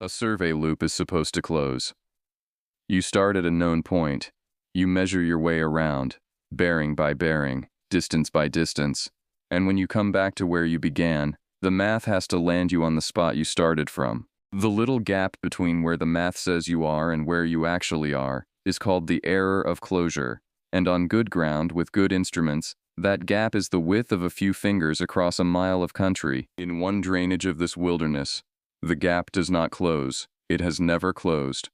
A survey loop is supposed to close. You start at a known point. You measure your way around, bearing by bearing, distance by distance, and when you come back to where you began, the math has to land you on the spot you started from. The little gap between where the math says you are and where you actually are is called the error of closure, and on good ground with good instruments, that gap is the width of a few fingers across a mile of country. In one drainage of this wilderness, the gap does not close. It has never closed.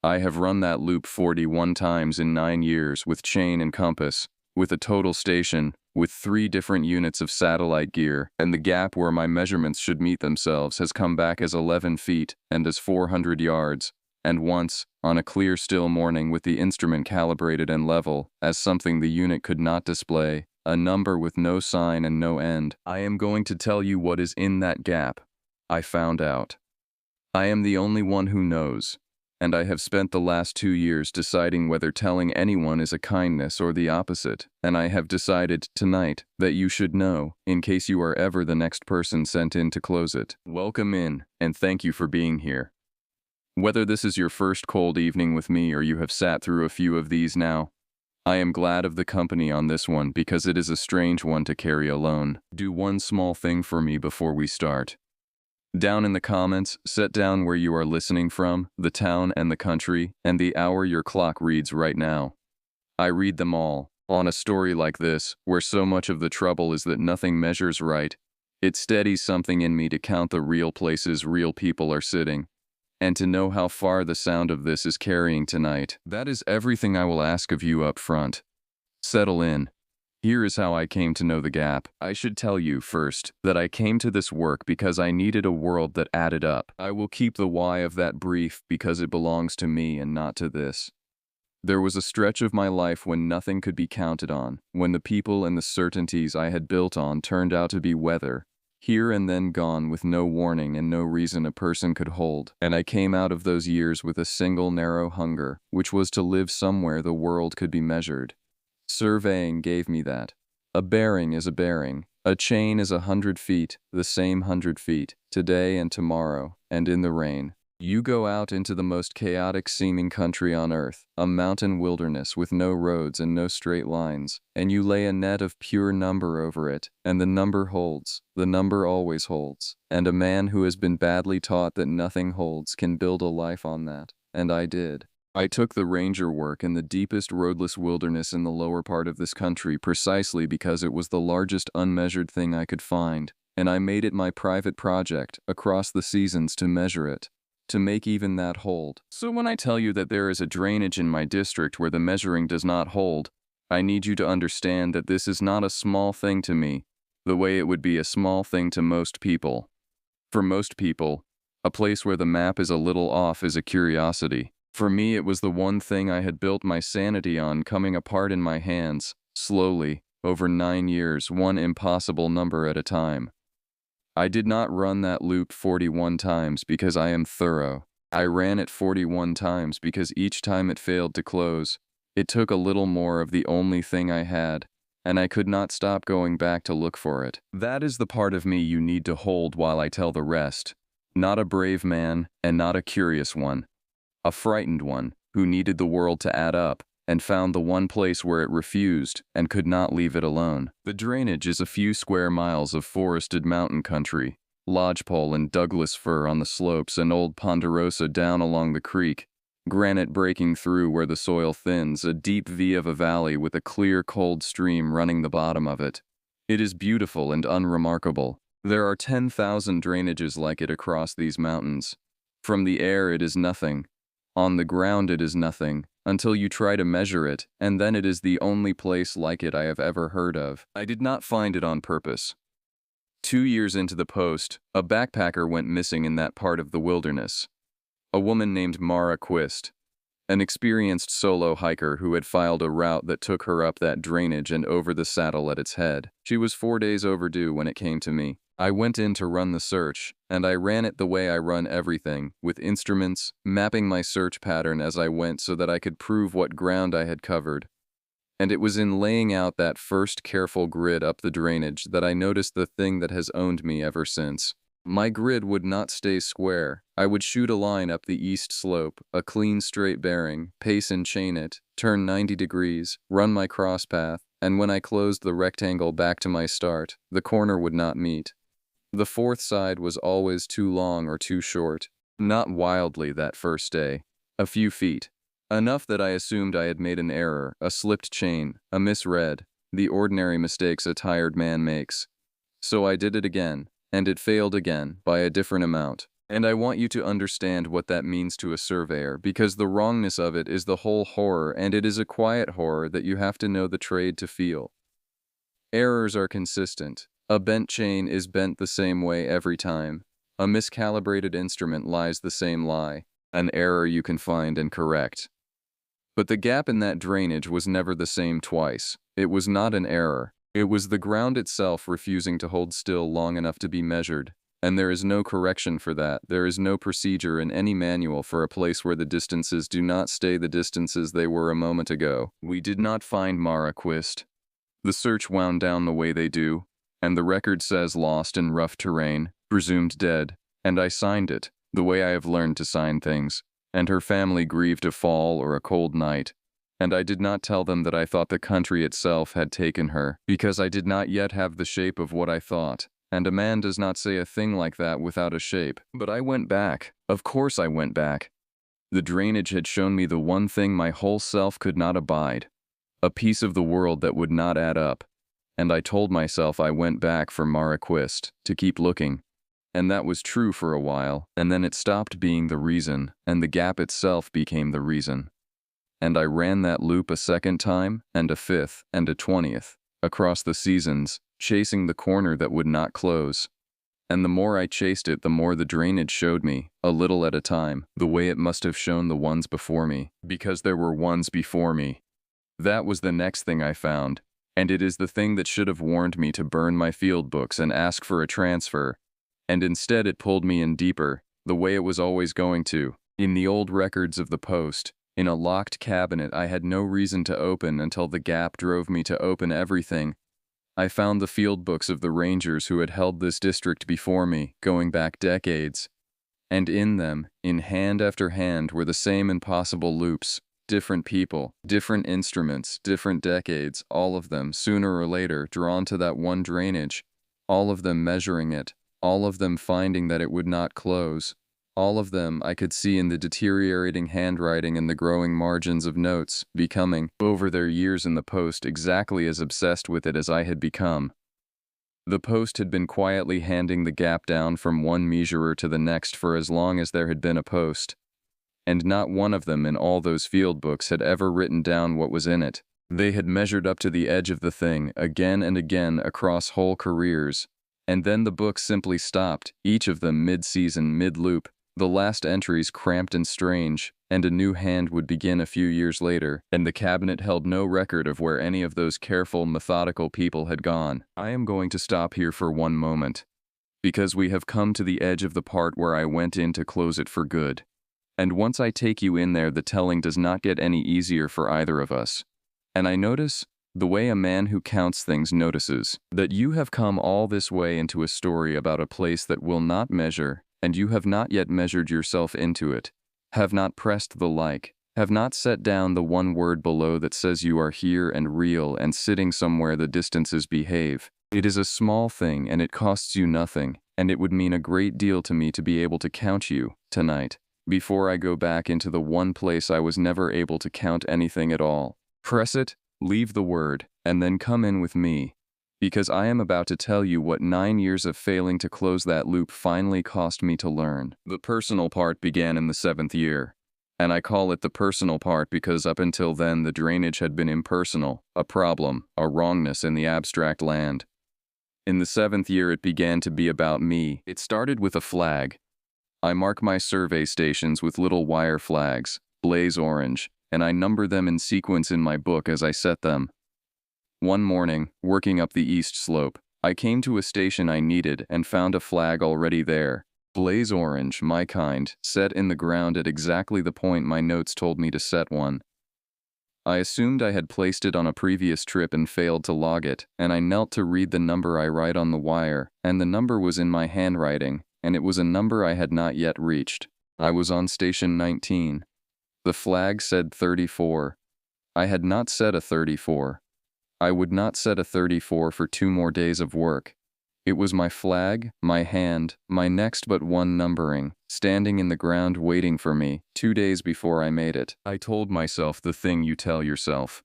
I have run that loop 41 times in 9 years with chain and compass, with a total station, with 3 different units of satellite gear, and the gap where my measurements should meet themselves has come back as 11 feet and as 400 yards, and once, on a clear still morning with the instrument calibrated and level, as something the unit could not display, a number with no sign and no end. I am going to tell you what is in that gap. I found out. I am the only one who knows, and I have spent the last 2 years deciding whether telling anyone is a kindness or the opposite, and I have decided tonight that you should know, in case you are ever the next person sent in to close it. Welcome in, and thank you for being here. Whether this is your first cold evening with me or you have sat through a few of these now, I am glad of the company on this one because it is a strange one to carry alone. Do one small thing for me before we start. Down in the comments, set down where you are listening from, the town and the country, and the hour your clock reads right now. I read them all. On a story like this, where so much of the trouble is that nothing measures right, it steadies something in me to count the real places real people are sitting, and to know how far the sound of this is carrying tonight. That is everything I will ask of you up front. Settle in. Here is how I came to know the gap. I should tell you, first, that I came to this work because I needed a world that added up. I will keep the why of that brief because it belongs to me and not to this. There was a stretch of my life when nothing could be counted on, when the people and the certainties I had built on turned out to be weather, here and then gone with no warning and no reason a person could hold. And I came out of those years with a single narrow hunger, which was to live somewhere the world could be measured. Surveying gave me that. A bearing is a bearing. A chain is 100 feet, the same 100 feet, today and tomorrow, and in the rain. You go out into the most chaotic-seeming country on earth, a mountain wilderness with no roads and no straight lines, and you lay a net of pure number over it, and the number holds. The number always holds. And a man who has been badly taught that nothing holds can build a life on that. And I did. I took the ranger work in the deepest roadless wilderness in the lower part of this country precisely because it was the largest unmeasured thing I could find, and I made it my private project, across the seasons, to measure it, to make even that hold. So when I tell you that there is a drainage in my district where the measuring does not hold, I need you to understand that this is not a small thing to me, the way it would be a small thing to most people. For most people, a place where the map is a little off is a curiosity. For me, it was the one thing I had built my sanity on coming apart in my hands, slowly, over 9 years, one impossible number at a time. I did not run that loop 41 times because I am thorough. I ran it 41 times because each time it failed to close, it took a little more of the only thing I had, and I could not stop going back to look for it. That is the part of me you need to hold while I tell the rest. Not a brave man, and not a curious one. A frightened one, who needed the world to add up, and found the one place where it refused, and could not leave it alone. The drainage is a few square miles of forested mountain country, lodgepole and Douglas fir on the slopes and old ponderosa down along the creek, granite breaking through where the soil thins, a deep V of a valley with a clear cold stream running the bottom of it. It is beautiful and unremarkable. There are 10,000 drainages like it across these mountains. From the air it is nothing. On the ground it is nothing, until you try to measure it, and then it is the only place like it I have ever heard of. I did not find it on purpose. 2 years into the post, a backpacker went missing in that part of the wilderness. A woman named Mara Quist, an experienced solo hiker who had filed a route that took her up that drainage and over the saddle at its head. She was 4 days overdue when it came to me. I went in to run the search, and I ran it the way I run everything, with instruments, mapping my search pattern as I went so that I could prove what ground I had covered. And it was in laying out that first careful grid up the drainage that I noticed the thing that has owned me ever since. My grid would not stay square. I would shoot a line up the east slope, a clean straight bearing, pace and chain it, turn 90 degrees, run my cross path, and when I closed the rectangle back to my start, the corner would not meet. The fourth side was always too long or too short. Not wildly that first day. A few feet. Enough that I assumed I had made an error, a slipped chain, a misread, the ordinary mistakes a tired man makes. So I did it again, and it failed again, by a different amount. And I want you to understand what that means to a surveyor, because the wrongness of it is the whole horror, and it is a quiet horror that you have to know the trade to feel. Errors are consistent. A bent chain is bent the same way every time. A miscalibrated instrument lies the same lie. An error you can find and correct. But the gap in that drainage was never the same twice. It was not an error. It was the ground itself refusing to hold still long enough to be measured. And there is no correction for that. There is no procedure in any manual for a place where the distances do not stay the distances they were a moment ago. We did not find Mara Quist. The search wound down the way they do, and the record says lost in rough terrain, presumed dead, and I signed it, the way I have learned to sign things, and her family grieved a fall or a cold night. And I did not tell them that I thought the country itself had taken her, because I did not yet have the shape of what I thought. And a man does not say a thing like that without a shape. But I went back. Of course I went back. The drainage had shown me the one thing my whole self could not abide. A piece of the world that would not add up. And I told myself I went back for Mara Quist, to keep looking. And that was true for a while, and then it stopped being the reason, and the gap itself became the reason. And I ran that loop a second time, and a fifth, and a 20th, across the seasons, chasing the corner that would not close. And the more I chased it, the more the drainage showed me, a little at a time, the way it must have shown the ones before me, because there were ones before me. That was the next thing I found, and it is the thing that should have warned me to burn my field books and ask for a transfer. And instead it pulled me in deeper, the way it was always going to, in the old records of the post. In a locked cabinet I had no reason to open until the gap drove me to open everything. I found the field books of the rangers who had held this district before me, going back decades. And in them, in hand after hand, were the same impossible loops. Different people, different instruments, different decades, all of them, sooner or later, drawn to that one drainage. All of them measuring it, all of them finding that it would not close. All of them I could see in the deteriorating handwriting and the growing margins of notes, becoming, over their years in the post, exactly as obsessed with it as I had become. The post had been quietly handing the gap down from one measurer to the next for as long as there had been a post. And not one of them in all those field books had ever written down what was in it. They had measured up to the edge of the thing, again and again across whole careers. And then the books simply stopped, each of them mid-season, mid-loop, the last entries cramped and strange, and a new hand would begin a few years later, and the cabinet held no record of where any of those careful, methodical people had gone. I am going to stop here for one moment, because we have come to the edge of the part where I went in to close it for good. And once I take you in there, the telling does not get any easier for either of us. And I notice, the way a man who counts things notices, that you have come all this way into a story about a place that will not measure, and you have not yet measured yourself into it, have not pressed the like, have not set down the one word below that says you are here and real and sitting somewhere the distances behave. It is a small thing and it costs you nothing, and it would mean a great deal to me to be able to count you, tonight, before I go back into the one place I was never able to count anything at all. Press it, leave the word, and then come in with me. Because I am about to tell you what 9 years of failing to close that loop finally cost me to learn. The personal part began in the 7th year. And I call it the personal part because up until then the drainage had been impersonal, a problem, a wrongness in the abstract land. In the 7th year it began to be about me. It started with a flag. I mark my survey stations with little wire flags, blaze orange, and I number them in sequence in my book as I set them. One morning, working up the east slope, I came to a station I needed and found a flag already there. Blaze orange, my kind, set in the ground at exactly the point my notes told me to set one. I assumed I had placed it on a previous trip and failed to log it, and I knelt to read the number I write on the wire, and the number was in my handwriting, and it was a number I had not yet reached. I was on station 19. The flag said 34. I had not set a 34. I would not set a 34 for 2 more days of work. It was my flag, my hand, my next but one numbering, standing in the ground waiting for me, 2 days before I made it. I told myself the thing you tell yourself.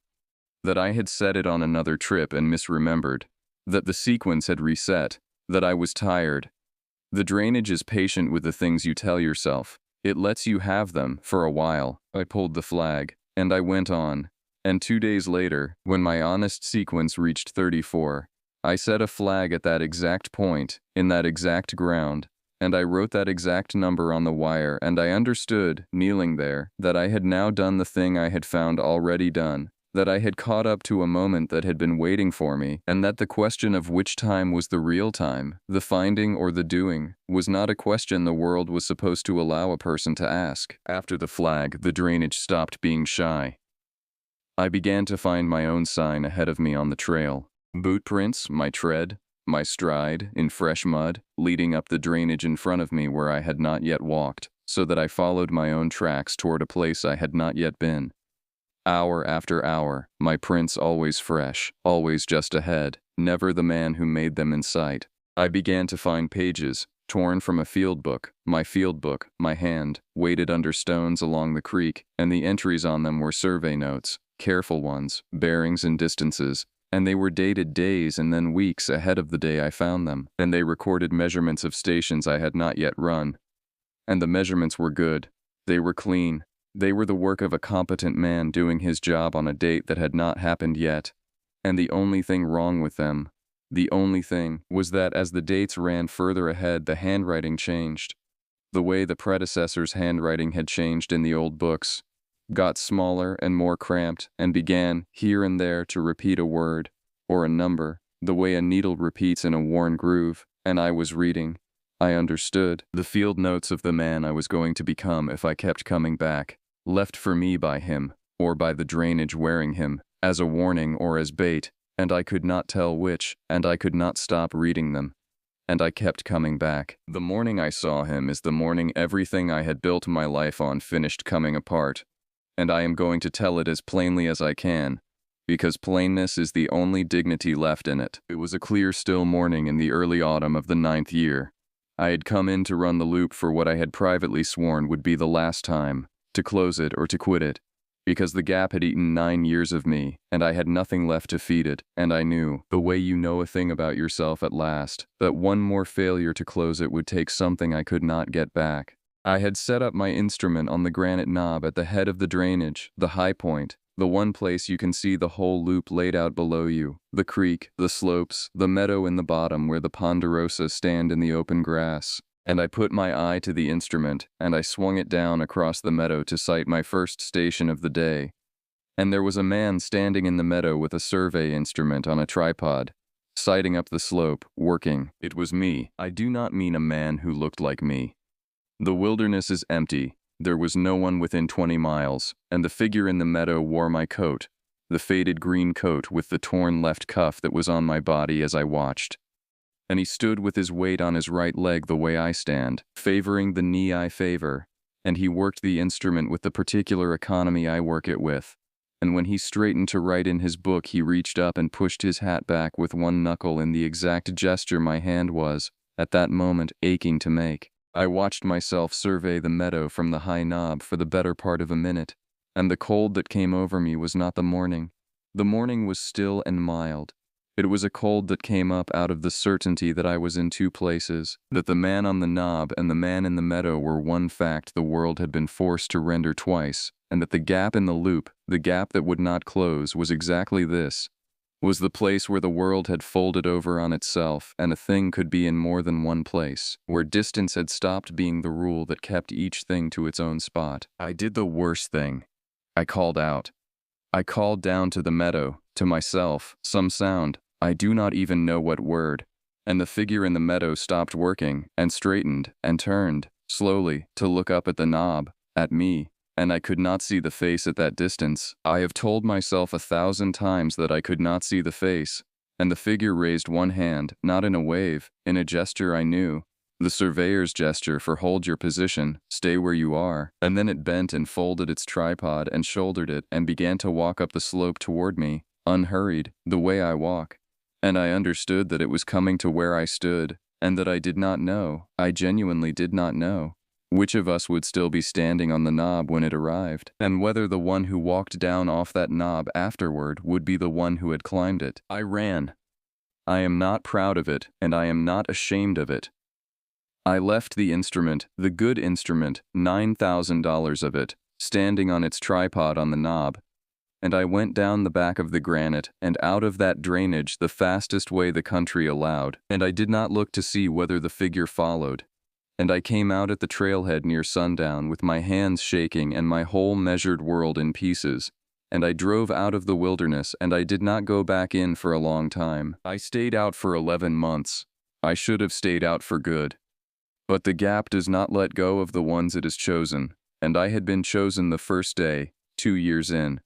That I had set it on another trip and misremembered. That the sequence had reset. That I was tired. The drainage is patient with the things you tell yourself. It lets you have them for a while. I pulled the flag, and I went on. And 2 days later, when my honest sequence reached 34, I set a flag at that exact point, in that exact ground, and I wrote that exact number on the wire, and I understood, kneeling there, that I had now done the thing I had found already done, that I had caught up to a moment that had been waiting for me, and that the question of which time was the real time, the finding or the doing, was not a question the world was supposed to allow a person to ask. After the flag, the drainage stopped being shy. I began to find my own sign ahead of me on the trail. Boot prints, my tread, my stride, in fresh mud, leading up the drainage in front of me where I had not yet walked, so that I followed my own tracks toward a place I had not yet been. Hour after hour, my prints always fresh, always just ahead, never the man who made them in sight. I began to find pages, torn from a field book, my hand, weighted under stones along the creek, and the entries on them were survey notes, careful ones, bearings and distances, and they were dated days and then weeks ahead of the day I found them, and they recorded measurements of stations I had not yet run. And the measurements were good. They were clean. They were the work of a competent man doing his job on a date that had not happened yet. And the only thing wrong with them, the only thing, was that as the dates ran further ahead, the handwriting changed. The way the predecessor's handwriting had changed in the old books, got smaller and more cramped, and began, here and there, to repeat a word, or a number, the way a needle repeats in a worn groove, and I was reading. I understood the field notes of the man I was going to become if I kept coming back, left for me by him, or by the drainage wearing him, as a warning or as bait, and I could not tell which, and I could not stop reading them. And I kept coming back. The morning I saw him is the morning everything I had built my life on finished coming apart. And I am going to tell it as plainly as I can, because plainness is the only dignity left in it. It was a clear, still morning in the early autumn of the 9th year. I had come in to run the loop for what I had privately sworn would be the last time, to close it or to quit it, because the gap had eaten 9 years of me, and I had nothing left to feed it, and I knew, the way you know a thing about yourself at last, that one more failure to close it would take something I could not get back. I had set up my instrument on the granite knob at the head of the drainage, the high point, the one place you can see the whole loop laid out below you, the creek, the slopes, the meadow in the bottom where the ponderosa stand in the open grass. And I put my eye to the instrument, and I swung it down across the meadow to sight my first station of the day. And there was a man standing in the meadow with a survey instrument on a tripod, sighting up the slope, working. It was me. I do not mean a man who looked like me. The wilderness is empty. There was no one within 20 miles, and the figure in the meadow wore my coat, the faded green coat with the torn left cuff that was on my body as I watched. And he stood with his weight on his right leg the way I stand, favoring the knee I favor, and he worked the instrument with the particular economy I work it with. And when he straightened to write in his book, he reached up and pushed his hat back with one knuckle in the exact gesture my hand was, at that moment, aching to make. I watched myself survey the meadow from the high knob for the better part of a minute, and the cold that came over me was not the morning. The morning was still and mild. It was a cold that came up out of the certainty that I was in 2 places, that the man on the knob and the man in the meadow were one fact the world had been forced to render twice, and that the gap in the loop, the gap that would not close, was exactly this, was the place where the world had folded over on itself, and a thing could be in more than one place, where distance had stopped being the rule that kept each thing to its own spot. I did the worst thing. I called out. I called down to the meadow, to myself, some sound, I do not even know what word, and the figure in the meadow stopped working, and straightened, and turned, slowly, to look up at the knob, at me. And I could not see the face at that distance. I have told myself 1,000 times that I could not see the face, and the figure raised one hand, not in a wave, in a gesture I knew, The surveyor's gesture for hold your position, stay where you are, and then it bent and folded its tripod and shouldered it and began to walk up the slope toward me, unhurried, the way I walk. And I understood that it was coming to where I stood, and that I did not know, I genuinely did not know, which of us would still be standing on the knob when it arrived, and whether the one who walked down off that knob afterward would be the one who had climbed it. I ran. I am not proud of it, and I am not ashamed of it. I left the instrument, the good instrument, $9,000 of it, standing on its tripod on the knob, and I went down the back of the granite and out of that drainage the fastest way the country allowed, and I did not look to see whether the figure followed. And I came out at the trailhead near sundown with my hands shaking and my whole measured world in pieces, and I drove out of the wilderness and I did not go back in for a long time. I stayed out for 11 months. I should have stayed out for good. But the gap does not let go of the ones it has chosen, and I had been chosen the first day, 2 years in,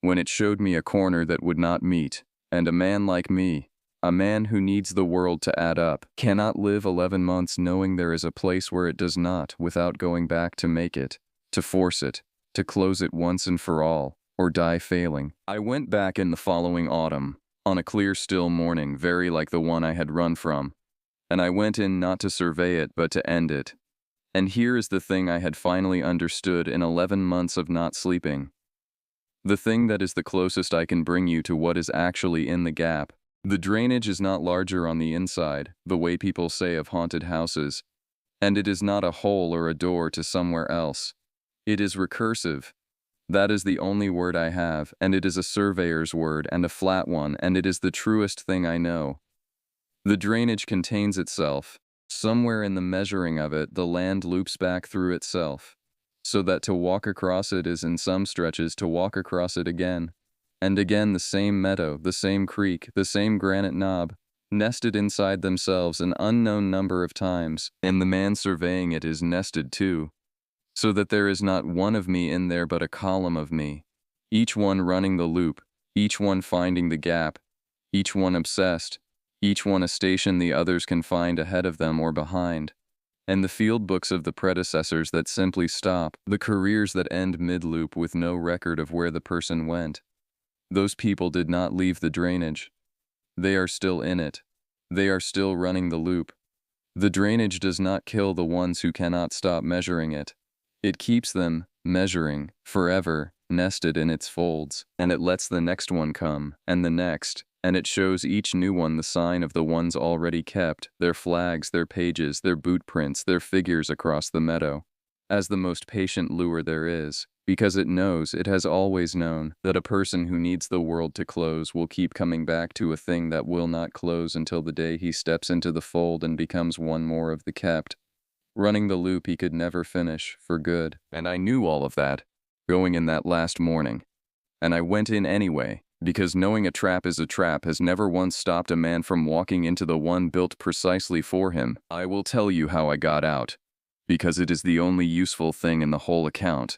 when it showed me a corner that would not meet, and a man like me, a man who needs the world to add up, cannot live 11 months knowing there is a place where it does not without going back to make it, to force it, to close it once and for all, or die failing. I went back in the following autumn, on a clear still morning very like the one I had run from, and I went in not to survey it but to end it. And here is the thing I had finally understood in 11 months of not sleeping. The thing that is the closest I can bring you to what is actually in the gap. The drainage is not larger on the inside, the way people say of haunted houses, and it is not a hole or a door to somewhere else. It is recursive. That is the only word I have, and it is a surveyor's word and a flat one, and it is the truest thing I know. The drainage contains itself. Somewhere in the measuring of it, the land loops back through itself, so that to walk across it is in some stretches to walk across it again. And again the same meadow, the same creek, the same granite knob, nested inside themselves an unknown number of times, and the man surveying it is nested too, so that there is not one of me in there but a column of me, each one running the loop, each one finding the gap, each one obsessed, each one a station the others can find ahead of them or behind, and the field books of the predecessors that simply stop, the careers that end mid-loop with no record of where the person went. Those people did not leave the drainage. They are still in it. They are still running the loop. The drainage does not kill the ones who cannot stop measuring it. It keeps them, measuring, forever, nested in its folds, and it lets the next one come, and the next, and it shows each new one the sign of the ones already kept, their flags, their pages, their boot prints, their figures across the meadow, as the most patient lure there is, because it knows, it has always known, that a person who needs the world to close will keep coming back to a thing that will not close until the day he steps into the fold and becomes one more of the kept. Running the loop he could never finish, for good. And I knew all of that, going in that last morning. And I went in anyway, because knowing a trap is a trap has never once stopped a man from walking into the one built precisely for him. I will tell you how I got out, because it is the only useful thing in the whole account.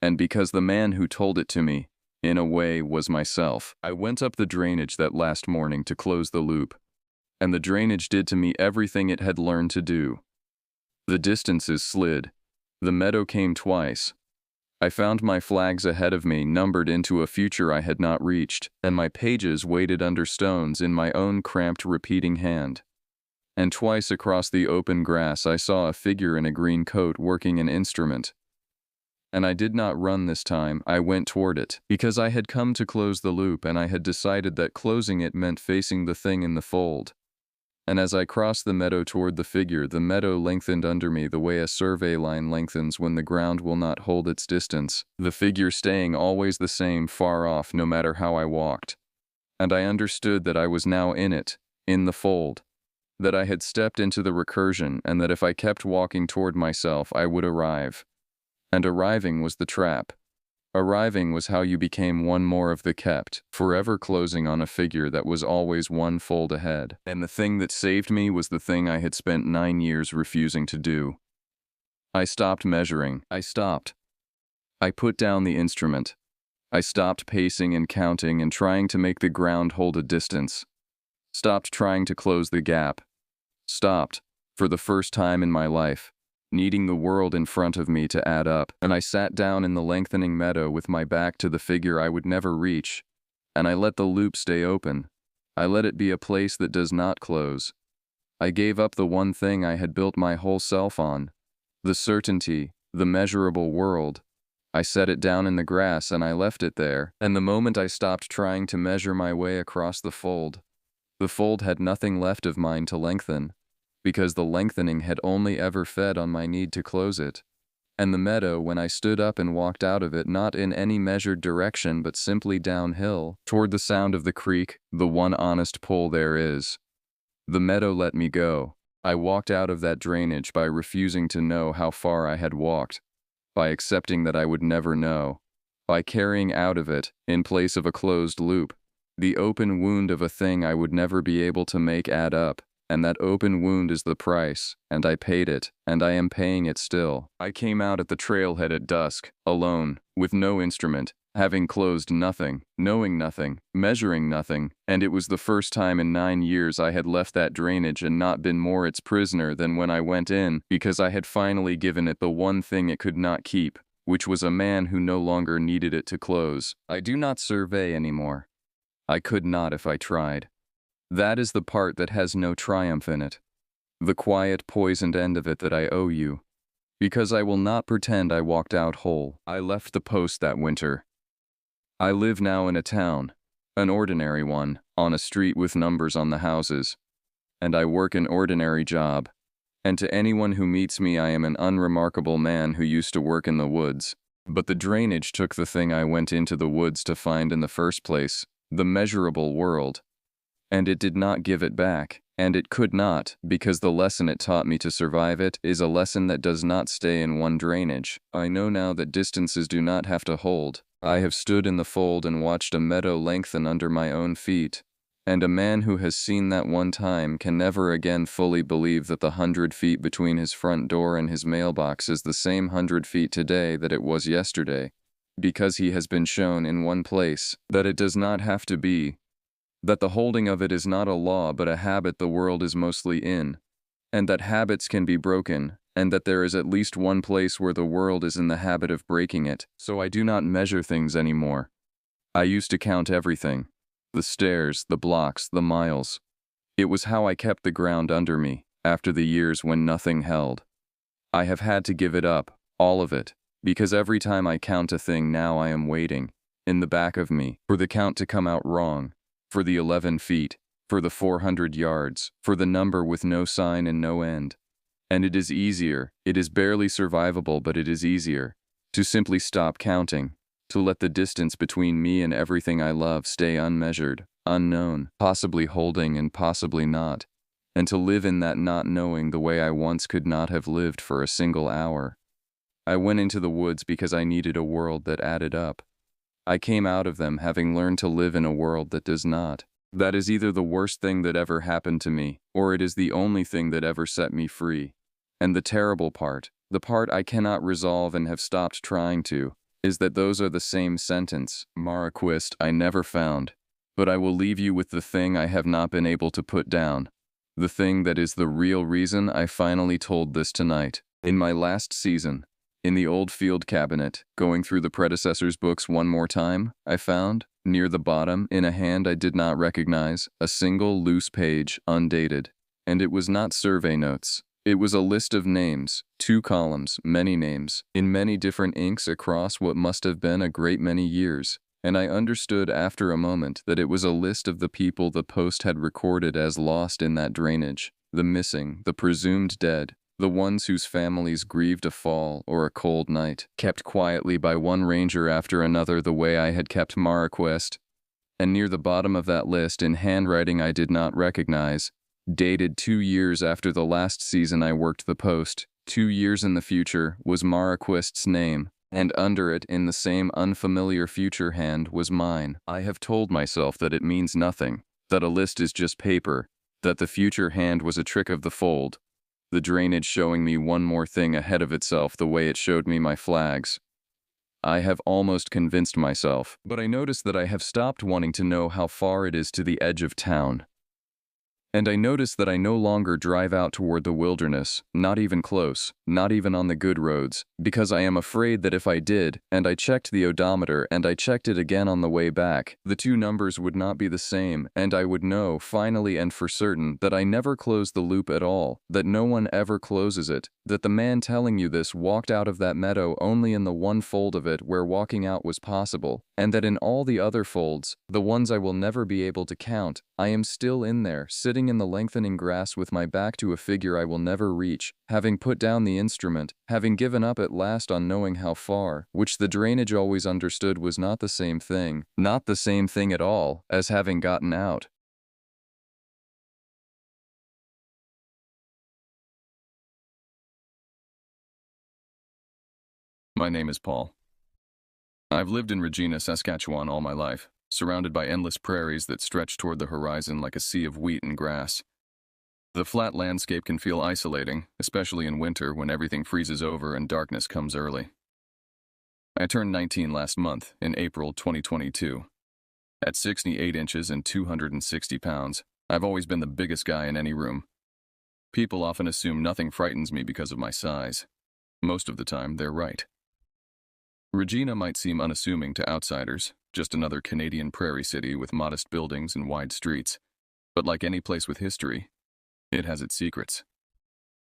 And because the man who told it to me, in a way, was myself. I went up the drainage that last morning to close the loop, and the drainage did to me everything it had learned to do. The distances slid. The meadow came twice. I found my flags ahead of me numbered into a future I had not reached, and my pages weighted under stones in my own cramped repeating hand. And twice across the open grass I saw a figure in a green coat working an instrument. And I did not run this time, I went toward it, because I had come to close the loop and I had decided that closing it meant facing the thing in the fold. And as I crossed the meadow toward the meadow lengthened under me the way a survey line lengthens when the ground will not hold its distance, the figure staying always the same far off no matter how I walked. And I understood that I was now in it, in the fold, that I had stepped into the recursion and that if I kept walking toward myself I would arrive. And arriving was the trap. Arriving was how you became one more of the kept, forever closing on a figure that was always one fold ahead. And the thing that saved me was the thing I had spent 9 years refusing to do. I stopped measuring. I stopped. I put down the instrument. I stopped pacing and counting and trying to make the ground hold a distance. Stopped trying to close the gap. Stopped. for the first time in my life, needing the world in front of me to add up, and I sat down in the lengthening meadow with my back to the figure I would never reach, and I let the loop stay open. I let it be a place that does not close. I gave up the one thing I had built my whole self on, the certainty, the measurable world. I set it down in the grass and I left it there, and the moment I stopped trying to measure my way across the fold had nothing left of mine to lengthen, because the lengthening had only ever fed on my need to close it. And the meadow, when I stood up and walked out of it, not in any measured direction but simply downhill, toward the sound of the creek, the one honest pull there is. The meadow let me go. I walked out of that drainage by refusing to know how far I had walked, by accepting that I would never know, by carrying out of it, in place of a closed loop, the open wound of a thing I would never be able to make add up, and that open wound is the price, and I paid it, and I am paying it still. I came out at the trailhead at dusk, alone, with no instrument, having closed nothing, knowing nothing, measuring nothing, and it was the first time in 9 years I had left that drainage and not been more its prisoner than when I went in, because I had finally given it the one thing it could not keep, which was a man who no longer needed it to close. I do not survey anymore. I could not if I tried. That is the part that has no triumph in it. The quiet, poisoned end of it that I owe you. Because I will not pretend I walked out whole. I left the post that winter. I live now in a town, an ordinary one, on a street with numbers on the houses. And I work an ordinary job. And to anyone who meets me I am an unremarkable man who used to work in the woods. But the drainage took the thing I went into the woods to find in the first place, the measurable world. And it did not give it back, and it could not, because the lesson it taught me to survive it is a lesson that does not stay in one drainage. I know now that distances do not have to hold. I have stood in the fold and watched a meadow lengthen under my own feet, and a man who has seen that one time can never again fully believe that the 100 feet between his front door and his mailbox is the same 100 feet today that it was yesterday, because he has been shown in one place that it does not have to be, that the holding of it is not a law but a habit the world is mostly in, and that habits can be broken, and that there is at least one place where the world is in the habit of breaking it. So I do not measure things anymore. I used to count everything, the stairs, the blocks, the miles. It was how I kept the ground under me, after the years when nothing held. I have had to give it up, all of it, because every time I count a thing now I am waiting, in the back of me, for the count to come out wrong, for the 11 feet, for the 400 yards, for the number with no sign and no end. And it is easier, it is barely survivable, but it is easier, to simply stop counting, to let the distance between me and everything I love stay unmeasured, unknown, possibly holding and possibly not, and to live in that not knowing the way I once could not have lived for a single hour. I went into the woods because I needed a world that added up. I came out of them having learned to live in a world that does not. That is either the worst thing that ever happened to me, or it is the only thing that ever set me free. And the terrible part, the part I cannot resolve and have stopped trying to, is that those are the same sentence. Marquist I never found. But I will leave you with the thing I have not been able to put down. The thing that is the real reason I finally told this tonight. In my last season, in the old field cabinet, going through the predecessor's books one more time, I found, near the bottom, in a hand I did not recognize, a single loose page, undated. And it was not survey notes. It was a list of names, 2 columns, many names, in many different inks across what must have been a great many years. And I understood after a moment that it was a list of the people the Post had recorded as lost in that drainage, the missing, the presumed dead, the ones whose families grieved a fall or a cold night, kept quietly by one ranger after another the way I had kept Marquest. And near the bottom of that list, in handwriting I did not recognize, dated 2 years after the last season I worked the Post, 2 years in the future, was Marquest's name, and under it, in the same unfamiliar future hand, was mine. I have told myself that it means nothing, that a list is just paper, that the future hand was a trick of the fold, the drainage showing me one more thing ahead of itself the way it showed me my flags. I have almost convinced myself, but I notice that I have stopped wanting to know how far it is to the edge of town. And I notice that I no longer drive out toward the wilderness, not even close, not even on the good roads, because I am afraid that if I did, and I checked the odometer and I checked it again on the way back, the two numbers would not be the same, and I would know, finally and for certain, that I never closed the loop at all, that no one ever closes it, that the man telling you this walked out of that meadow only in the one fold of it where walking out was possible, and that in all the other folds, the ones I will never be able to count, I am still in there, sitting in the lengthening grass with my back to a figure I will never reach, having put down the instrument, having given up at last on knowing how far, which the drainage always understood was not the same thing, not the same thing at all, as having gotten out. My name is Paul. I've lived in Regina, Saskatchewan all my life, surrounded by endless prairies that stretch toward the horizon like a sea of wheat and grass. The flat landscape can feel isolating, especially in winter when everything freezes over and darkness comes early. I turned 19 last month, in April 2022. At 68 inches and 260 pounds, I've always been the biggest guy in any room. People often assume nothing frightens me because of my size. Most of the time, they're right. Regina might seem unassuming to outsiders, just another Canadian prairie city with modest buildings and wide streets. But like any place with history, it has its secrets.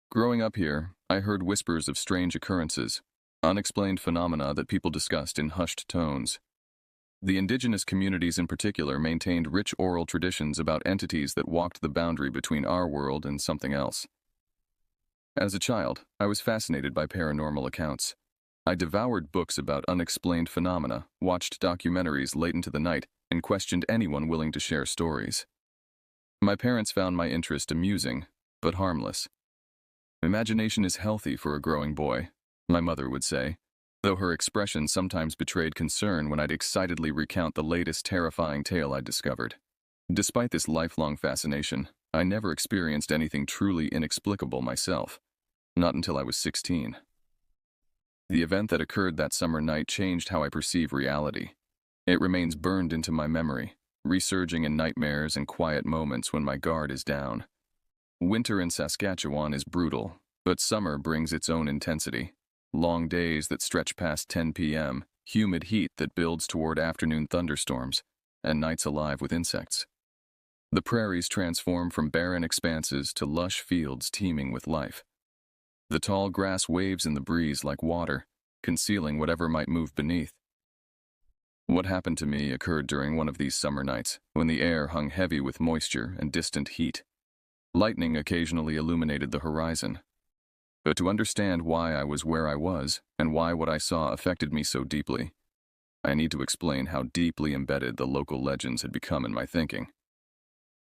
Growing up here, I heard whispers of strange occurrences, unexplained phenomena that people discussed in hushed tones. The indigenous communities in particular maintained rich oral traditions about entities that walked the boundary between our world and something else. As a child, I was fascinated by paranormal accounts. I devoured books about unexplained phenomena, watched documentaries late into the night, and questioned anyone willing to share stories. My parents found my interest amusing, but harmless. Imagination is healthy for a growing boy, my mother would say, though her expression sometimes betrayed concern when I'd excitedly recount the latest terrifying tale I'd discovered. Despite this lifelong fascination, I never experienced anything truly inexplicable myself, not until I was 16. The event that occurred that summer night changed how I perceive reality. It remains burned into my memory, resurging in nightmares and quiet moments when my guard is down. Winter in Saskatchewan is brutal, but summer brings its own intensity. Long days that stretch past 10 p.m., humid heat that builds toward afternoon thunderstorms, and nights alive with insects. The prairies transform from barren expanses to lush fields teeming with life. The tall grass waves in the breeze like water, concealing whatever might move beneath. What happened to me occurred during one of these summer nights, when the air hung heavy with moisture and distant heat. Lightning occasionally illuminated the horizon. But to understand why I was where I was, and why what I saw affected me so deeply, I need to explain how deeply embedded the local legends had become in my thinking.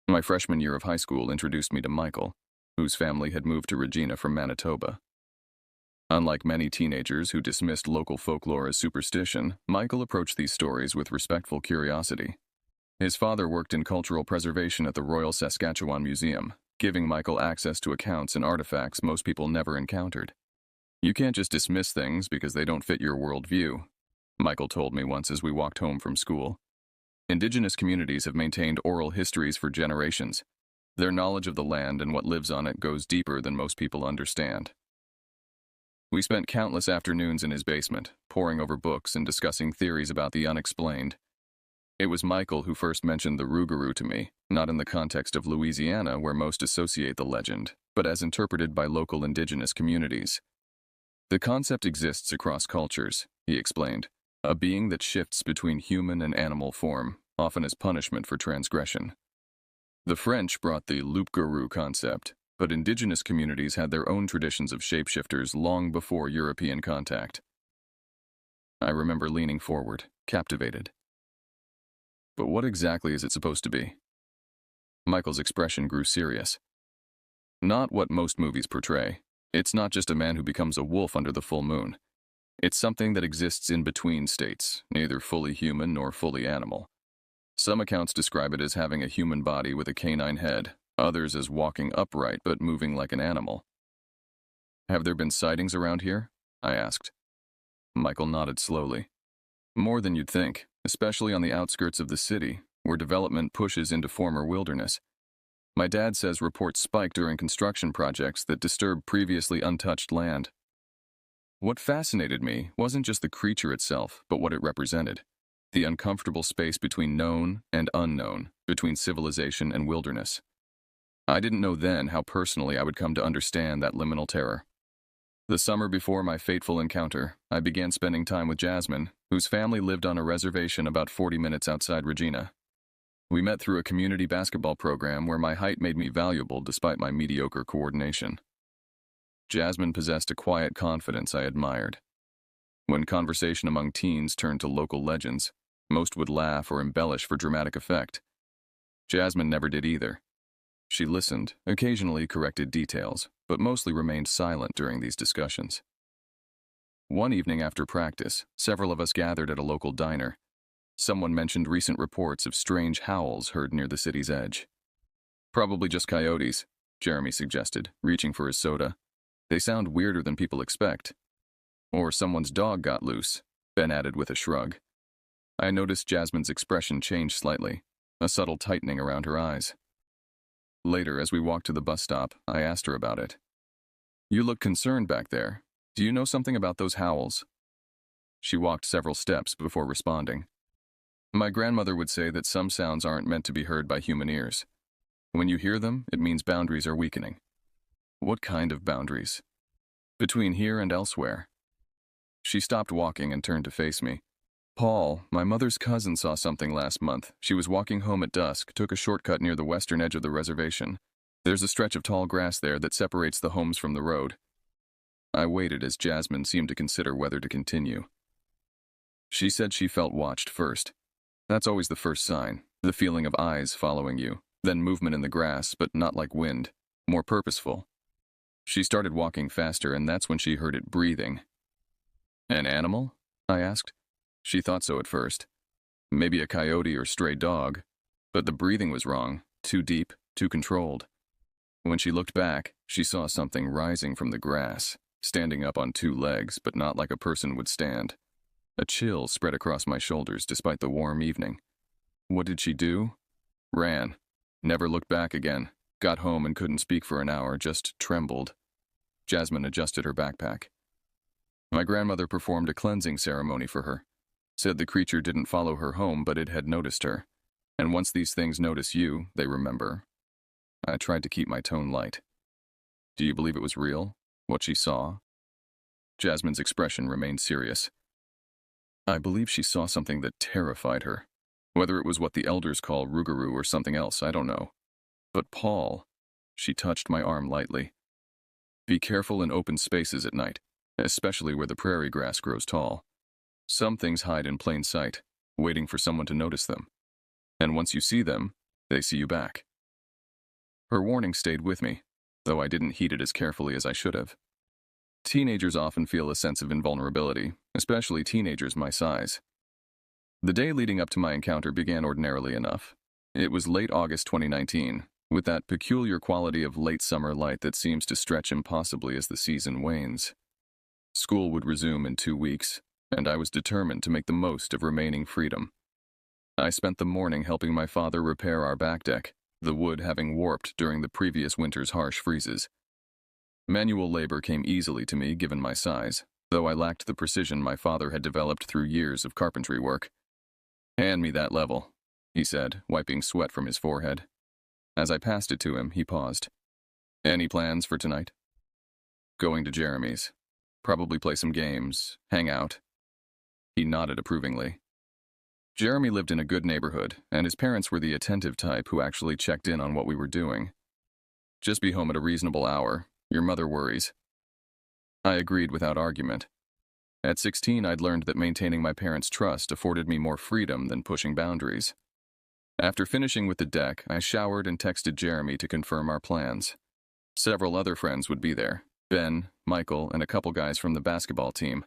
My freshman year of high school introduced me to Michael, whose family had moved to Regina from Manitoba. Unlike many teenagers who dismissed local folklore as superstition, Michael approached these stories with respectful curiosity. His father worked in cultural preservation at the Royal Saskatchewan Museum, giving Michael access to accounts and artifacts most people never encountered. "You can't just dismiss things because they don't fit your worldview," Michael told me once as we walked home from school. Indigenous communities have maintained oral histories for generations. Their knowledge of the land and what lives on it goes deeper than most people understand. We spent countless afternoons in his basement, poring over books and discussing theories about the unexplained. It was Michael who first mentioned the Rougarou to me, not in the context of Louisiana where most associate the legend, but as interpreted by local indigenous communities. "The concept exists across cultures," he explained, "a being that shifts between human and animal form, often as punishment for transgression. The French brought the loup-garou concept, but indigenous communities had their own traditions of shapeshifters long before European contact." I remember leaning forward, captivated. "But what exactly is it supposed to be?" Michael's expression grew serious. "Not what most movies portray. It's not just a man who becomes a wolf under the full moon. It's something that exists in between states, neither fully human nor fully animal. Some accounts describe it as having a human body with a canine head, others as walking upright but moving like an animal." "Have there been sightings around here?" I asked. Michael nodded slowly. "More than you'd think, especially on the outskirts of the city, where development pushes into former wilderness. My dad says reports spike during construction projects that disturb previously untouched land. What fascinated me wasn't just the creature itself, but what it represented. The uncomfortable space between known and unknown, between civilization and wilderness. I didn't know then how personally I would come to understand that liminal terror. The summer before my fateful encounter, I began spending time with Jasmine, whose family lived on a reservation about 40 minutes outside Regina. We met through a community basketball program where my height made me valuable despite my mediocre coordination. Jasmine possessed a quiet confidence I admired. When conversation among teens turned to local legends, most would laugh or embellish for dramatic effect. Jasmine never did either. She listened, occasionally corrected details, but mostly remained silent during these discussions. One evening after practice, several of us gathered at a local diner. Someone mentioned recent reports of strange howls heard near the city's edge. Probably just coyotes, Jeremy suggested, reaching for his soda. They sound weirder than people expect. Or someone's dog got loose, Ben added with a shrug. I noticed Jasmine's expression change slightly, a subtle tightening around her eyes. Later, as we walked to the bus stop, I asked her about it. You look concerned back there. Do you know something about those howls? She walked several steps before responding. My grandmother would say that some sounds aren't meant to be heard by human ears. When you hear them, it means boundaries are weakening. What kind of boundaries? Between here and elsewhere. She stopped walking and turned to face me. Paul, my mother's cousin, saw something last month. She was walking home at dusk, took a shortcut near the western edge of the reservation. There's a stretch of tall grass there that separates the homes from the road. I waited as Jasmine seemed to consider whether to continue. She said she felt watched first. That's always the first sign, the feeling of eyes following you, then movement in the grass, but not like wind, more purposeful. She started walking faster, and that's when she heard it breathing. An animal? I asked. She thought so at first. Maybe a coyote or stray dog. But the breathing was wrong, too deep, too controlled. When she looked back, she saw something rising from the grass, standing up on two legs, but not like a person would stand. A chill spread across my shoulders despite the warm evening. What did she do? Ran. Never looked back again. Got home and couldn't speak for an hour, just trembled. Jasmine adjusted her backpack. My grandmother performed a cleansing ceremony for her. Said the creature didn't follow her home, but it had noticed her. And once these things notice you, they remember. I tried to keep my tone light. Do you believe it was real? What she saw? Jasmine's expression remained serious. I believe she saw something that terrified her. Whether it was what the elders call Rougarou or something else, I don't know. But Paul, she touched my arm lightly. Be careful in open spaces at night, especially where the prairie grass grows tall. Some things hide in plain sight, waiting for someone to notice them. And once you see them, they see you back. Her warning stayed with me, though I didn't heed it as carefully as I should have. Teenagers often feel a sense of invulnerability, especially teenagers my size. The day leading up to my encounter began ordinarily enough. It was late August 2019, with that peculiar quality of late summer light that seems to stretch impossibly as the season wanes. School would resume in 2 weeks, and I was determined to make the most of remaining freedom. I spent the morning helping my father repair our back deck, the wood having warped during the previous winter's harsh freezes. Manual labor came easily to me given my size, though I lacked the precision my father had developed through years of carpentry work. Hand me that level, he said, wiping sweat from his forehead. As I passed it to him, he paused. Any plans for tonight? Going to Jeremy's. Probably play some games, hang out. He nodded approvingly. Jeremy lived in a good neighborhood, and his parents were the attentive type who actually checked in on what we were doing. Just be home at a reasonable hour. Your mother worries. I agreed without argument. At 16, I'd learned that maintaining my parents' trust afforded me more freedom than pushing boundaries. After finishing with the deck, I showered and texted Jeremy to confirm our plans. Several other friends would be there, Ben, Michael, and a couple guys from the basketball team.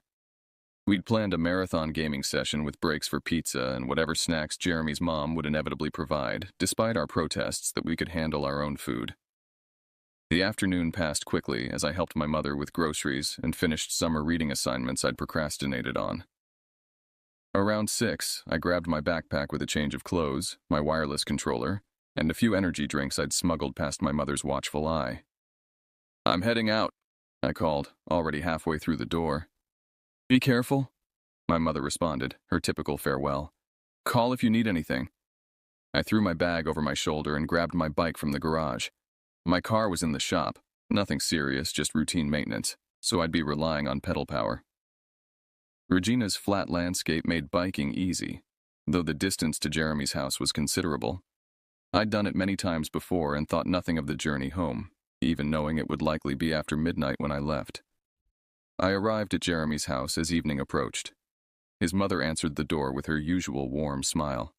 We'd planned a marathon gaming session with breaks for pizza and whatever snacks Jeremy's mom would inevitably provide, despite our protests that we could handle our own food. The afternoon passed quickly as I helped my mother with groceries and finished summer reading assignments I'd procrastinated on. Around 6, I grabbed my backpack with a change of clothes, my wireless controller, and a few energy drinks I'd smuggled past my mother's watchful eye. "I'm heading out," I called, already halfway through the door. "Be careful," my mother responded, her typical farewell. "Call if you need anything." I threw my bag over my shoulder and grabbed my bike from the garage. My car was in the shop, nothing serious, just routine maintenance, so I'd be relying on pedal power. Regina's flat landscape made biking easy, though the distance to Jeremy's house was considerable. I'd done it many times before and thought nothing of the journey home, even knowing it would likely be after midnight when I left. I arrived at Jeremy's house as evening approached. His mother answered the door with her usual warm smile.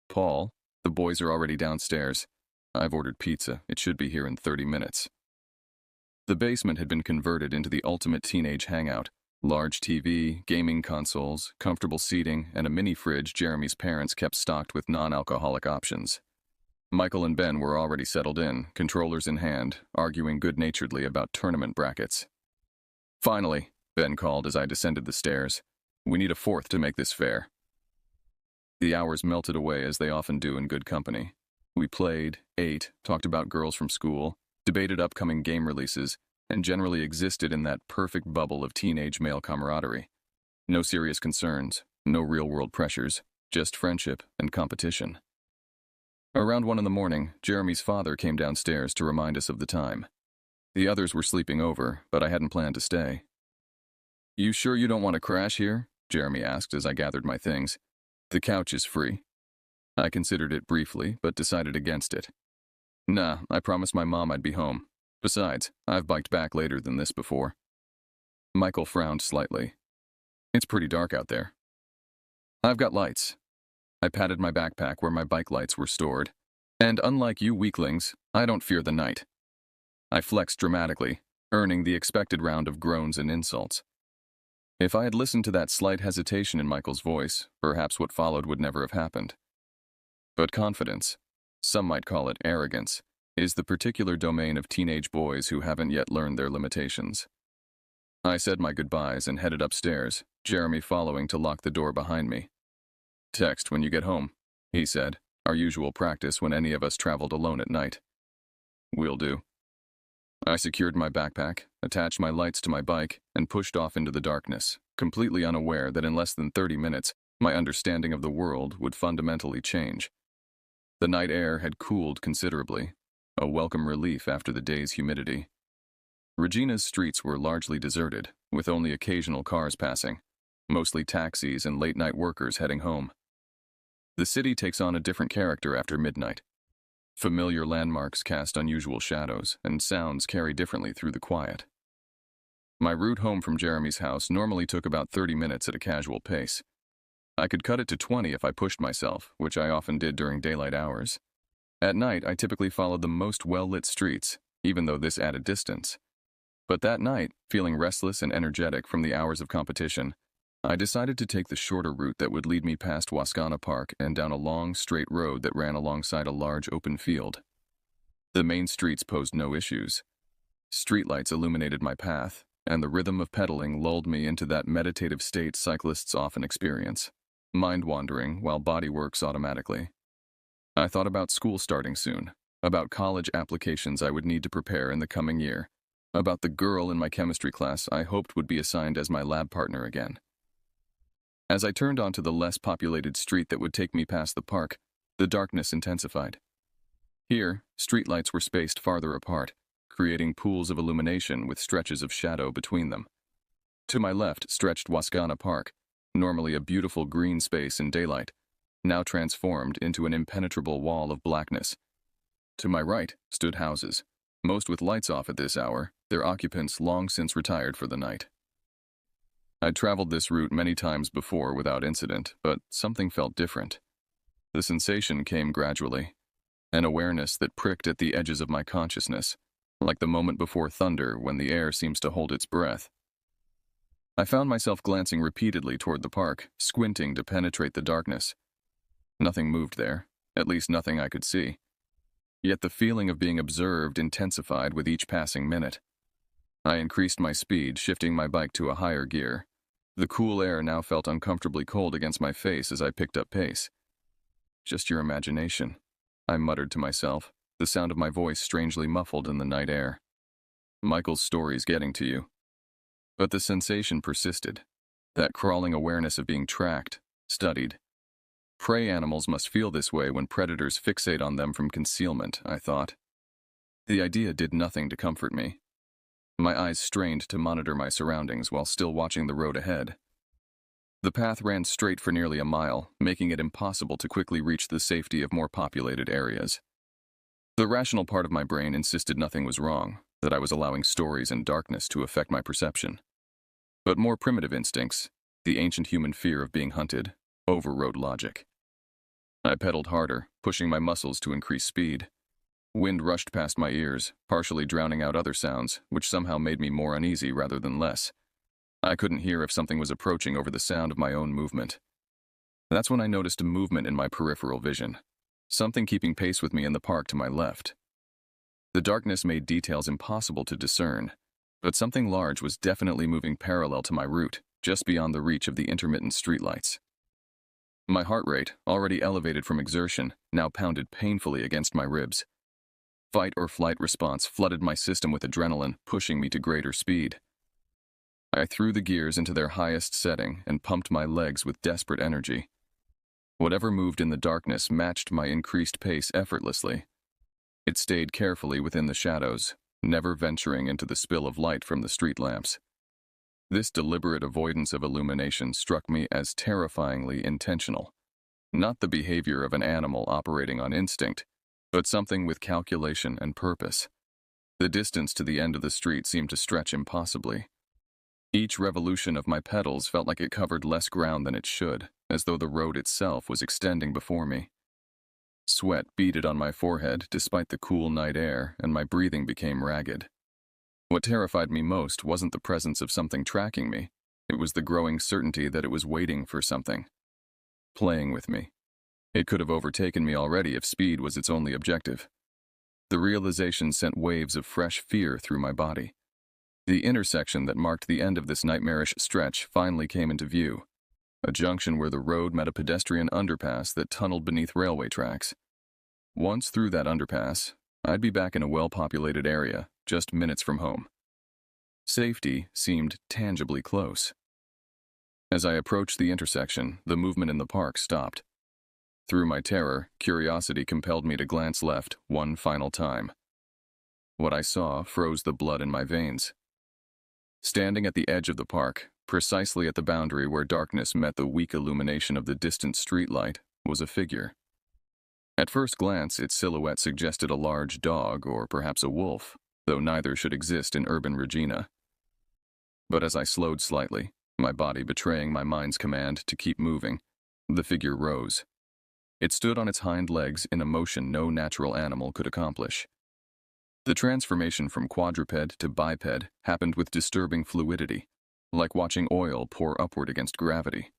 "Paul, the boys are already downstairs. I've ordered pizza. It should be here in 30 minutes. The basement had been converted into the ultimate teenage hangout. Large TV, gaming consoles, comfortable seating, and a mini fridge Jeremy's parents kept stocked with non-alcoholic options. Michael and Ben were already settled in, controllers in hand, arguing good-naturedly about tournament brackets. "Finally," Ben called as I descended the stairs. "We need a fourth to make this fair." The hours melted away as they often do in good company. We played, ate, talked about girls from school, debated upcoming game releases, and generally existed in that perfect bubble of teenage male camaraderie. No serious concerns, no real-world pressures, just friendship and competition. Around 1 a.m, Jeremy's father came downstairs to remind us of the time. The others were sleeping over, but I hadn't planned to stay. "You sure you don't want to crash here?" Jeremy asked as I gathered my things. "The couch is free." I considered it briefly, but decided against it. "Nah, I promised my mom I'd be home. Besides, I've biked back later than this before." Michael frowned slightly. "It's pretty dark out there." "I've got lights." I patted my backpack where my bike lights were stored. "And unlike you weaklings, I don't fear the night." I flexed dramatically, earning the expected round of groans and insults. If I had listened to that slight hesitation in Michael's voice, perhaps what followed would never have happened. But confidence, some might call it arrogance, is the particular domain of teenage boys who haven't yet learned their limitations. I said my goodbyes and headed upstairs, Jeremy following to lock the door behind me. "Text when you get home," he said, our usual practice when any of us traveled alone at night. "Will do." I secured my backpack, attached my lights to my bike, and pushed off into the darkness, completely unaware that in less than 30 minutes, my understanding of the world would fundamentally change. The night air had cooled considerably, a welcome relief after the day's humidity. Regina's streets were largely deserted, with only occasional cars passing, mostly taxis and late-night workers heading home. The city takes on a different character after midnight. Familiar landmarks cast unusual shadows, and sounds carry differently through the quiet. My route home from Jeremy's house normally took about 30 minutes at a casual pace. I could cut it to 20 if I pushed myself, which I often did during daylight hours. At night, I typically followed the most well-lit streets, even though this added distance. But that night, feeling restless and energetic from the hours of competition, I decided to take the shorter route that would lead me past Wascana Park and down a long, straight road that ran alongside a large open field. The main streets posed no issues. Streetlights illuminated my path, and the rhythm of pedaling lulled me into that meditative state cyclists often experience, mind-wandering while body works automatically. I thought about school starting soon, about college applications I would need to prepare in the coming year, about the girl in my chemistry class I hoped would be assigned as my lab partner again. As I turned onto the less populated street that would take me past the park, the darkness intensified. Here, streetlights were spaced farther apart, creating pools of illumination with stretches of shadow between them. To my left stretched Wascana Park, normally a beautiful green space in daylight, now transformed into an impenetrable wall of blackness. To my right stood houses, most with lights off at this hour, their occupants long since retired for the night. I'd traveled this route many times before without incident, but something felt different. The sensation came gradually, an awareness that pricked at the edges of my consciousness, like the moment before thunder when the air seems to hold its breath. I found myself glancing repeatedly toward the park, squinting to penetrate the darkness. Nothing moved there, at least nothing I could see. Yet the feeling of being observed intensified with each passing minute. I increased my speed, shifting my bike to a higher gear. The cool air now felt uncomfortably cold against my face as I picked up pace. Just your imagination. I muttered to myself, the sound of my voice strangely muffled in the night air. Michael's story's getting to you. But the sensation persisted, that crawling awareness of being tracked, studied. Prey animals must feel this way when predators fixate on them from concealment, I thought. The idea did nothing to comfort me. My eyes strained to monitor my surroundings while still watching the road ahead. The path ran straight for nearly a mile, making it impossible to quickly reach the safety of more populated areas. The rational part of my brain insisted nothing was wrong, that I was allowing stories and darkness to affect my perception. But more primitive instincts, the ancient human fear of being hunted, overrode logic. I pedaled harder, pushing my muscles to increase speed. Wind rushed past my ears, partially drowning out other sounds, which somehow made me more uneasy rather than less. I couldn't hear if something was approaching over the sound of my own movement. That's when I noticed a movement in my peripheral vision, something keeping pace with me in the park to my left. The darkness made details impossible to discern, but something large was definitely moving parallel to my route, just beyond the reach of the intermittent streetlights. My heart rate, already elevated from exertion, now pounded painfully against my ribs. Fight or flight response flooded my system with adrenaline, pushing me to greater speed. I threw the gears into their highest setting and pumped my legs with desperate energy. Whatever moved in the darkness matched my increased pace effortlessly. It stayed carefully within the shadows, never venturing into the spill of light from the street lamps. This deliberate avoidance of illumination struck me as terrifyingly intentional. Not the behavior of an animal operating on instinct, but something with calculation and purpose. The distance to the end of the street seemed to stretch impossibly. Each revolution of my pedals felt like it covered less ground than it should, as though the road itself was extending before me. Sweat beaded on my forehead despite the cool night air, and my breathing became ragged. What terrified me most wasn't the presence of something tracking me. It was the growing certainty that it was waiting for something, playing with me. It could have overtaken me already if speed was its only objective. The realization sent waves of fresh fear through my body. The intersection that marked the end of this nightmarish stretch finally came into view, a junction where the road met a pedestrian underpass that tunneled beneath railway tracks. Once through that underpass, I'd be back in a well-populated area, just minutes from home. Safety seemed tangibly close. As I approached the intersection, the movement in the park stopped. Through my terror, curiosity compelled me to glance left one final time. What I saw froze the blood in my veins. Standing at the edge of the park, precisely at the boundary where darkness met the weak illumination of the distant streetlight, was a figure. At first glance, its silhouette suggested a large dog or perhaps a wolf, though neither should exist in urban Regina. But as I slowed slightly, my body betraying my mind's command to keep moving, the figure rose. It stood on its hind legs in a motion no natural animal could accomplish. The transformation from quadruped to biped happened with disturbing fluidity, like watching oil pour upward against gravity.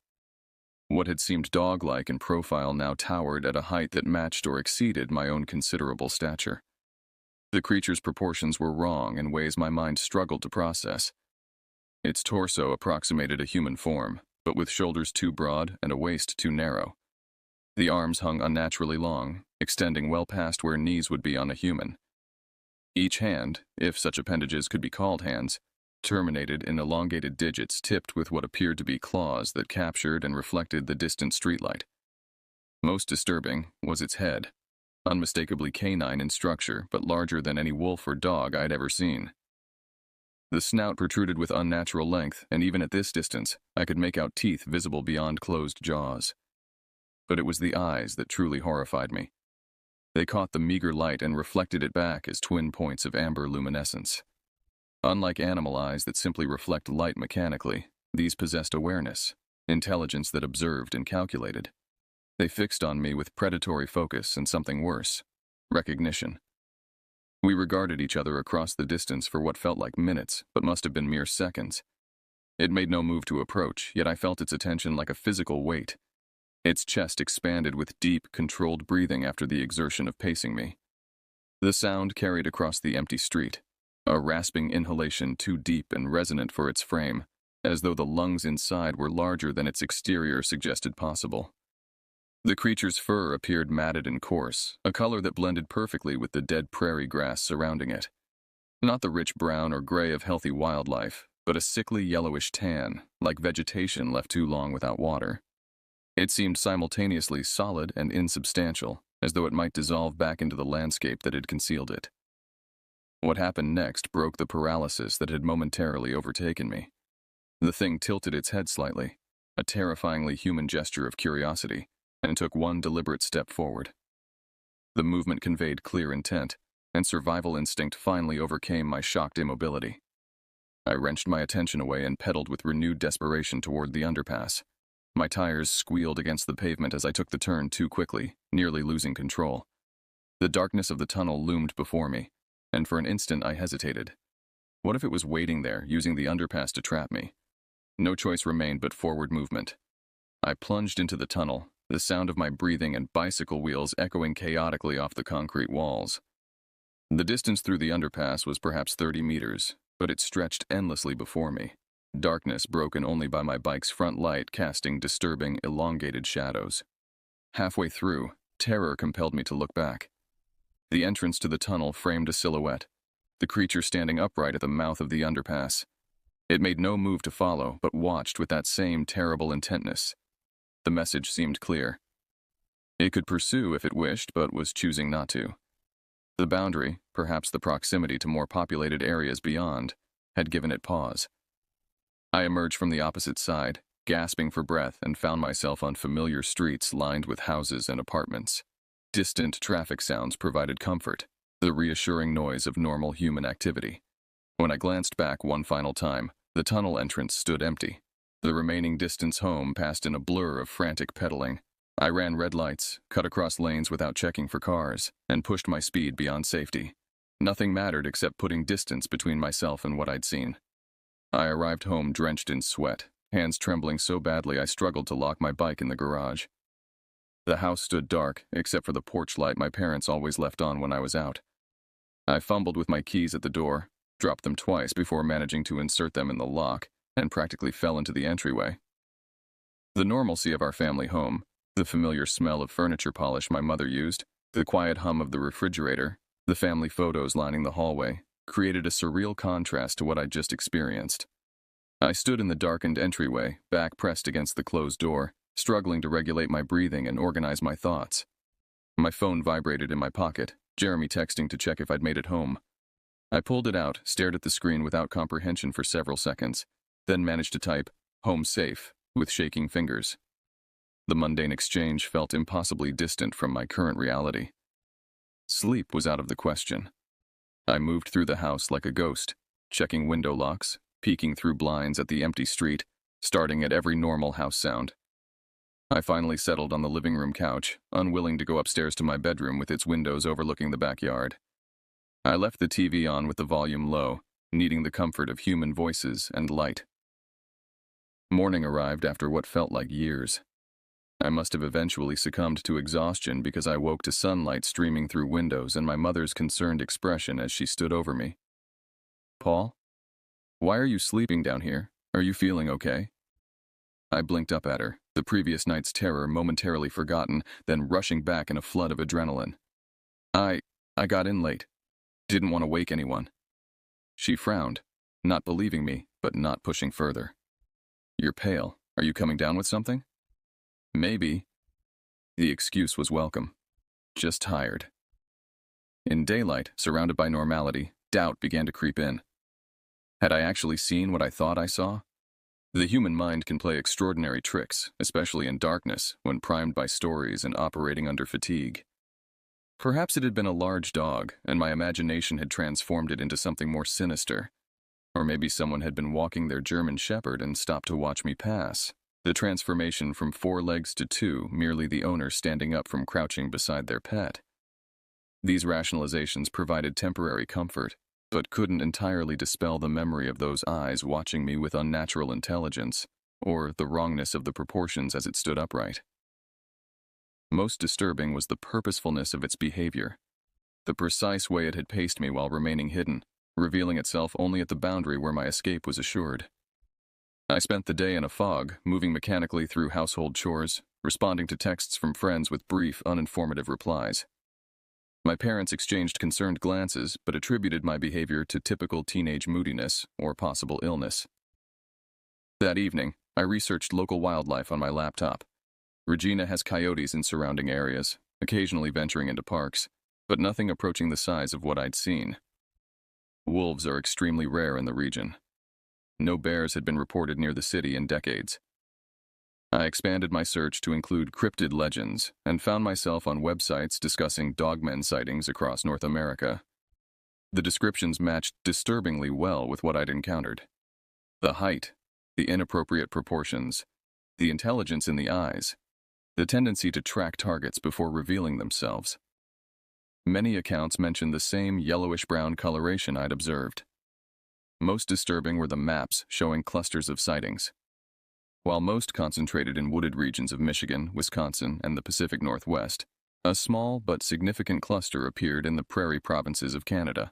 What had seemed dog-like in profile now towered at a height that matched or exceeded my own considerable stature. The creature's proportions were wrong in ways my mind struggled to process. Its torso approximated a human form, but with shoulders too broad and a waist too narrow. The arms hung unnaturally long, extending well past where knees would be on a human. Each hand, if such appendages could be called hands, terminated in elongated digits tipped with what appeared to be claws that captured and reflected the distant streetlight. Most disturbing was its head, unmistakably canine in structure but larger than any wolf or dog I'd ever seen. The snout protruded with unnatural length, and even at this distance, I could make out teeth visible beyond closed jaws. But it was the eyes that truly horrified me. They caught the meager light and reflected it back as twin points of amber luminescence. Unlike animal eyes that simply reflect light mechanically, these possessed awareness, intelligence that observed and calculated. They fixed on me with predatory focus and something worse, recognition. We regarded each other across the distance for what felt like minutes, but must have been mere seconds. It made no move to approach, yet I felt its attention like a physical weight. Its chest expanded with deep, controlled breathing after the exertion of pacing me. The sound carried across the empty street, a rasping inhalation too deep and resonant for its frame, as though the lungs inside were larger than its exterior suggested possible. The creature's fur appeared matted and coarse, a color that blended perfectly with the dead prairie grass surrounding it. Not the rich brown or gray of healthy wildlife, but a sickly yellowish tan, like vegetation left too long without water. It seemed simultaneously solid and insubstantial, as though it might dissolve back into the landscape that had concealed it. What happened next broke the paralysis that had momentarily overtaken me. The thing tilted its head slightly, a terrifyingly human gesture of curiosity, and took one deliberate step forward. The movement conveyed clear intent, and survival instinct finally overcame my shocked immobility. I wrenched my attention away and pedaled with renewed desperation toward the underpass. My tires squealed against the pavement as I took the turn too quickly, nearly losing control. The darkness of the tunnel loomed before me, and for an instant I hesitated. What if it was waiting there, using the underpass to trap me? No choice remained but forward movement. I plunged into the tunnel, the sound of my breathing and bicycle wheels echoing chaotically off the concrete walls. The distance through the underpass was perhaps 30 meters, but it stretched endlessly before me, darkness broken only by my bike's front light casting disturbing, elongated shadows. Halfway through, terror compelled me to look back. The entrance to the tunnel framed a silhouette, the creature standing upright at the mouth of the underpass. It made no move to follow, but watched with that same terrible intentness. The message seemed clear. It could pursue if it wished, but was choosing not to. The boundary, perhaps the proximity to more populated areas beyond, had given it pause. I emerged from the opposite side, gasping for breath, and found myself on familiar streets lined with houses and apartments. Distant traffic sounds provided comfort, the reassuring noise of normal human activity. When I glanced back one final time, the tunnel entrance stood empty. The remaining distance home passed in a blur of frantic pedaling. I ran red lights, cut across lanes without checking for cars, and pushed my speed beyond safety. Nothing mattered except putting distance between myself and what I'd seen. I arrived home drenched in sweat, hands trembling so badly I struggled to lock my bike in the garage. The house stood dark, except for the porch light my parents always left on when I was out. I fumbled with my keys at the door, dropped them twice before managing to insert them in the lock, and practically fell into the entryway. The normalcy of our family home, the familiar smell of furniture polish my mother used, the quiet hum of the refrigerator, the family photos lining the hallway, created a surreal contrast to what I'd just experienced. I stood in the darkened entryway, back pressed against the closed door, struggling to regulate my breathing and organize my thoughts. My phone vibrated in my pocket, Jeremy texting to check if I'd made it home. I pulled it out, stared at the screen without comprehension for several seconds, then managed to type, "Home safe," with shaking fingers. The mundane exchange felt impossibly distant from my current reality. Sleep was out of the question. I moved through the house like a ghost, checking window locks, peeking through blinds at the empty street, starting at every normal house sound. I finally settled on the living room couch, unwilling to go upstairs to my bedroom with its windows overlooking the backyard. I left the TV on with the volume low, needing the comfort of human voices and light. Morning arrived after what felt like years. I must have eventually succumbed to exhaustion because I woke to sunlight streaming through windows and my mother's concerned expression as she stood over me. "Paul? Why are you sleeping down here? Are you feeling okay?" I blinked up at her, the previous night's terror momentarily forgotten, then rushing back in a flood of adrenaline. I got in late. Didn't want to wake anyone." She frowned, not believing me, but not pushing further. "You're pale. Are you coming down with something?" "Maybe." The excuse was welcome. Just tired. In daylight, surrounded by normality, doubt began to creep in. Had I actually seen what I thought I saw? The human mind can play extraordinary tricks, especially in darkness, when primed by stories and operating under fatigue. Perhaps it had been a large dog, and my imagination had transformed it into something more sinister. Or maybe someone had been walking their German Shepherd and stopped to watch me pass. The transformation from 4 legs to 2, merely the owner standing up from crouching beside their pet. These rationalizations provided temporary comfort, but couldn't entirely dispel the memory of those eyes watching me with unnatural intelligence, or the wrongness of the proportions as it stood upright. Most disturbing was the purposefulness of its behavior, the precise way it had paced me while remaining hidden, revealing itself only at the boundary where my escape was assured. I spent the day in a fog, moving mechanically through household chores, responding to texts from friends with brief, uninformative replies. My parents exchanged concerned glances, but attributed my behavior to typical teenage moodiness or possible illness. That evening, I researched local wildlife on my laptop. Regina has coyotes in surrounding areas, occasionally venturing into parks, but nothing approaching the size of what I'd seen. Wolves are extremely rare in the region. No bears had been reported near the city in decades. I expanded my search to include cryptid legends and found myself on websites discussing dogmen sightings across North America. The descriptions matched disturbingly well with what I'd encountered. The height, the inappropriate proportions, the intelligence in the eyes, the tendency to track targets before revealing themselves. Many accounts mentioned the same yellowish-brown coloration I'd observed. Most disturbing were the maps showing clusters of sightings. While most concentrated in wooded regions of Michigan, Wisconsin, and the Pacific Northwest, a small but significant cluster appeared in the prairie provinces of Canada,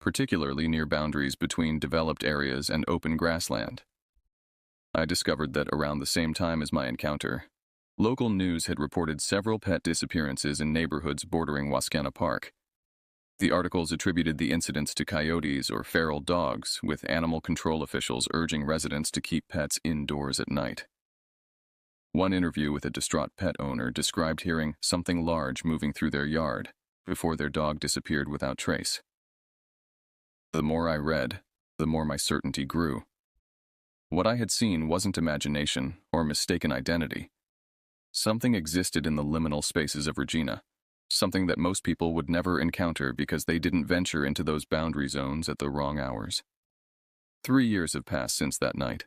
particularly near boundaries between developed areas and open grassland. I discovered that around the same time as my encounter, local news had reported several pet disappearances in neighborhoods bordering Wascana Park. The articles attributed the incidents to coyotes or feral dogs, with animal control officials urging residents to keep pets indoors at night. One interview with a distraught pet owner described hearing something large moving through their yard before their dog disappeared without trace. The more I read, the more my certainty grew. What I had seen wasn't imagination or mistaken identity. Something existed in the liminal spaces of Regina. Something that most people would never encounter because they didn't venture into those boundary zones at the wrong hours. 3 years have passed since that night.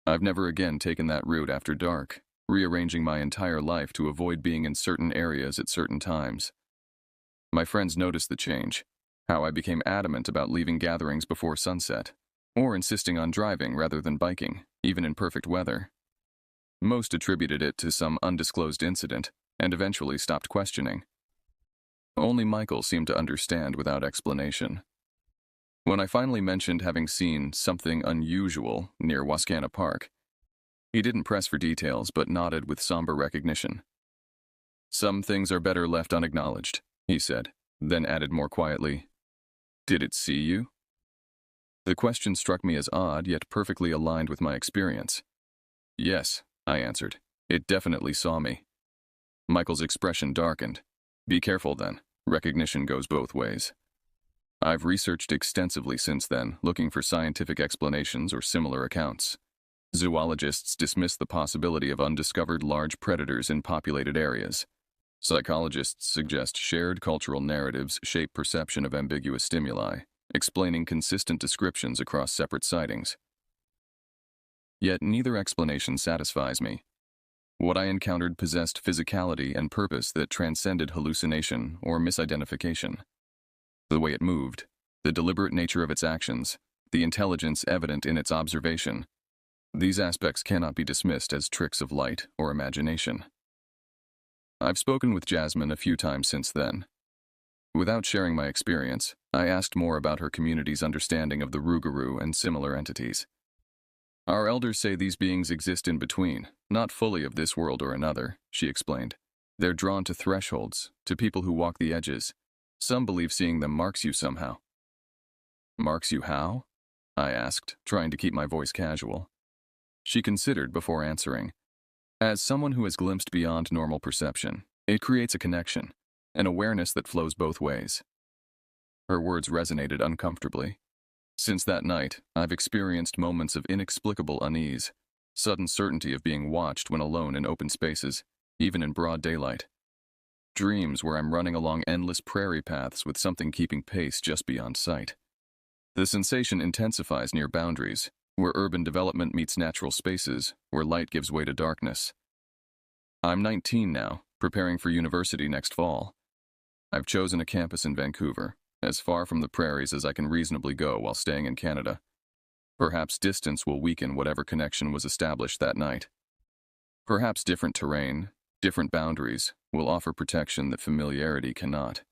I've never again taken that route after dark, rearranging my entire life to avoid being in certain areas at certain times. My friends noticed the change, how I became adamant about leaving gatherings before sunset, or insisting on driving rather than biking, even in perfect weather. Most attributed it to some undisclosed incident, and eventually stopped questioning. Only Michael seemed to understand without explanation. When I finally mentioned having seen something unusual near Wascana Park, he didn't press for details but nodded with somber recognition. "Some things are better left unacknowledged," he said, then added more quietly, "Did it see you?" The question struck me as odd yet perfectly aligned with my experience. "Yes," I answered. "It definitely saw me." Michael's expression darkened. "Be careful then. Recognition goes both ways." I've researched extensively since then, looking for scientific explanations or similar accounts. Zoologists dismiss the possibility of undiscovered large predators in populated areas. Psychologists suggest shared cultural narratives shape perception of ambiguous stimuli, explaining consistent descriptions across separate sightings. Yet neither explanation satisfies me. What I encountered possessed physicality and purpose that transcended hallucination or misidentification. The way it moved, the deliberate nature of its actions, the intelligence evident in its observation, these aspects cannot be dismissed as tricks of light or imagination. I've spoken with Jasmine a few times since then. Without sharing my experience, I asked more about her community's understanding of the Rougarou and similar entities. "Our elders say these beings exist in between, not fully of this world or another," she explained. "They're drawn to thresholds, to people who walk the edges. Some believe seeing them marks you somehow." "Marks you how?" I asked, trying to keep my voice casual. She considered before answering. "As someone who has glimpsed beyond normal perception, it creates a connection, an awareness that flows both ways." Her words resonated uncomfortably. Since that night, I've experienced moments of inexplicable unease, sudden certainty of being watched when alone in open spaces, even in broad daylight. Dreams where I'm running along endless prairie paths with something keeping pace just beyond sight. The sensation intensifies near boundaries, where urban development meets natural spaces, where light gives way to darkness. I'm 19 now, preparing for university next fall. I've chosen a campus in Vancouver, as far from the prairies as I can reasonably go while staying in Canada. Perhaps distance will weaken whatever connection was established that night. Perhaps different terrain, different boundaries, will offer protection that familiarity cannot.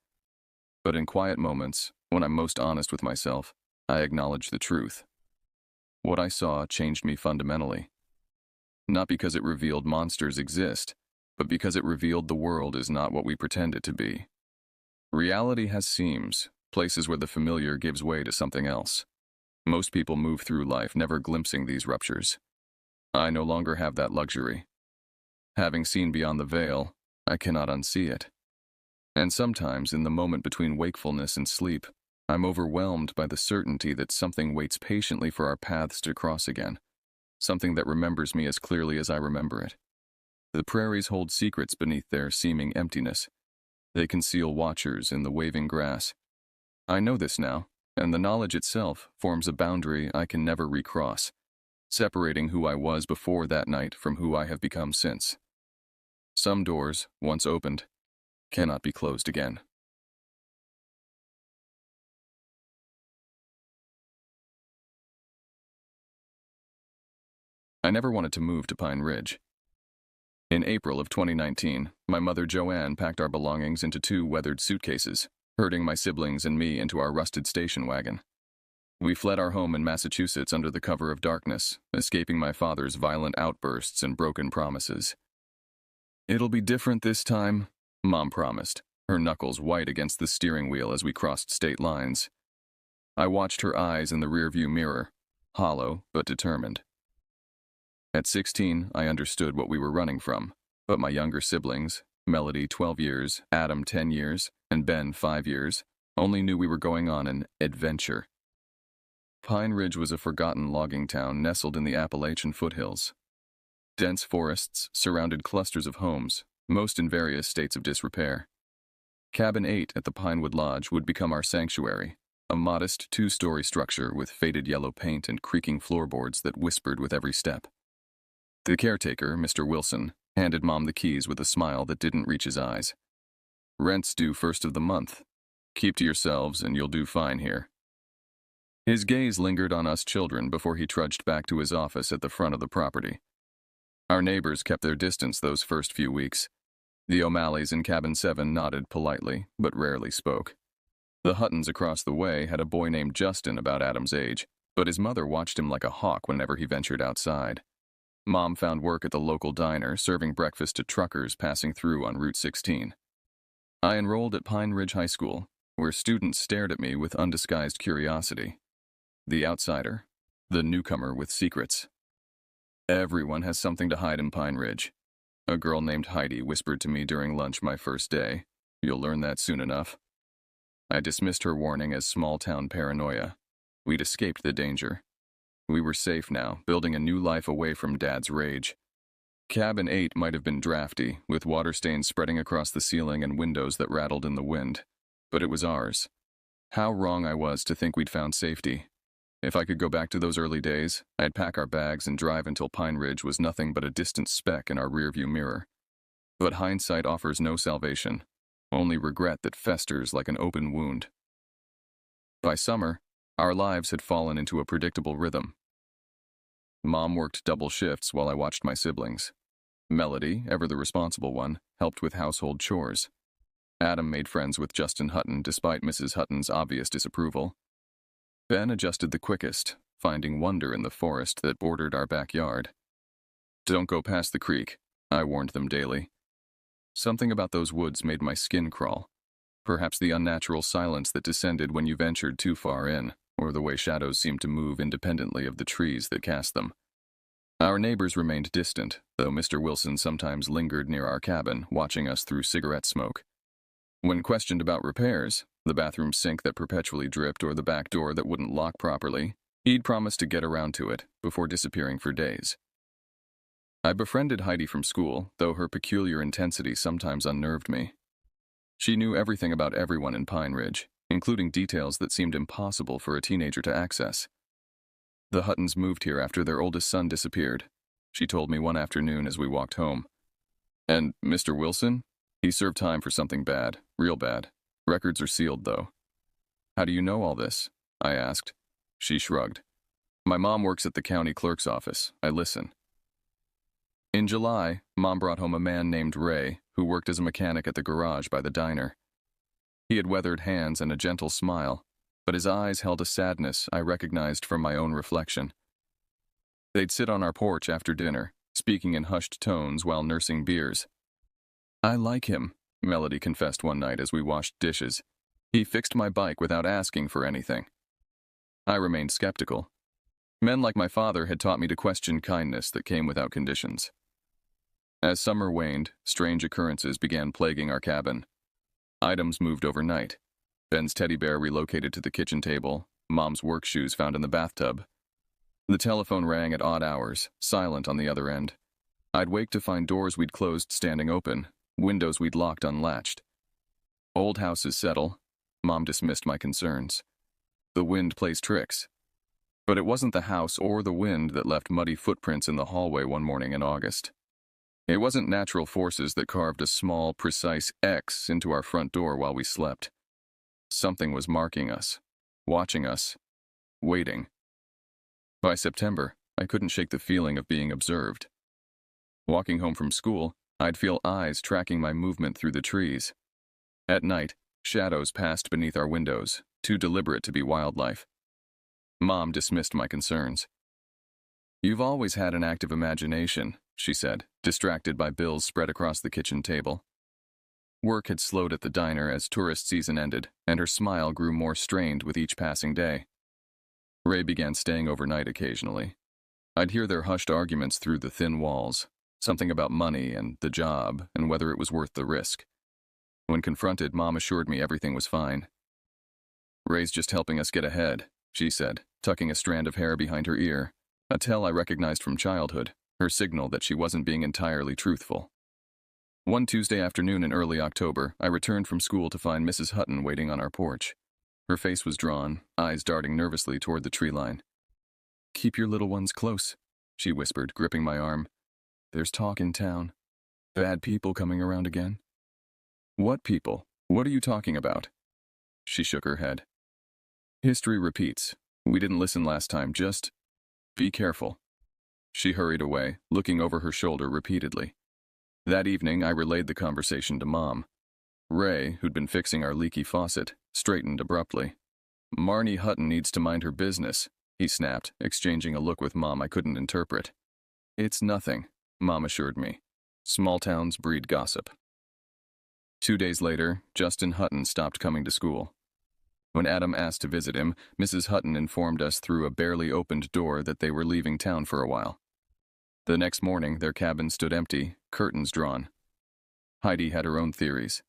But in quiet moments, when I'm most honest with myself, I acknowledge the truth. What I saw changed me fundamentally. Not because it revealed monsters exist, but because it revealed the world is not what we pretend it to be. Reality has seams, places where the familiar gives way to something else. Most people move through life never glimpsing these ruptures. I no longer have that luxury. Having seen beyond the veil, I cannot unsee it. And sometimes, in the moment between wakefulness and sleep, I'm overwhelmed by the certainty that something waits patiently for our paths to cross again, something that remembers me as clearly as I remember it. The prairies hold secrets beneath their seeming emptiness. They conceal watchers in the waving grass. I know this now, and the knowledge itself forms a boundary I can never recross, separating who I was before that night from who I have become since. Some doors, once opened, cannot be closed again. I never wanted to move to Pine Ridge. In April of 2019, my mother Joanne packed our belongings into 2 weathered suitcases, herding my siblings and me into our rusted station wagon. We fled our home in Massachusetts under the cover of darkness, escaping my father's violent outbursts and broken promises. "It'll be different this time," Mom promised, her knuckles white against the steering wheel as we crossed state lines. I watched her eyes in the rearview mirror, hollow but determined. At 16, I understood what we were running from, but my younger siblings, Melody 12 years, Adam 10 years, and Ben 5 years, only knew we were going on an adventure. Pine Ridge was a forgotten logging town nestled in the Appalachian foothills. Dense forests surrounded clusters of homes, most in various states of disrepair. Cabin 8 at the Pinewood Lodge would become our sanctuary, a modest 2-story structure with faded yellow paint and creaking floorboards that whispered with every step. The caretaker, Mr. Wilson, handed Mom the keys with a smile that didn't reach his eyes. "Rent's due first of the month. Keep to yourselves and you'll do fine here." His gaze lingered on us children before he trudged back to his office at the front of the property. Our neighbors kept their distance those first few weeks. The O'Malleys in Cabin 7 nodded politely, but rarely spoke. The Huttons across the way had a boy named Justin about Adam's age, but his mother watched him like a hawk whenever he ventured outside. Mom found work at the local diner, serving breakfast to truckers passing through on Route 16. I enrolled at Pine Ridge High School, where students stared at me with undisguised curiosity. The outsider, the newcomer with secrets. "Everyone has something to hide in Pine Ridge," a girl named Heidi whispered to me during lunch my first day. "You'll learn that soon enough." I dismissed her warning as small-town paranoia. We'd escaped the danger. We were safe now, building a new life away from Dad's rage. Cabin 8 might have been drafty, with water stains spreading across the ceiling and windows that rattled in the wind, but it was ours. How wrong I was to think we'd found safety. If I could go back to those early days, I'd pack our bags and drive until Pine Ridge was nothing but a distant speck in our rearview mirror. But hindsight offers no salvation, only regret that festers like an open wound. By summer, our lives had fallen into a predictable rhythm. Mom worked double shifts while I watched my siblings. Melody, ever the responsible one, helped with household chores. Adam made friends with Justin Hutton despite Mrs. Hutton's obvious disapproval. Ben adjusted the quickest, finding wonder in the forest that bordered our backyard. "Don't go past the creek," I warned them daily. Something about those woods made my skin crawl. Perhaps the unnatural silence that descended when you ventured too far in, or the way shadows seemed to move independently of the trees that cast them. Our neighbors remained distant, though Mr. Wilson sometimes lingered near our cabin, watching us through cigarette smoke. When questioned about repairs, the bathroom sink that perpetually dripped or the back door that wouldn't lock properly, he'd promised to get around to it before disappearing for days. I befriended Heidi from school, though her peculiar intensity sometimes unnerved me. She knew everything about everyone in Pine Ridge, including details that seemed impossible for a teenager to access. The Huttons moved here after their oldest son disappeared, she told me one afternoon as we walked home. "And Mr. Wilson? He served time for something bad, real bad. Records are sealed, though." "How do you know all this?" I asked. She shrugged. "My mom works at the county clerk's office. I listen." In July, Mom brought home a man named Ray, who worked as a mechanic at the garage by the diner. He had weathered hands and a gentle smile, but his eyes held a sadness I recognized from my own reflection. They'd sit on our porch after dinner, speaking in hushed tones while nursing beers. I like him, Melody confessed one night as we washed dishes. He fixed my bike without asking for anything. I remained skeptical. Men like my father had taught me to question kindness that came without conditions. As summer waned, strange occurrences began plaguing our cabin. Items moved overnight. Ben's teddy bear relocated to the kitchen table, Mom's work shoes found in the bathtub. The telephone rang at odd hours, silent on the other end. I'd wake to find doors we'd closed standing open, windows we'd locked unlatched. Old houses settle. Mom dismissed my concerns. The wind plays tricks. But it wasn't the house or the wind that left muddy footprints in the hallway one morning in August. It wasn't natural forces that carved a small, precise X into our front door while we slept. Something was marking us, watching us, waiting. By September, I couldn't shake the feeling of being observed. Walking home from school, I'd feel eyes tracking my movement through the trees. At night, shadows passed beneath our windows, too deliberate to be wildlife. Mom dismissed my concerns. "You've always had an active imagination," she said, distracted by bills spread across the kitchen table. Work had slowed at the diner as tourist season ended, and her smile grew more strained with each passing day. Ray began staying overnight occasionally. I'd hear their hushed arguments through the thin walls, something about money and the job and whether it was worth the risk. When confronted, Mom assured me everything was fine. "Ray's just helping us get ahead," she said, tucking a strand of hair behind her ear, a tell I recognized from childhood, her signal that she wasn't being entirely truthful. One Tuesday afternoon in early October, I returned from school to find Mrs. Hutton waiting on our porch. Her face was drawn, eyes darting nervously toward the tree line. "Keep your little ones close," she whispered, gripping my arm. "There's talk in town. Bad people coming around again." "What people? What are you talking about?" She shook her head. "History repeats. We didn't listen last time, just be careful." She hurried away, looking over her shoulder repeatedly. That evening, I relayed the conversation to Mom. Ray, who'd been fixing our leaky faucet, straightened abruptly. "Marnie Hutton needs to mind her business," he snapped, exchanging a look with Mom I couldn't interpret. "It's nothing," Mom assured me. "Small towns breed gossip." 2 days later, Justin Hutton stopped coming to school. When Adam asked to visit him, Mrs. Hutton informed us through a barely opened door that they were leaving town for a while. The next morning, their cabin stood empty, curtains drawn. Heidi had her own theories.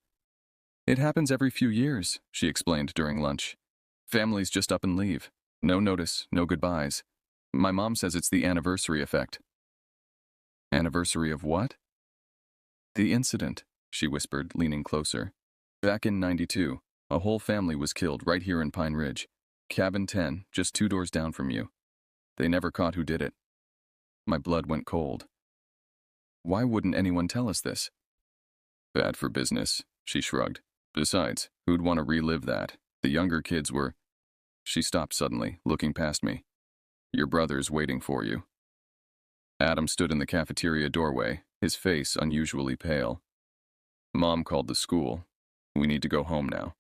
"It happens every few years," she explained during lunch. "Families just up and leave. No notice, no goodbyes. My mom says it's the anniversary effect." "Anniversary of what?" "The incident," she whispered, leaning closer. "Back in '92, a whole family was killed right here in Pine Ridge. Cabin 10, just 2 doors down from you. They never caught who did it." My blood went cold. "Why wouldn't anyone tell us this?" "Bad for business," she shrugged. "Besides, who'd want to relive that? The younger kids were—" She stopped suddenly, looking past me. "Your brother's waiting for you." Adam stood in the cafeteria doorway, his face unusually pale. "Mom called the school. We need to go home now."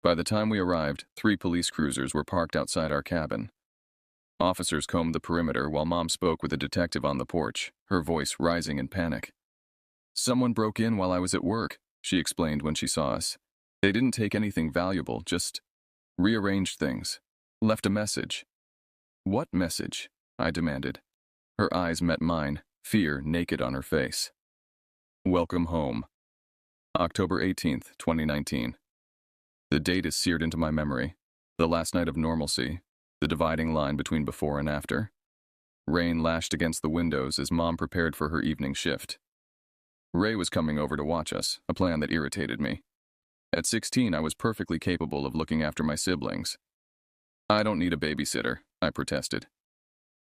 By the time we arrived, 3 police cruisers were parked outside our cabin. Officers combed the perimeter while Mom spoke with a detective on the porch, her voice rising in panic. "Someone broke in while I was at work," she explained when she saw us. "They didn't take anything valuable, just rearranged things. Left a message." "What message?" I demanded. Her eyes met mine, fear naked on her face. "Welcome home. October 18th, 2019. The date is seared into my memory. The last night of normalcy, the dividing line between before and after. Rain lashed against the windows as Mom prepared for her evening shift. Ray was coming over to watch us, a plan that irritated me. At 16, I was perfectly capable of looking after my siblings. "I don't need a babysitter," I protested.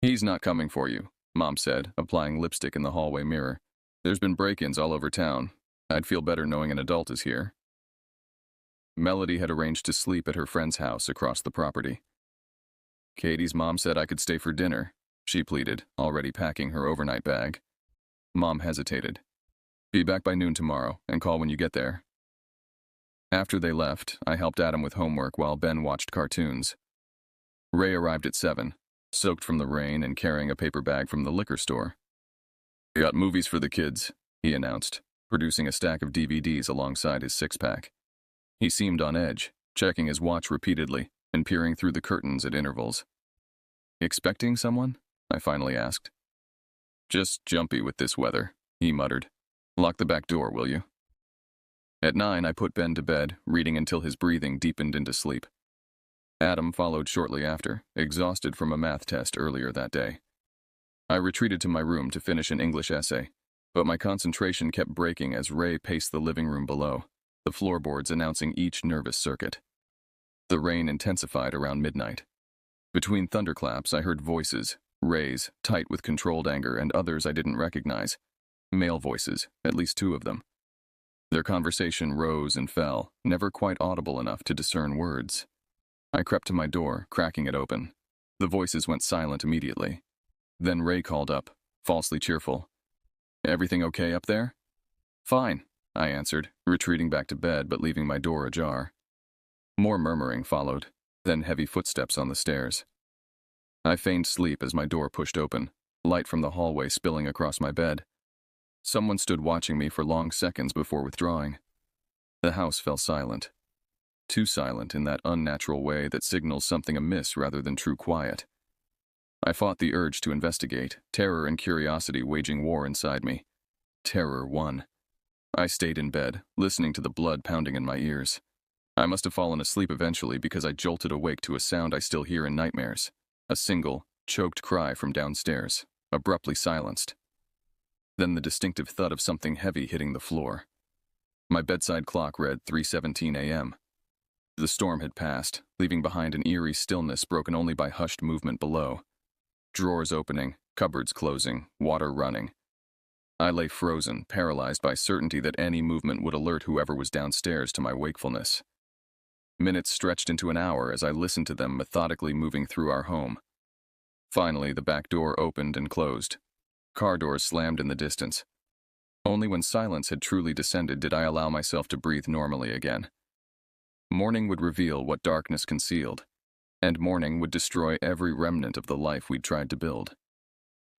"He's not coming for you," Mom said, applying lipstick in the hallway mirror. "There's been break-ins all over town. I'd feel better knowing an adult is here." Melody had arranged to sleep at her friend's house across the property. "Katie's mom said I could stay for dinner," she pleaded, already packing her overnight bag. Mom hesitated. "Be back by noon tomorrow, and call when you get there." After they left, I helped Adam with homework while Ben watched cartoons. Ray arrived at 7, soaked from the rain and carrying a paper bag from the liquor store. "Got movies for the kids," he announced. producing a stack of DVDs alongside his six-pack. He seemed on edge, checking his watch repeatedly and peering through the curtains at intervals. "Expecting someone?" I finally asked. "Just jumpy with this weather," he muttered. "Lock the back door, will you?" At 9, I put Ben to bed, reading until his breathing deepened into sleep. Adam followed shortly after, exhausted from a math test earlier that day. I retreated to my room to finish an English essay, but my concentration kept breaking as Ray paced the living room below, the floorboards announcing each nervous circuit. The rain intensified around midnight. Between thunderclaps, I heard voices, Ray's, tight with controlled anger, and others I didn't recognize. Male voices, at least 2 of them. Their conversation rose and fell, never quite audible enough to discern words. I crept to my door, cracking it open. The voices went silent immediately. Then Ray called up, falsely cheerful. "Everything okay up there?" "Fine," I answered, retreating back to bed but leaving my door ajar. More murmuring followed, then heavy footsteps on the stairs. I feigned sleep as my door pushed open, light from the hallway spilling across my bed. Someone stood watching me for long seconds before withdrawing. The house fell silent. Too silent in that unnatural way that signals something amiss rather than true quiet. I fought the urge to investigate, terror and curiosity waging war inside me. Terror won. I stayed in bed, listening to the blood pounding in my ears. I must have fallen asleep eventually because I jolted awake to a sound I still hear in nightmares. A single, choked cry from downstairs, abruptly silenced. Then the distinctive thud of something heavy hitting the floor. My bedside clock read 3:17 a.m. The storm had passed, leaving behind an eerie stillness broken only by hushed movement below. Drawers opening, cupboards closing, water running. I lay frozen, paralyzed by certainty that any movement would alert whoever was downstairs to my wakefulness. Minutes stretched into an hour as I listened to them methodically moving through our home. Finally, the back door opened and closed. Car doors slammed in the distance. Only when silence had truly descended did I allow myself to breathe normally again. Morning would reveal what darkness concealed, and morning would destroy every remnant of the life we'd tried to build.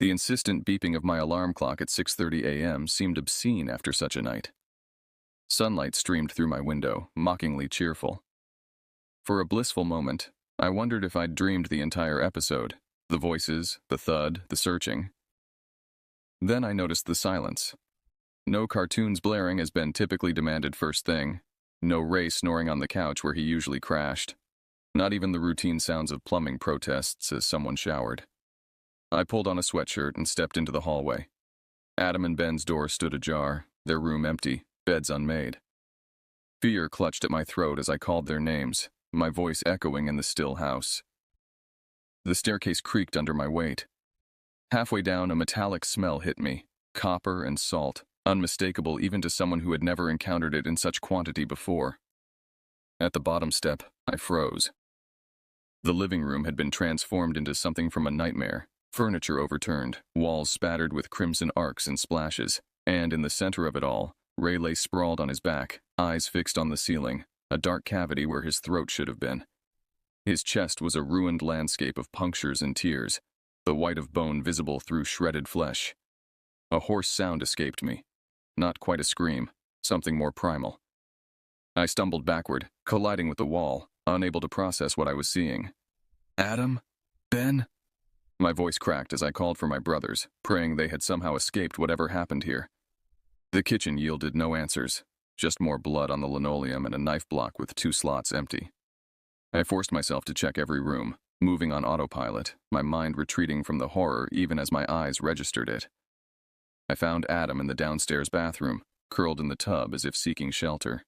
The insistent beeping of my alarm clock at 6:30 a.m. seemed obscene after such a night. Sunlight streamed through my window, mockingly cheerful. For a blissful moment, I wondered if I'd dreamed the entire episode, the voices, the thud, the searching. Then I noticed the silence. No cartoons blaring as Ben typically demanded first thing. No Ray snoring on the couch where he usually crashed. Not even the routine sounds of plumbing protests as someone showered. I pulled on a sweatshirt and stepped into the hallway. Adam and Ben's door stood ajar, their room empty, beds unmade. Fear clutched at my throat as I called their names, my voice echoing in the still house. The staircase creaked under my weight. Halfway down, a metallic smell hit me, copper and salt, unmistakable even to someone who had never encountered it in such quantity before. At the bottom step, I froze. The living room had been transformed into something from a nightmare, furniture overturned, walls spattered with crimson arcs and splashes, and in the center of it all, Ray lay sprawled on his back, eyes fixed on the ceiling, a dark cavity where his throat should have been. His chest was a ruined landscape of punctures and tears, the white of bone visible through shredded flesh. A hoarse sound escaped me. Not quite a scream, something more primal. I stumbled backward, colliding with the wall, unable to process what I was seeing. "Adam? Ben?" My voice cracked as I called for my brothers, praying they had somehow escaped whatever happened here. The kitchen yielded no answers, just more blood on the linoleum and a knife block with 2 slots empty. I forced myself to check every room, moving on autopilot, my mind retreating from the horror even as my eyes registered it. I found Adam in the downstairs bathroom, curled in the tub as if seeking shelter.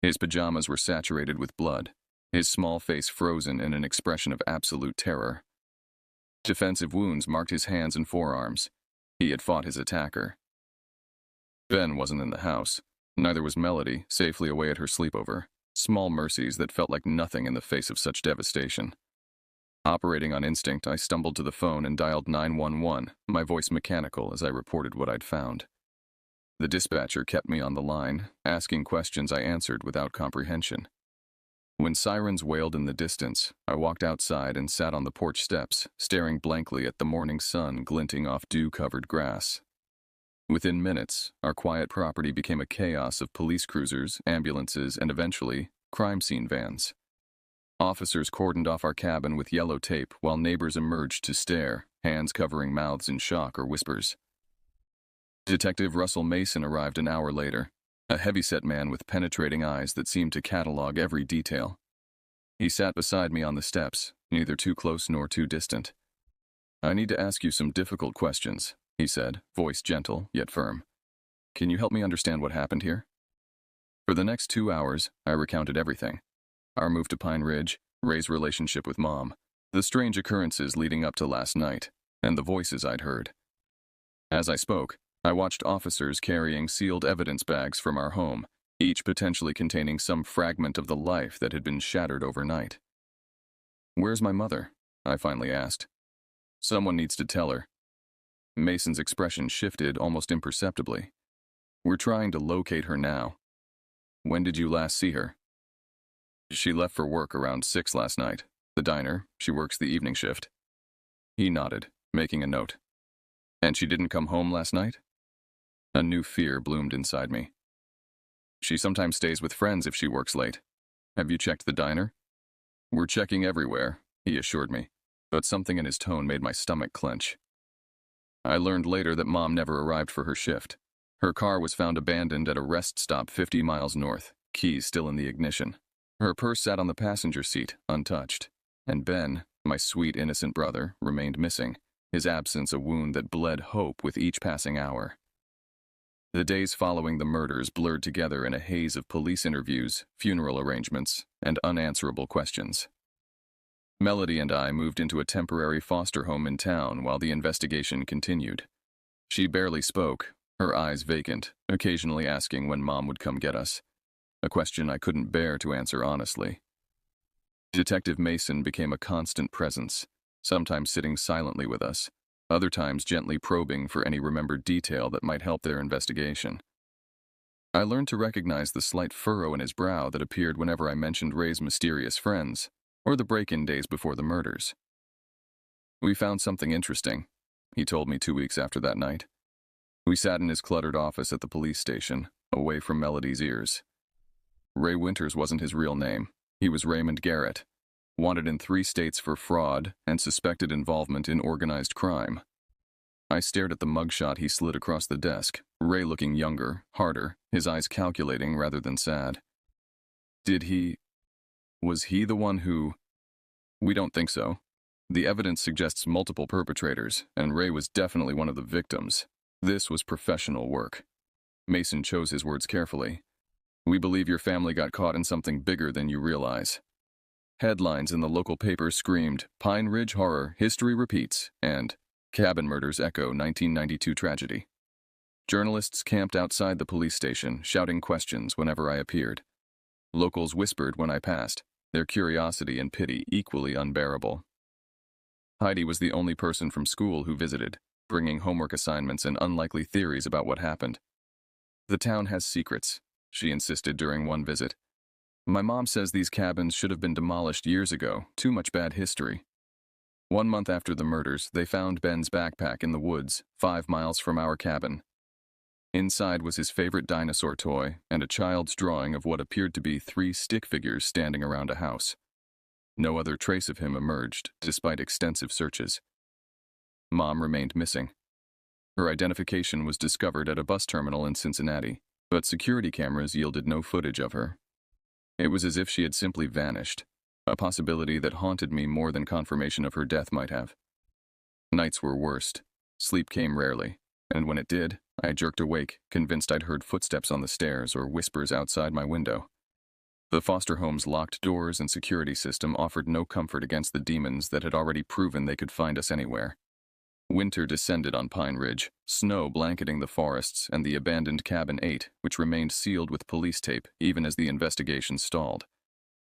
His pajamas were saturated with blood, his small face frozen in an expression of absolute terror. Defensive wounds marked his hands and forearms. He had fought his attacker. Ben wasn't in the house. Neither was Melody, safely away at her sleepover. Small mercies that felt like nothing in the face of such devastation. Operating on instinct, I stumbled to the phone and dialed 911, my voice mechanical as I reported what I'd found. The dispatcher kept me on the line, asking questions I answered without comprehension. When sirens wailed in the distance, I walked outside and sat on the porch steps, staring blankly at the morning sun glinting off dew-covered grass. Within minutes, our quiet property became a chaos of police cruisers, ambulances, and eventually, crime scene vans. Officers cordoned off our cabin with yellow tape while neighbors emerged to stare, hands covering mouths in shock or whispers. Detective Russell Mason arrived an hour later, a heavyset man with penetrating eyes that seemed to catalog every detail. He sat beside me on the steps, neither too close nor too distant. "I need to ask you some difficult questions," he said, voice gentle yet firm. "Can you help me understand what happened here?" For the next 2 hours, I recounted everything. Our move to Pine Ridge, Ray's relationship with Mom, the strange occurrences leading up to last night, and the voices I'd heard. As I spoke, I watched officers carrying sealed evidence bags from our home, each potentially containing some fragment of the life that had been shattered overnight. "Where's my mother?" I finally asked. "Someone needs to tell her." Mason's expression shifted almost imperceptibly. "We're trying to locate her now." "When did you last see her?" "She left for work around 6 last night. The diner, she works the evening shift." He nodded, making a note. "And she didn't come home last night?" A new fear bloomed inside me. "She sometimes stays with friends if she works late. Have you checked the diner?" "We're checking everywhere," he assured me, but something in his tone made my stomach clench. I learned later that Mom never arrived for her shift. Her car was found abandoned at a rest stop 50 miles north, keys still in the ignition. Her purse sat on the passenger seat, untouched, and Ben, my sweet innocent brother, remained missing, his absence a wound that bled hope with each passing hour. The days following the murders blurred together in a haze of police interviews, funeral arrangements, and unanswerable questions. Melody and I moved into a temporary foster home in town while the investigation continued. She barely spoke, her eyes vacant, occasionally asking when Mom would come get us, a question I couldn't bear to answer honestly. Detective Mason became a constant presence, sometimes sitting silently with us, other times gently probing for any remembered detail that might help their investigation. I learned to recognize the slight furrow in his brow that appeared whenever I mentioned Ray's mysterious friends, or the break-in days before the murders. "We found something interesting," he told me 2 weeks after that night. We sat in his cluttered office at the police station, away from Melody's ears. Ray Winters wasn't his real name. He was Raymond Garrett, wanted in 3 states for fraud and suspected involvement in organized crime. I stared at the mugshot he slid across the desk, Ray looking younger, harder, his eyes calculating rather than sad. Was he the one who... "We don't think so. The evidence suggests multiple perpetrators, and Ray was definitely one of the victims. This was professional work." Mason chose his words carefully. "We believe your family got caught in something bigger than you realize." Headlines in the local paper screamed, "Pine Ridge Horror, History Repeats," and "Cabin Murders Echo 1992 Tragedy." Journalists camped outside the police station, shouting questions whenever I appeared. Locals whispered when I passed, their curiosity and pity equally unbearable. Heidi was the only person from school who visited, bringing homework assignments and unlikely theories about what happened. "The town has secrets," she insisted during one visit. "My mom says these cabins should have been demolished years ago, too much bad history." 1 month after the murders, they found Ben's backpack in the woods, 5 miles from our cabin. Inside was his favorite dinosaur toy and a child's drawing of what appeared to be 3 stick figures standing around a house. No other trace of him emerged, despite extensive searches. Mom remained missing. Her identification was discovered at a bus terminal in Cincinnati, but security cameras yielded no footage of her. It was as if she had simply vanished, a possibility that haunted me more than confirmation of her death might have. Nights were worst. Sleep came rarely, and when it did, I jerked awake, convinced I'd heard footsteps on the stairs or whispers outside my window. The foster home's locked doors and security system offered no comfort against the demons that had already proven they could find us anywhere. Winter descended on Pine Ridge, snow blanketing the forests and the abandoned Cabin 8, which remained sealed with police tape even as the investigation stalled.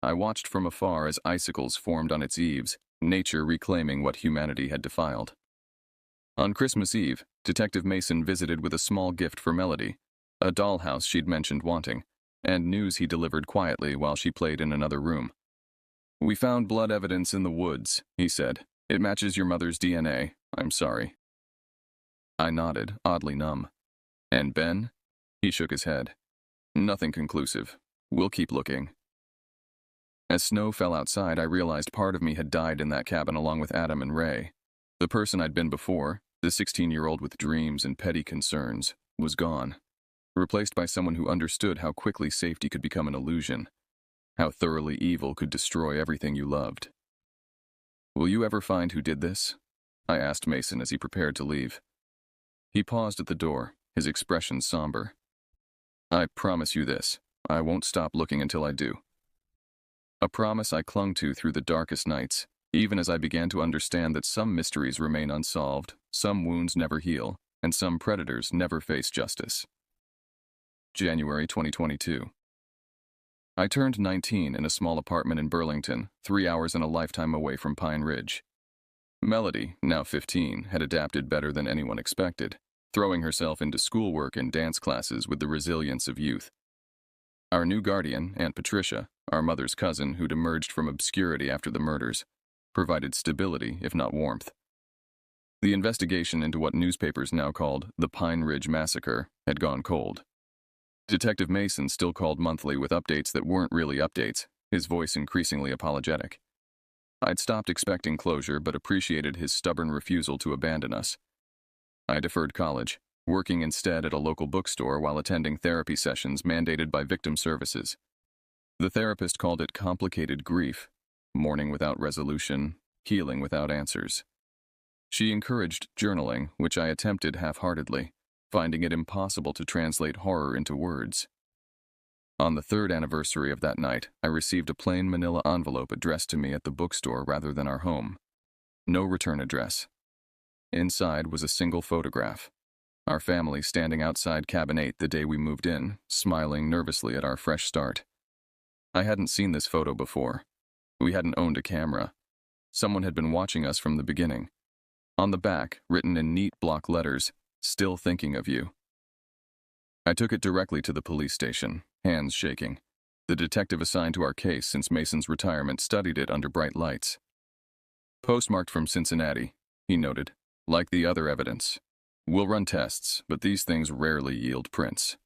I watched from afar as icicles formed on its eaves, nature reclaiming what humanity had defiled. On Christmas Eve, Detective Mason visited with a small gift for Melody, a dollhouse she'd mentioned wanting, and news he delivered quietly while she played in another room. "We found blood evidence in the woods," he said. "It matches your mother's DNA. I'm sorry." I nodded, oddly numb. And Ben? He shook his head. Nothing conclusive. We'll keep looking. As snow fell outside, I realized part of me had died in that cabin along with Adam and Ray. The person I'd been before, the 16-year-old with dreams and petty concerns, was gone, replaced by someone who understood how quickly safety could become an illusion, how thoroughly evil could destroy everything you loved. "Will you ever find who did this?" I asked Mason as he prepared to leave. He paused at the door, his expression somber. "I promise you this, I won't stop looking until I do." A promise I clung to through the darkest nights, even as I began to understand that some mysteries remain unsolved, some wounds never heal, and some predators never face justice. January 2022. I turned 19 in a small apartment in Burlington, 3 hours and a lifetime away from Pine Ridge. Melody, now 15, had adapted better than anyone expected, throwing herself into schoolwork and dance classes with the resilience of youth. Our new guardian, Aunt Patricia, our mother's cousin who'd emerged from obscurity after the murders, provided stability, if not warmth. The investigation into what newspapers now called the Pine Ridge Massacre had gone cold. Detective Mason still called monthly with updates that weren't really updates, his voice increasingly apologetic. I'd stopped expecting closure but appreciated his stubborn refusal to abandon us. I deferred college, working instead at a local bookstore while attending therapy sessions mandated by victim services. The therapist called it complicated grief, mourning without resolution, healing without answers. She encouraged journaling, which I attempted half-heartedly, finding it impossible to translate horror into words. On the 3rd anniversary of that night, I received a plain manila envelope addressed to me at the bookstore rather than our home. No return address. Inside was a single photograph. Our family standing outside Cabin 8 the day we moved in, smiling nervously at our fresh start. I hadn't seen this photo before. We hadn't owned a camera. Someone had been watching us from the beginning. On the back, written in neat block letters, "Still thinking of you." I took it directly to the police station, hands shaking. The detective assigned to our case since Mason's retirement studied it under bright lights. "Postmarked from Cincinnati," he noted, "like the other evidence. We'll run tests, but these things rarely yield prints."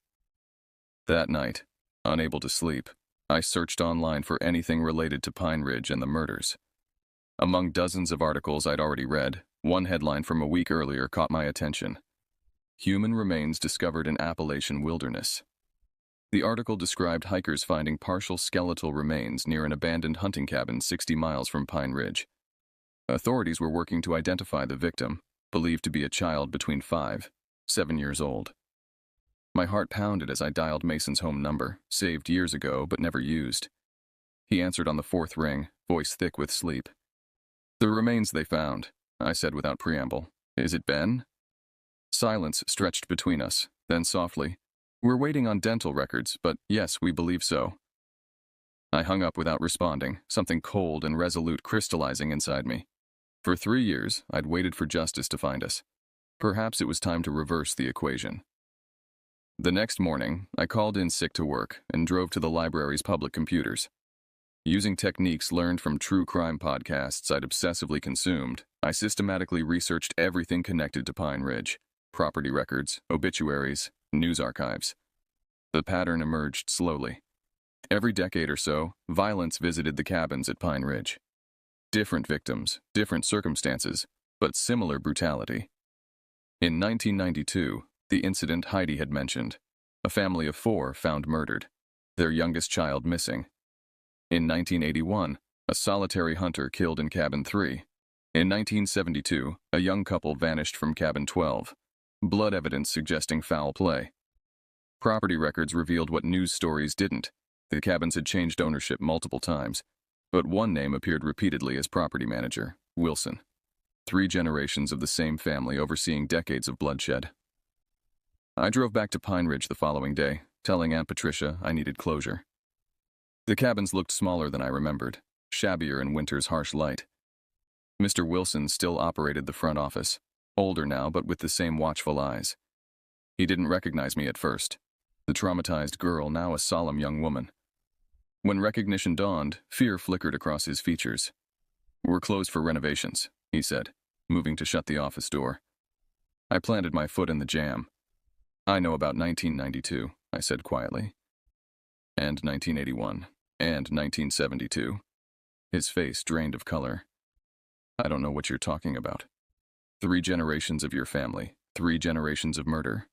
That night, unable to sleep, I searched online for anything related to Pine Ridge and the murders. Among dozens of articles I'd already read, one headline from a week earlier caught my attention. "Human remains discovered in Appalachian wilderness." The article described hikers finding partial skeletal remains near an abandoned hunting cabin 60 miles from Pine Ridge. Authorities were working to identify the victim, believed to be a child between 5-7 years old. My heart pounded as I dialed Mason's home number, saved years ago but never used. He answered on the 4th ring, voice thick with sleep. "The remains they found," I said without preamble. "Is it Ben?" Silence stretched between us, then softly, "We're waiting on dental records, but yes, we believe so." I hung up without responding, something cold and resolute crystallizing inside me. For 3 years, I'd waited for justice to find us. Perhaps it was time to reverse the equation. The next morning, I called in sick to work and drove to the library's public computers. Using techniques learned from true crime podcasts I'd obsessively consumed, I systematically researched everything connected to Pine Ridge: property records, obituaries, news archives. The pattern emerged slowly. Every decade or so, violence visited the cabins at Pine Ridge. Different victims, different circumstances, but similar brutality. In 1992, the incident Heidi had mentioned, a family of 4 found murdered, their youngest child missing. In 1981, a solitary hunter killed in Cabin 3. In 1972, a young couple vanished from Cabin 12, blood evidence suggesting foul play. Property records revealed what news stories didn't. The cabins had changed ownership multiple times, but one name appeared repeatedly as property manager: Wilson. 3 generations of the same family overseeing decades of bloodshed. I drove back to Pine Ridge the following day, telling Aunt Patricia I needed closure. The cabins looked smaller than I remembered, shabbier in winter's harsh light. Mr. Wilson still operated the front office, older now but with the same watchful eyes. He didn't recognize me at first, the traumatized girl now a solemn young woman. When recognition dawned, fear flickered across his features. "We're closed for renovations," he said, moving to shut the office door. I planted my foot in the jam. I know about 1992, I said quietly. And 1981. And 1972. His face drained of color. I don't know what you're talking about. 3 generations of your family. 3 generations of murder.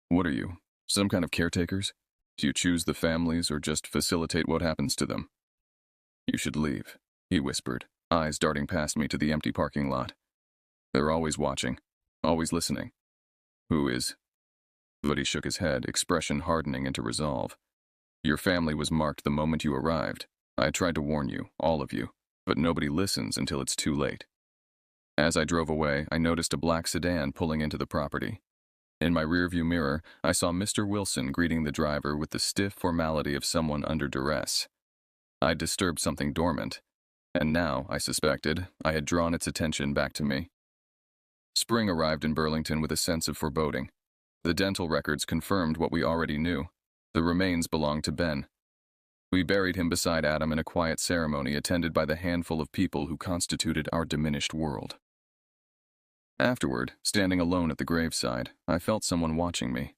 What are you? Some kind of caretakers? Do you choose the families or just facilitate what happens to them? You should leave, he whispered, eyes darting past me to the empty parking lot. They're always watching, always listening. Who is? But he shook his head, expression hardening into resolve. Your family was marked the moment you arrived. I tried to warn you, all of you, but nobody listens until it's too late. As I drove away, I noticed a black sedan pulling into the property. In my rearview mirror, I saw Mr. Wilson greeting the driver with the stiff formality of someone under duress. I'd disturbed something dormant, and now, I suspected, I had drawn its attention back to me. Spring arrived in Burlington with a sense of foreboding. The dental records confirmed what we already knew. The remains belonged to Ben. We buried him beside Adam in a quiet ceremony attended by the handful of people who constituted our diminished world. Afterward, standing alone at the graveside, I felt someone watching me.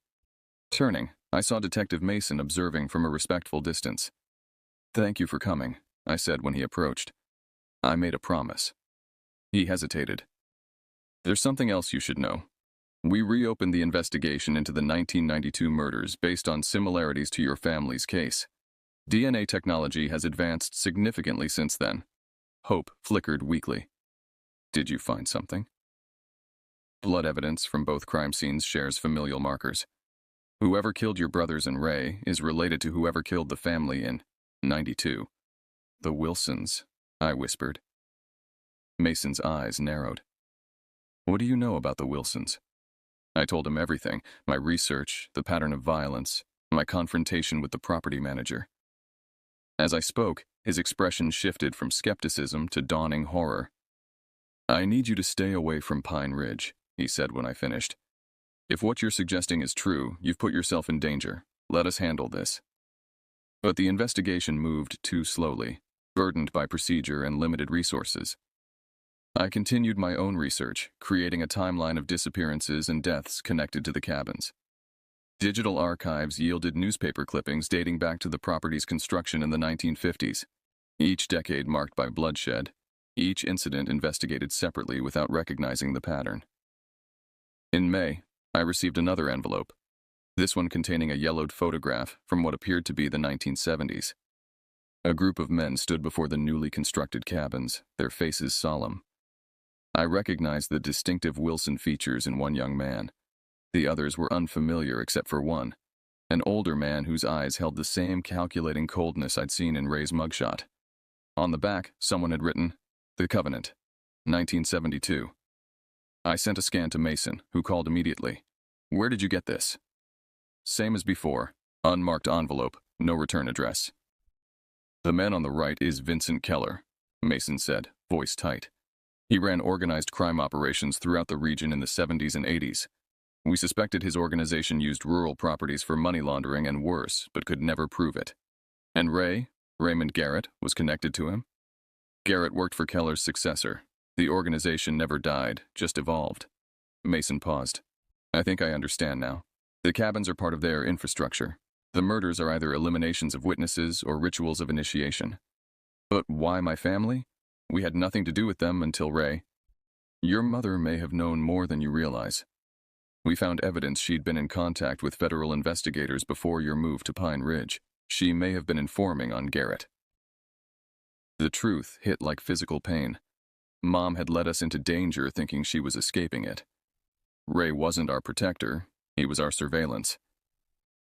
Turning, I saw Detective Mason observing from a respectful distance. "Thank you for coming," I said when he approached. "I made a promise." He hesitated. "There's something else you should know. We reopened the investigation into the 1992 murders based on similarities to your family's case. DNA technology has advanced significantly since then." Hope flickered weakly. "Did you find something?" "Blood evidence from both crime scenes shares familial markers. Whoever killed your brothers and Ray is related to whoever killed the family in 92. The Wilsons," I whispered. Mason's eyes narrowed. "What do you know about the Wilsons?" I told him everything, my research, the pattern of violence, my confrontation with the property manager. As I spoke, his expression shifted from skepticism to dawning horror. "I need you to stay away from Pine Ridge," he said when I finished. "If what you're suggesting is true, you've put yourself in danger. Let us handle this." But the investigation moved too slowly, burdened by procedure and limited resources. I continued my own research, creating a timeline of disappearances and deaths connected to the cabins. Digital archives yielded newspaper clippings dating back to the property's construction in the 1950s, each decade marked by bloodshed, each incident investigated separately without recognizing the pattern. In May, I received another envelope, this one containing a yellowed photograph from what appeared to be the 1970s. A group of men stood before the newly constructed cabins, their faces solemn. I recognized the distinctive Wilson features in one young man. The others were unfamiliar except for one, an older man whose eyes held the same calculating coldness I'd seen in Ray's mugshot. On the back, someone had written, "The Covenant, 1972. I sent a scan to Mason, who called immediately. "Where did you get this?" "Same as before. Unmarked envelope, no return address." "The man on the right is Vincent Keller," Mason said, voice tight. "He ran organized crime operations throughout the region in the 70s and 80s. We suspected his organization used rural properties for money laundering and worse, but could never prove it. And Ray, Raymond Garrett, was connected to him. Garrett worked for Keller's successor. The organization never died, just evolved." Mason paused. "I think I understand now. The cabins are part of their infrastructure. The murders are either eliminations of witnesses or rituals of initiation. But why my family? We had nothing to do with them until Ray. Your mother may have known more than you realize. We found evidence she'd been in contact with federal investigators before your move to Pine Ridge. She may have been informing on Garrett." The truth hit like physical pain. Mom had led us into danger thinking she was escaping it. Ray wasn't our protector, he was our surveillance.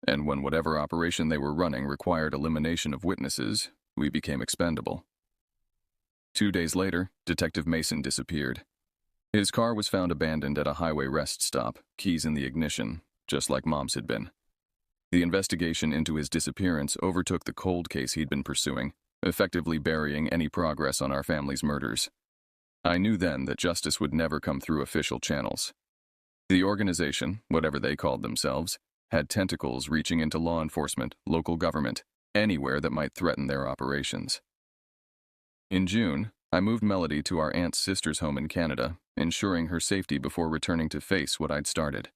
And when whatever operation they were running required elimination of witnesses, we became expendable. 2 days later, Detective Mason disappeared. His car was found abandoned at a highway rest stop, keys in the ignition, just like Mom's had been. The investigation into his disappearance overtook the cold case he'd been pursuing, effectively burying any progress on our family's murders. I knew then that justice would never come through official channels. The organization, whatever they called themselves, had tentacles reaching into law enforcement, local government, anywhere that might threaten their operations. In June, I moved Melody to our aunt's sister's home in Canada, ensuring her safety before returning to face what I'd started.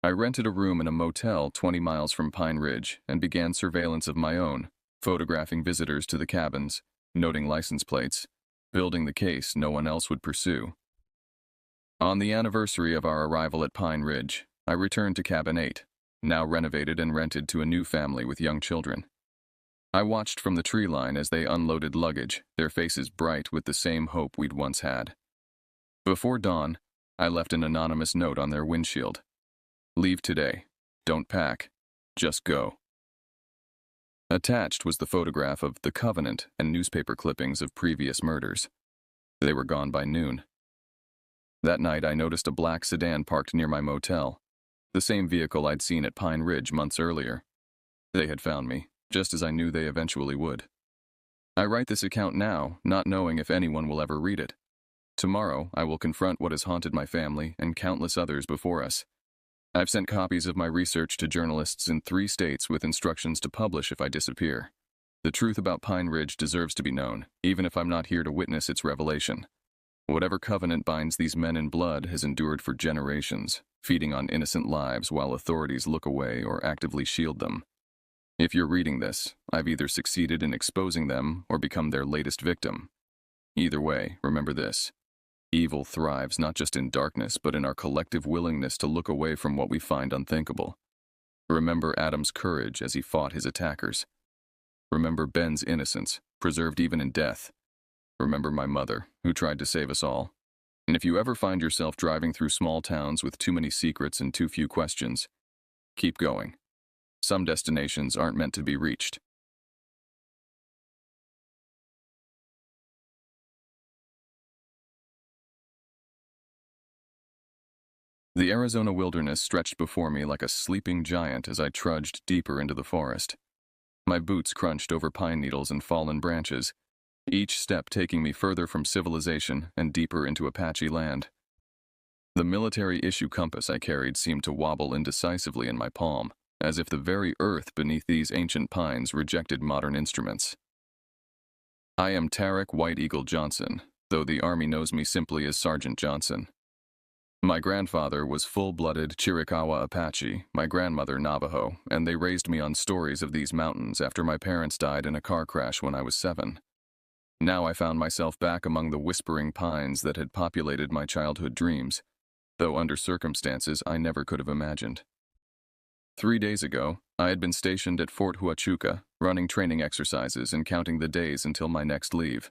I rented a room in a motel 20 miles from Pine Ridge and began surveillance of my own, photographing visitors to the cabins, noting license plates, building the case no one else would pursue. On the anniversary of our arrival at Pine Ridge, I returned to Cabin 8, now renovated and rented to a new family with young children. I watched from the tree line as they unloaded luggage, their faces bright with the same hope we'd once had. Before dawn, I left an anonymous note on their windshield. Leave today. Don't pack. Just go. Attached was the photograph of the Covenant and newspaper clippings of previous murders. They were gone by noon. That night, I noticed a black sedan parked near my motel, the same vehicle I'd seen at Pine Ridge months earlier. They had found me, just as I knew they eventually would. I write this account now, not knowing if anyone will ever read it. Tomorrow, I will confront what has haunted my family and countless others before us. I've sent copies of my research to journalists in 3 states with instructions to publish if I disappear. The truth about Pine Ridge deserves to be known, even if I'm not here to witness its revelation. Whatever covenant binds these men in blood has endured for generations, feeding on innocent lives while authorities look away or actively shield them. If you're reading this, I've either succeeded in exposing them or become their latest victim. Either way, remember this. Evil thrives not just in darkness, but in our collective willingness to look away from what we find unthinkable. Remember Adam's courage as he fought his attackers. Remember Ben's innocence, preserved even in death. Remember my mother, who tried to save us all. And if you ever find yourself driving through small towns with too many secrets and too few questions, keep going. Some destinations aren't meant to be reached. The Arizona wilderness stretched before me like a sleeping giant as I trudged deeper into the forest. My boots crunched over pine needles and fallen branches, each step taking me further from civilization and deeper into Apache land. The military-issue compass I carried seemed to wobble indecisively in my palm, as if the very earth beneath these ancient pines rejected modern instruments. I am Tarek White Eagle Johnson, though the Army knows me simply as Sergeant Johnson. My grandfather was full-blooded Chiricahua Apache, my grandmother Navajo, and they raised me on stories of these mountains after my parents died in a car crash when I was 7. Now I found myself back among the whispering pines that had populated my childhood dreams, though under circumstances I never could have imagined. 3 days ago, I had been stationed at Fort Huachuca, running training exercises and counting the days until my next leave.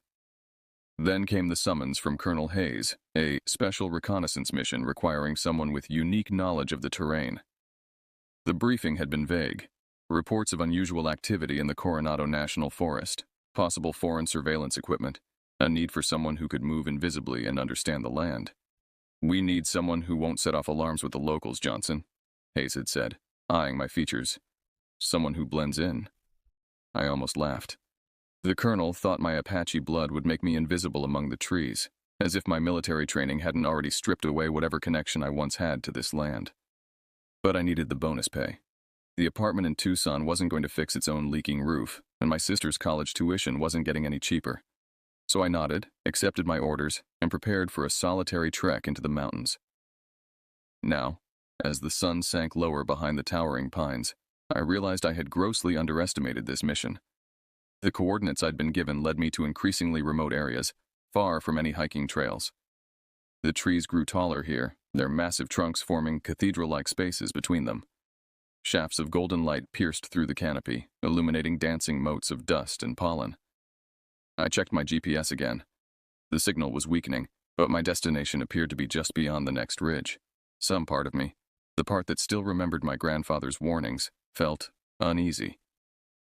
Then came the summons from Colonel Hayes, a special reconnaissance mission requiring someone with unique knowledge of the terrain. The briefing had been vague. Reports of unusual activity in the Coronado National Forest, possible foreign surveillance equipment, a need for someone who could move invisibly and understand the land. "We need someone who won't set off alarms with the locals, Johnson," Hayes had said, eyeing my features. "Someone who blends in." I almost laughed. The colonel thought my Apache blood would make me invisible among the trees, as if my military training hadn't already stripped away whatever connection I once had to this land. But I needed the bonus pay. The apartment in Tucson wasn't going to fix its own leaking roof, and my sister's college tuition wasn't getting any cheaper. So I nodded, accepted my orders, and prepared for a solitary trek into the mountains. Now, as the sun sank lower behind the towering pines, I realized I had grossly underestimated this mission. The coordinates I'd been given led me to increasingly remote areas, far from any hiking trails. The trees grew taller here, their massive trunks forming cathedral-like spaces between them. Shafts of golden light pierced through the canopy, illuminating dancing motes of dust and pollen. I checked my GPS again. The signal was weakening, but my destination appeared to be just beyond the next ridge. Some part of me, the part that still remembered my grandfather's warnings, felt uneasy.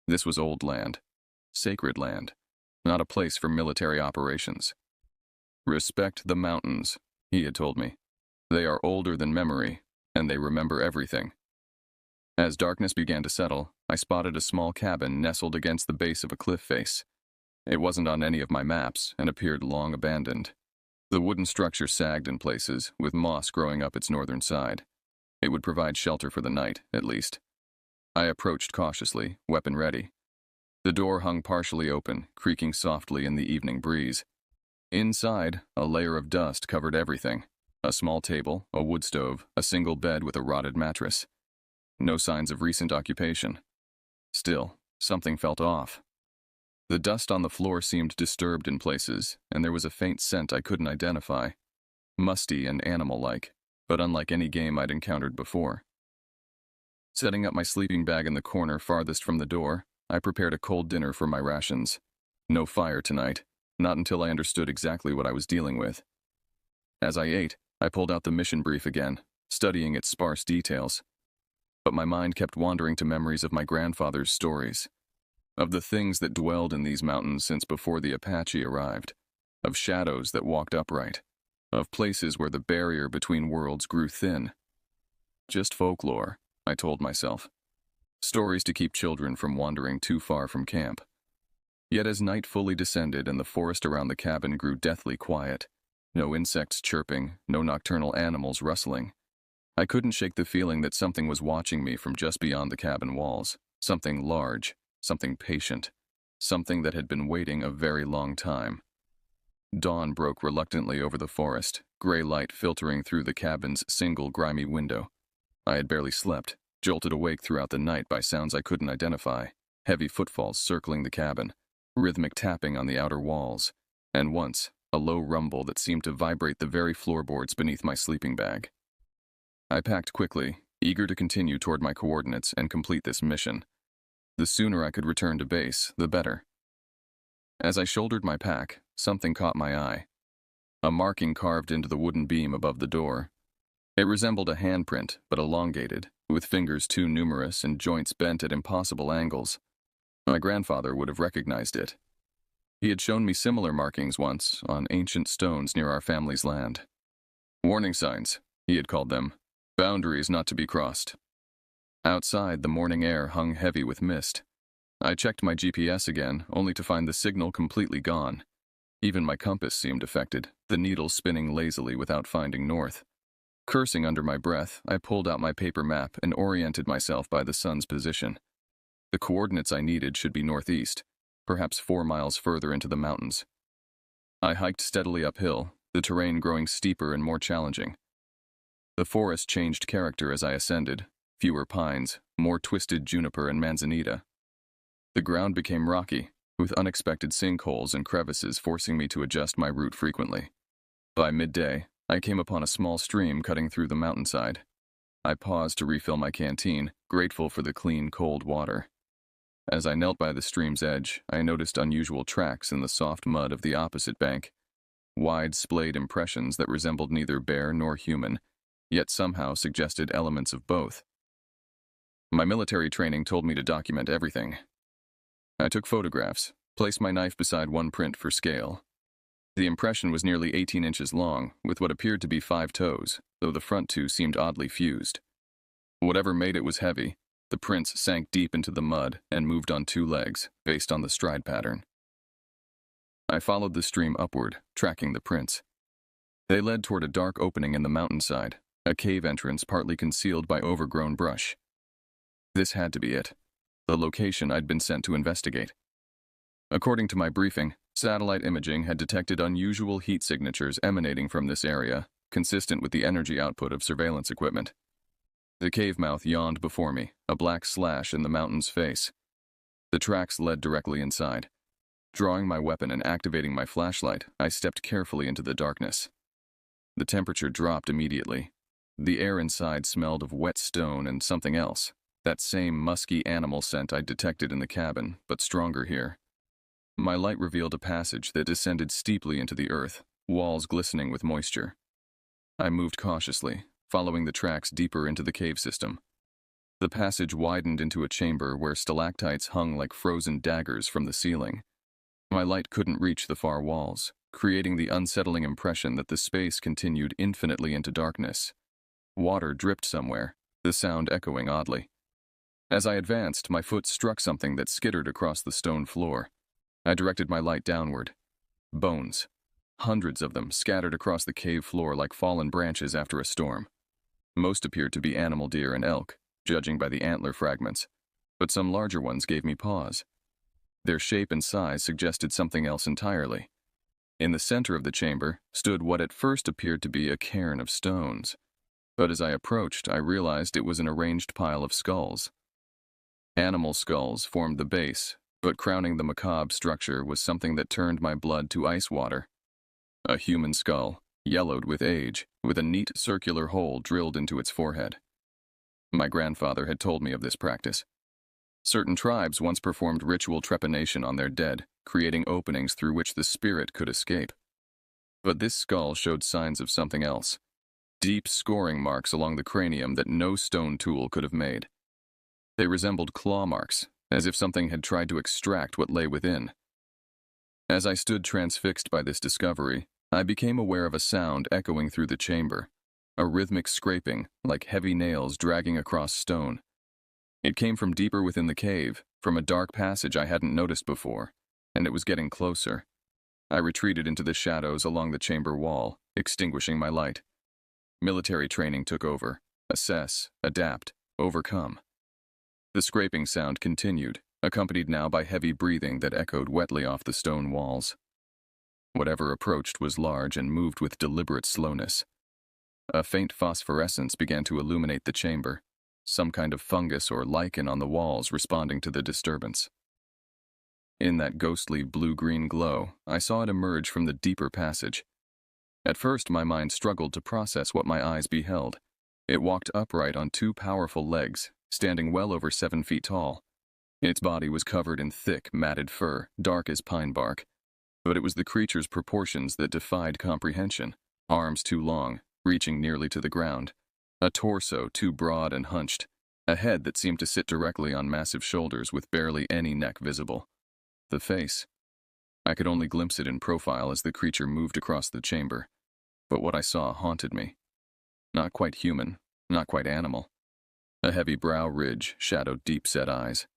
This was old land, sacred land, not a place for military operations. "Respect the mountains," he had told me. "They are older than memory, and they remember everything." As darkness began to settle, I spotted a small cabin nestled against the base of a cliff face. It wasn't on any of my maps and appeared long abandoned. The wooden structure sagged in places, with moss growing up its northern side. It would provide shelter for the night, at least. I approached cautiously, weapon ready. The door hung partially open, creaking softly in the evening breeze. Inside, a layer of dust covered everything. A small table, a wood stove, a single bed with a rotted mattress. No signs of recent occupation. Still, something felt off. The dust on the floor seemed disturbed in places, and there was a faint scent I couldn't identify. Musty and animal-like, but unlike any game I'd encountered before. Setting up my sleeping bag in the corner farthest from the door, I prepared a cold dinner for my rations. No fire tonight, not until I understood exactly what I was dealing with. As I ate, I pulled out the mission brief again, studying its sparse details. But my mind kept wandering to memories of my grandfather's stories, of the things that dwelled in these mountains since before the Apache arrived, of shadows that walked upright, of places where the barrier between worlds grew thin. Just folklore, I told myself. Stories to keep children from wandering too far from camp. Yet as night fully descended and the forest around the cabin grew deathly quiet, no insects chirping, no nocturnal animals rustling, I couldn't shake the feeling that something was watching me from just beyond the cabin walls, something large, something patient, something that had been waiting a very long time. Dawn broke reluctantly over the forest, gray light filtering through the cabin's single grimy window. I had barely slept, jolted awake throughout the night by sounds I couldn't identify, heavy footfalls circling the cabin, rhythmic tapping on the outer walls, and once, a low rumble that seemed to vibrate the very floorboards beneath my sleeping bag. I packed quickly, eager to continue toward my coordinates and complete this mission. The sooner I could return to base, the better. As I shouldered my pack, something caught my eye. A marking carved into the wooden beam above the door. It resembled a handprint, but elongated, with fingers too numerous and joints bent at impossible angles. My grandfather would have recognized it. He had shown me similar markings once on ancient stones near our family's land. Warning signs, he had called them. Boundaries not to be crossed. Outside, the morning air hung heavy with mist. I checked my GPS again, only to find the signal completely gone. Even my compass seemed affected, the needle spinning lazily without finding north. Cursing under my breath, I pulled out my paper map and oriented myself by the sun's position. The coordinates I needed should be northeast, perhaps 4 miles further into the mountains. I hiked steadily uphill, the terrain growing steeper and more challenging. The forest changed character as I ascended, fewer pines, more twisted juniper and manzanita. The ground became rocky, with unexpected sinkholes and crevices forcing me to adjust my route frequently. By midday, I came upon a small stream cutting through the mountainside. I paused to refill my canteen, grateful for the clean, cold water. As I knelt by the stream's edge, I noticed unusual tracks in the soft mud of the opposite bank. Wide, splayed impressions that resembled neither bear nor human, yet somehow suggested elements of both. My military training told me to document everything. I took photographs, placed my knife beside one print for scale. The impression was nearly 18 inches long, with what appeared to be 5 toes, though the front 2 seemed oddly fused. Whatever made it was heavy. The prints sank deep into the mud and moved on 2 legs, based on the stride pattern. I followed the stream upward, tracking the prints. They led toward a dark opening in the mountainside, a cave entrance partly concealed by overgrown brush. This had to be it, the location I'd been sent to investigate. According to my briefing, satellite imaging had detected unusual heat signatures emanating from this area, consistent with the energy output of surveillance equipment. The cave mouth yawned before me, a black slash in the mountain's face. The tracks led directly inside. Drawing my weapon and activating my flashlight, I stepped carefully into the darkness. The temperature dropped immediately. The air inside smelled of wet stone and something else, that same musky animal scent I'd detected in the cabin, but stronger here. My light revealed a passage that descended steeply into the earth, walls glistening with moisture. I moved cautiously, following the tracks deeper into the cave system. The passage widened into a chamber where stalactites hung like frozen daggers from the ceiling. My light couldn't reach the far walls, creating the unsettling impression that the space continued infinitely into darkness. Water dripped somewhere, the sound echoing oddly. As I advanced, my foot struck something that skittered across the stone floor. I directed my light downward. Bones. Hundreds of them scattered across the cave floor like fallen branches after a storm. Most appeared to be animal deer and elk, judging by the antler fragments, but some larger ones gave me pause. Their shape and size suggested something else entirely. In the center of the chamber stood what at first appeared to be a cairn of stones. But as I approached, I realized it was an arranged pile of skulls. Animal skulls formed the base, but crowning the macabre structure was something that turned my blood to ice water. A human skull, yellowed with age, with a neat circular hole drilled into its forehead. My grandfather had told me of this practice. Certain tribes once performed ritual trepanation on their dead, creating openings through which the spirit could escape. But this skull showed signs of something else. Deep scoring marks along the cranium that no stone tool could have made. They resembled claw marks, as if something had tried to extract what lay within. As I stood transfixed by this discovery, I became aware of a sound echoing through the chamber, a rhythmic scraping, like heavy nails dragging across stone. It came from deeper within the cave, from a dark passage I hadn't noticed before, and it was getting closer. I retreated into the shadows along the chamber wall, extinguishing my light. Military training took over. Assess, adapt, overcome. The scraping sound continued, accompanied now by heavy breathing that echoed wetly off the stone walls. Whatever approached was large and moved with deliberate slowness. A faint phosphorescence began to illuminate the chamber, some kind of fungus or lichen on the walls responding to the disturbance. In that ghostly blue-green glow, I saw it emerge from the deeper passage. At first, my mind struggled to process what my eyes beheld. It walked upright on two powerful legs, standing well over 7 feet tall. Its body was covered in thick, matted fur, dark as pine bark. But it was the creature's proportions that defied comprehension. Arms too long, reaching nearly to the ground. A torso too broad and hunched. A head that seemed to sit directly on massive shoulders with barely any neck visible. The face. I could only glimpse it in profile as the creature moved across the chamber. But what I saw haunted me. Not quite human, not quite animal. A heavy brow ridge shadowed deep-set eyes.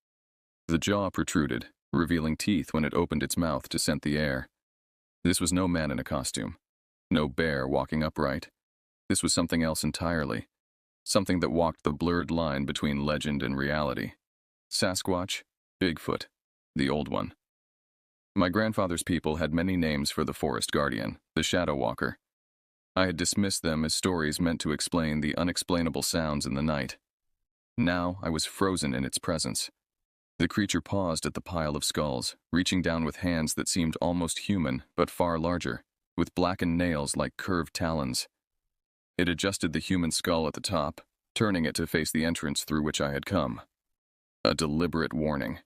The jaw protruded, revealing teeth when it opened its mouth to scent the air. This was no man in a costume. No bear walking upright. This was something else entirely. Something that walked the blurred line between legend and reality. Sasquatch, Bigfoot, the old one. My grandfather's people had many names for the forest guardian, the shadow walker. I had dismissed them as stories meant to explain the unexplainable sounds in the night. Now I was frozen in its presence. The creature paused at the pile of skulls, reaching down with hands that seemed almost human, but far larger, with blackened nails like curved talons. It adjusted the human skull at the top, turning it to face the entrance through which I had come. A deliberate warning.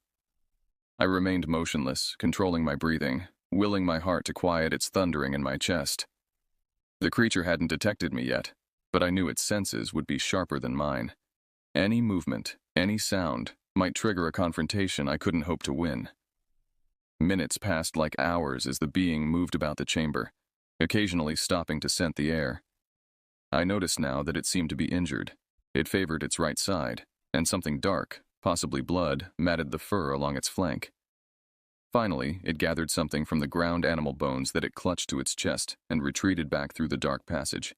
I remained motionless, controlling my breathing, willing my heart to quiet its thundering in my chest. The creature hadn't detected me yet, but I knew its senses would be sharper than mine. Any movement, any sound, might trigger a confrontation I couldn't hope to win. Minutes passed like hours as the being moved about the chamber, occasionally stopping to scent the air. I noticed now that it seemed to be injured. It favored its right side, and something dark, possibly blood, matted the fur along its flank. Finally, it gathered something from the ground animal bones that it clutched to its chest and retreated back through the dark passage.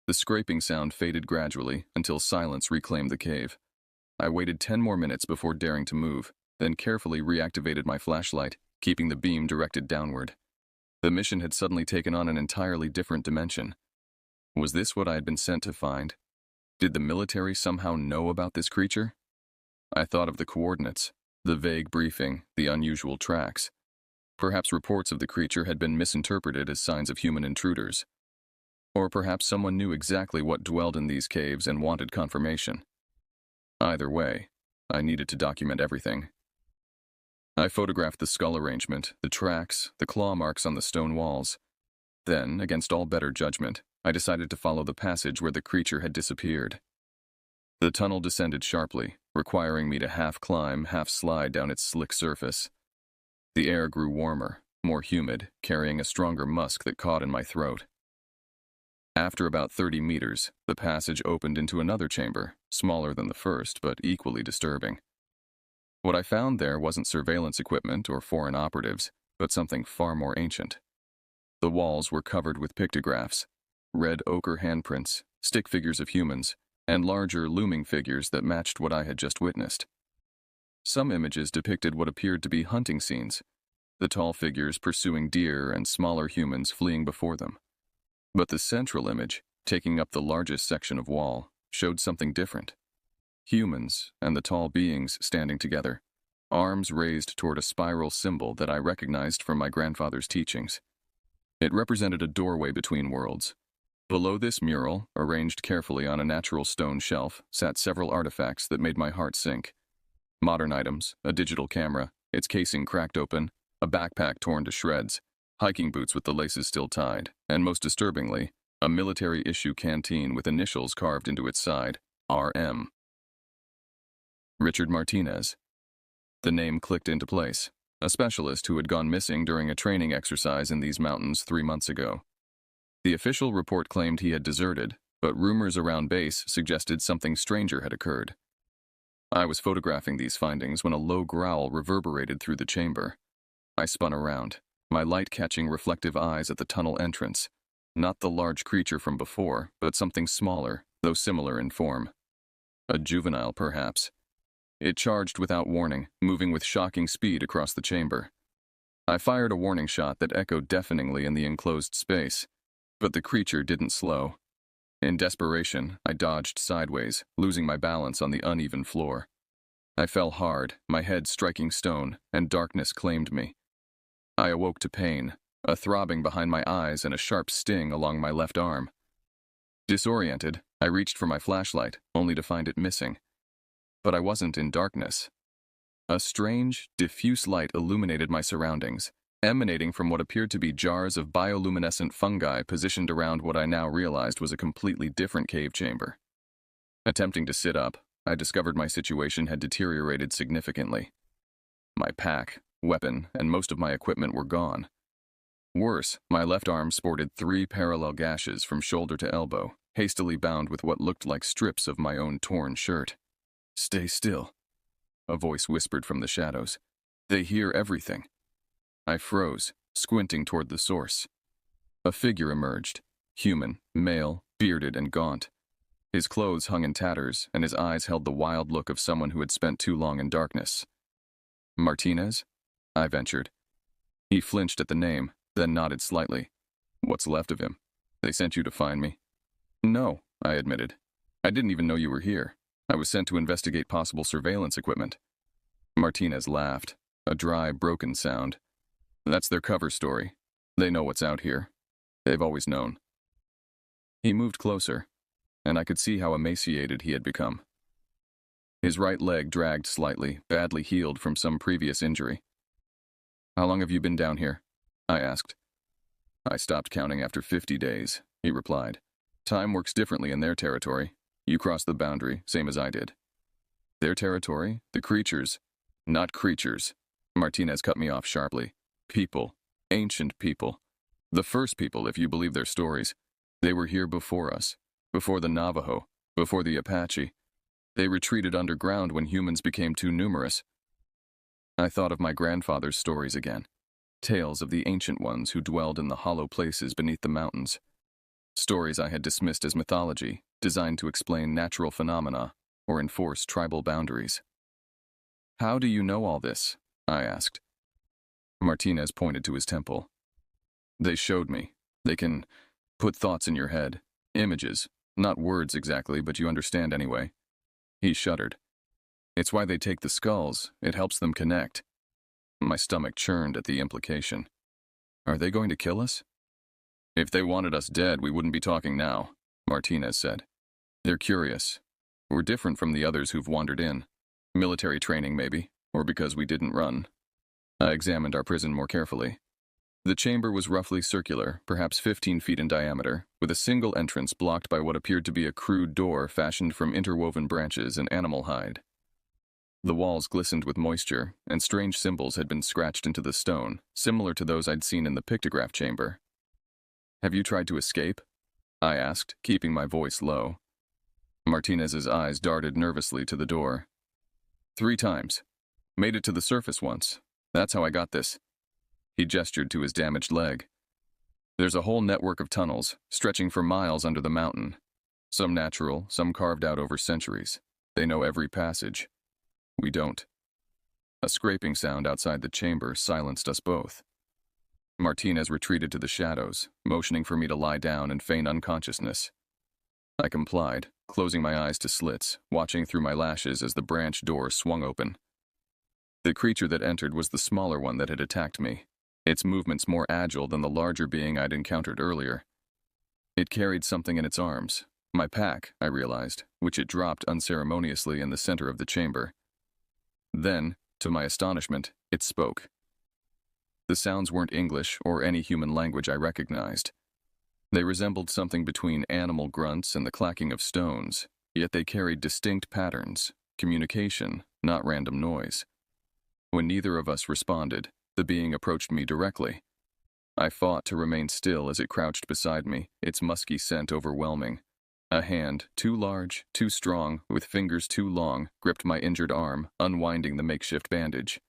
The scraping sound faded gradually until silence reclaimed the cave. I waited 10 more minutes before daring to move, then carefully reactivated my flashlight, keeping the beam directed downward. The mission had suddenly taken on an entirely different dimension. Was this what I had been sent to find? Did the military somehow know about this creature? I thought of the coordinates, the vague briefing, the unusual tracks. Perhaps reports of the creature had been misinterpreted as signs of human intruders. Or perhaps someone knew exactly what dwelled in these caves and wanted confirmation. Either way, I needed to document everything. I photographed the skull arrangement, the tracks, the claw marks on the stone walls. Then, against all better judgment, I decided to follow the passage where the creature had disappeared. The tunnel descended sharply, requiring me to half climb, half slide down its slick surface. The air grew warmer, more humid, carrying a stronger musk that caught in my throat. After about 30 meters, the passage opened into another chamber, smaller than the first, but equally disturbing. What I found there wasn't surveillance equipment or foreign operatives, but something far more ancient. The walls were covered with pictographs, red ochre handprints, stick figures of humans, and larger looming figures that matched what I had just witnessed. Some images depicted what appeared to be hunting scenes, the tall figures pursuing deer and smaller humans fleeing before them. But the central image, taking up the largest section of wall, showed something different. Humans and the tall beings standing together, arms raised toward a spiral symbol that I recognized from my grandfather's teachings. It represented a doorway between worlds. Below this mural, arranged carefully on a natural stone shelf, sat several artifacts that made my heart sink. Modern items, a digital camera, its casing cracked open, a backpack torn to shreds, hiking boots with the laces still tied, and most disturbingly, a military-issue canteen with initials carved into its side, RM. Richard Martinez. The name clicked into place, a specialist who had gone missing during a training exercise in these mountains 3 months ago. The official report claimed he had deserted, but rumors around base suggested something stranger had occurred. I was photographing these findings when a low growl reverberated through the chamber. I spun around, my light catching reflective eyes at the tunnel entrance. Not the large creature from before, but something smaller, though similar in form. A juvenile, perhaps. It charged without warning, moving with shocking speed across the chamber. I fired a warning shot that echoed deafeningly in the enclosed space, but the creature didn't slow. In desperation, I dodged sideways, losing my balance on the uneven floor. I fell hard, my head striking stone, and darkness claimed me. I awoke to pain, a throbbing behind my eyes and a sharp sting along my left arm. Disoriented, I reached for my flashlight, only to find it missing. But I wasn't in darkness. A strange, diffuse light illuminated my surroundings, emanating from what appeared to be jars of bioluminescent fungi positioned around what I now realized was a completely different cave chamber. Attempting to sit up, I discovered my situation had deteriorated significantly. My pack, weapon, and most of my equipment were gone. Worse, my left arm sported 3 parallel gashes from shoulder to elbow, hastily bound with what looked like strips of my own torn shirt. "Stay still," a voice whispered from the shadows. "They hear everything." I froze, squinting toward the source. A figure emerged, human, male, bearded and gaunt. His clothes hung in tatters, and his eyes held the wild look of someone who had spent too long in darkness. "Martinez?" I ventured. He flinched at the name, then nodded slightly. "What's left of him? They sent you to find me?" "No," I admitted. "I didn't even know you were here. I was sent to investigate possible surveillance equipment." Martinez laughed, a dry, broken sound. "That's their cover story. They know what's out here. They've always known." He moved closer, and I could see how emaciated he had become. His right leg dragged slightly, badly healed from some previous injury. "How long have you been down here?" I asked. "I stopped counting after 50 days, he replied. "Time works differently in their territory. You crossed the boundary, same as I did." "Their territory? The creatures?" "Not creatures." Martinez cut me off sharply. "People. Ancient people. The first people, if you believe their stories. They were here before us. Before the Navajo. Before the Apache. They retreated underground when humans became too numerous." I thought of my grandfather's stories again. Tales of the ancient ones who dwelled in the hollow places beneath the mountains. Stories I had dismissed as mythology, designed to explain natural phenomena or enforce tribal boundaries. "How do you know all this?" I asked. Martinez pointed to his temple. "They showed me. They can put thoughts in your head. Images. Not words exactly, but you understand anyway." He shuddered. "It's why they take the skulls. It helps them connect." My stomach churned at the implication. "Are they going to kill us?" "If they wanted us dead, we wouldn't be talking now," Martinez said. "They're curious. We're different from the others who've wandered in. Military training, maybe, or because we didn't run." I examined our prison more carefully. The chamber was roughly circular, perhaps 15 feet in diameter, with a single entrance blocked by what appeared to be a crude door fashioned from interwoven branches and animal hide. The walls glistened with moisture, and strange symbols had been scratched into the stone, similar to those I'd seen in the pictograph chamber. "Have you tried to escape?" I asked, keeping my voice low. Martinez's eyes darted nervously to the door. "3 times. Made it to the surface once. That's how I got this." He gestured to his damaged leg. "There's a whole network of tunnels, stretching for miles under the mountain. Some natural, some carved out over centuries. They know every passage. We don't." A scraping sound outside the chamber silenced us both. Martinez retreated to the shadows, motioning for me to lie down and feign unconsciousness. I complied, closing my eyes to slits, watching through my lashes as the branch door swung open. The creature that entered was the smaller one that had attacked me, its movements more agile than the larger being I'd encountered earlier. It carried something in its arms, my pack, I realized, which it dropped unceremoniously in the center of the chamber. Then, to my astonishment, it spoke. The sounds weren't English or any human language I recognized. They resembled something between animal grunts and the clacking of stones, yet they carried distinct patterns, communication, not random noise. When neither of us responded, the being approached me directly. I fought to remain still as it crouched beside me, its musky scent overwhelming. A hand, too large, too strong, with fingers too long, gripped my injured arm, unwinding the makeshift bandage.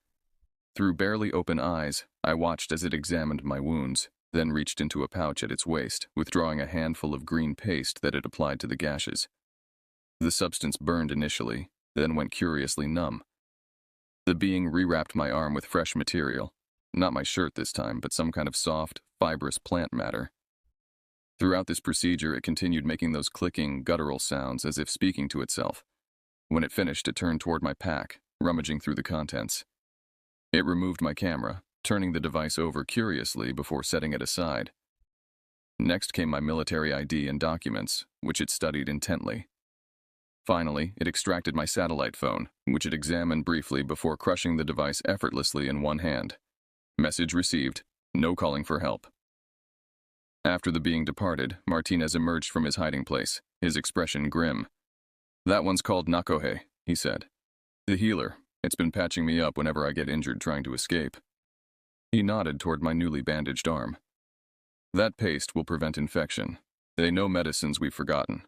Through barely open eyes, I watched as it examined my wounds, then reached into a pouch at its waist, withdrawing a handful of green paste that it applied to the gashes. The substance burned initially, then went curiously numb. The being rewrapped my arm with fresh material. Not my shirt this time, but some kind of soft, fibrous plant matter. Throughout this procedure, it continued making those clicking, guttural sounds as if speaking to itself. When it finished, it turned toward my pack, rummaging through the contents. It removed my camera, turning the device over curiously before setting it aside. Next came my military ID and documents, which it studied intently. Finally, it extracted my satellite phone, which it examined briefly before crushing the device effortlessly in one hand. Message received. No calling for help. After the being departed, Martinez emerged from his hiding place, his expression grim. "That one's called Nakohe," he said. "The healer. It's been patching me up whenever I get injured trying to escape." He nodded toward my newly bandaged arm. "That paste will prevent infection. They know medicines we've forgotten."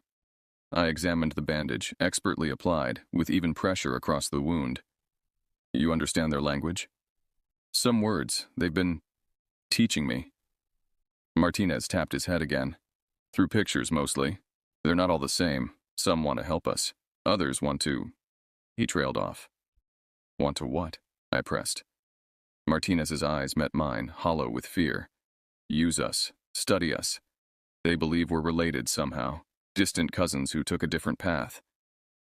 I examined the bandage, expertly applied, with even pressure across the wound. "You understand their language?" "Some words. They've been teaching me." Martinez tapped his head again. "Through pictures, mostly. They're not all the same. Some want to help us. Others want to—" He trailed off. "Want to what?" I pressed. Martinez's eyes met mine, hollow with fear. "Use us. Study us. They believe we're related somehow. Distant cousins who took a different path.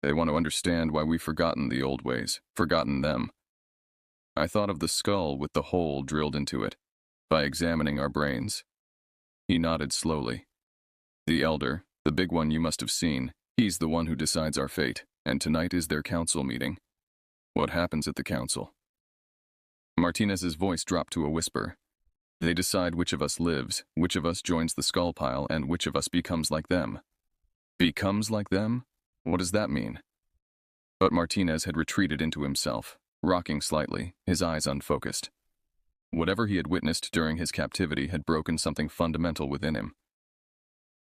They want to understand why we've forgotten the old ways, forgotten them." I thought of the skull with the hole drilled into it, by examining our brains. He nodded slowly. "The elder, the big one you must have seen, he's the one who decides our fate, and tonight is their council meeting." "What happens at the council?" Martinez's voice dropped to a whisper. "They decide which of us lives, which of us joins the skull pile, and which of us becomes like them." "Becomes like them? What does that mean?" But Martinez had retreated into himself, rocking slightly, his eyes unfocused. Whatever he had witnessed during his captivity had broken something fundamental within him.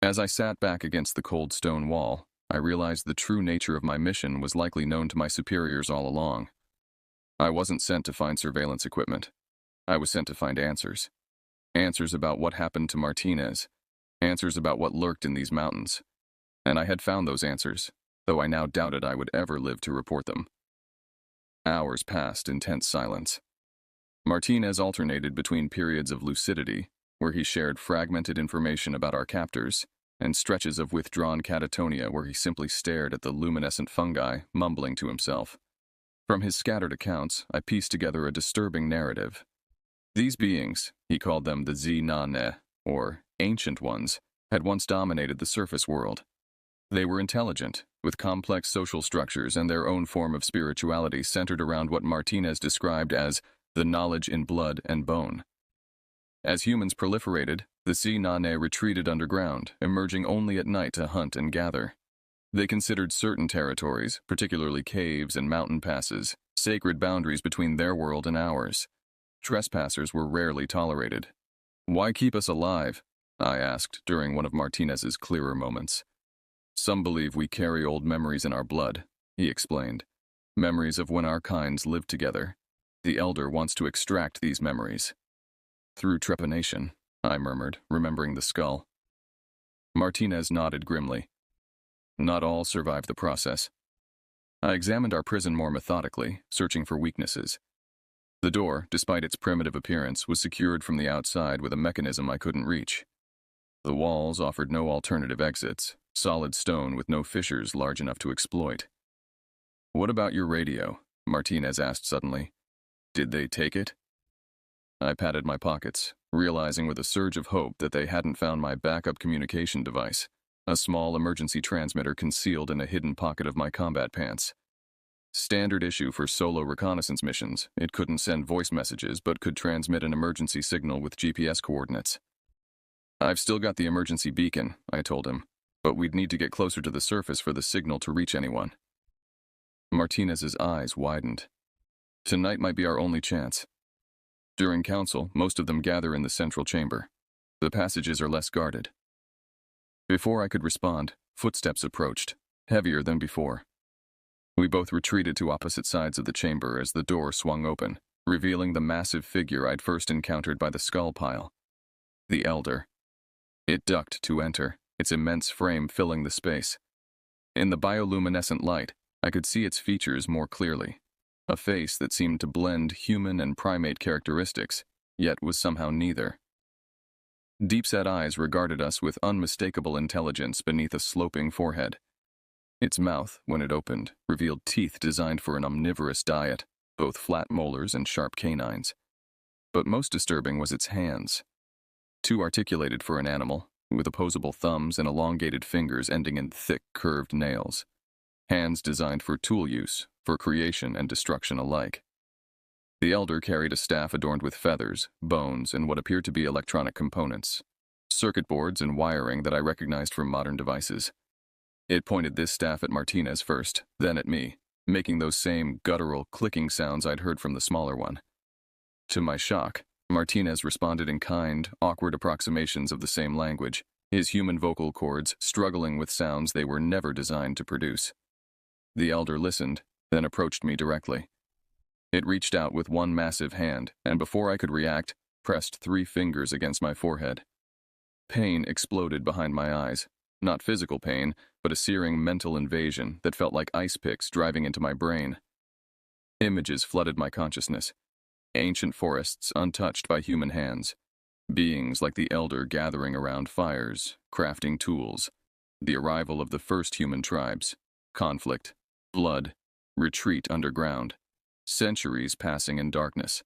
As I sat back against the cold stone wall, I realized the true nature of my mission was likely known to my superiors all along. I wasn't sent to find surveillance equipment. I was sent to find answers. Answers about what happened to Martinez. Answers about what lurked in these mountains. And I had found those answers, though I now doubted I would ever live to report them. Hours passed in tense silence. Martinez alternated between periods of lucidity, where he shared fragmented information about our captors, and stretches of withdrawn catatonia where he simply stared at the luminescent fungi, mumbling to himself. From his scattered accounts, I pieced together a disturbing narrative. These beings, he called them the Zi-Na-Ne, or Ancient Ones, had once dominated the surface world. They were intelligent, with complex social structures and their own form of spirituality centered around what Martinez described as the knowledge in blood and bone. As humans proliferated, the Zi-Na-Ne retreated underground, emerging only at night to hunt and gather. They considered certain territories, particularly caves and mountain passes, sacred boundaries between their world and ours. Trespassers were rarely tolerated. "Why keep us alive?" I asked during one of Martinez's clearer moments. "Some believe we carry old memories in our blood," he explained. "Memories of when our kinds lived together. The elder wants to extract these memories." "Through trepanation," I murmured, remembering the skull. Martinez nodded grimly. "Not all survive the process." I examined our prison more methodically, searching for weaknesses. The door, despite its primitive appearance, was secured from the outside with a mechanism I couldn't reach. The walls offered no alternative exits, solid stone with no fissures large enough to exploit. "What about your radio?" Martinez asked suddenly. "Did they take it?" I patted my pockets, realizing with a surge of hope that they hadn't found my backup communication device, a small emergency transmitter concealed in a hidden pocket of my combat pants. Standard issue for solo reconnaissance missions, it couldn't send voice messages but could transmit an emergency signal with GPS coordinates. "I've still got the emergency beacon," I told him, "but we'd need to get closer to the surface for the signal to reach anyone." Martinez's eyes widened. "Tonight might be our only chance. During council, most of them gather in the central chamber. The passages are less guarded." Before I could respond, footsteps approached, heavier than before. We both retreated to opposite sides of the chamber as the door swung open, revealing the massive figure I'd first encountered by the skull pile. The Elder. It ducked to enter, its immense frame filling the space. In the bioluminescent light, I could see its features more clearly. A face that seemed to blend human and primate characteristics, yet was somehow neither. Deep-set eyes regarded us with unmistakable intelligence beneath a sloping forehead. Its mouth, when it opened, revealed teeth designed for an omnivorous diet, both flat molars and sharp canines. But most disturbing was its hands. Too articulated for an animal, with opposable thumbs and elongated fingers ending in thick, curved nails. Hands designed for tool use, for creation and destruction alike. The Elder carried a staff adorned with feathers, bones, and what appeared to be electronic components. Circuit boards and wiring that I recognized from modern devices. It pointed this staff at Martinez first, then at me, making those same guttural, clicking sounds I'd heard from the smaller one. To my shock, Martinez responded in kind, awkward approximations of the same language, his human vocal cords struggling with sounds they were never designed to produce. The Elder listened, then approached me directly. It reached out with one massive hand, and before I could react, pressed 3 fingers against my forehead. Pain exploded behind my eyes. Not physical pain, but a searing mental invasion that felt like ice picks driving into my brain. Images flooded my consciousness. Ancient forests untouched by human hands. Beings like the Elder gathering around fires, crafting tools. The arrival of the first human tribes. Conflict. Blood. Retreat underground. Centuries passing in darkness.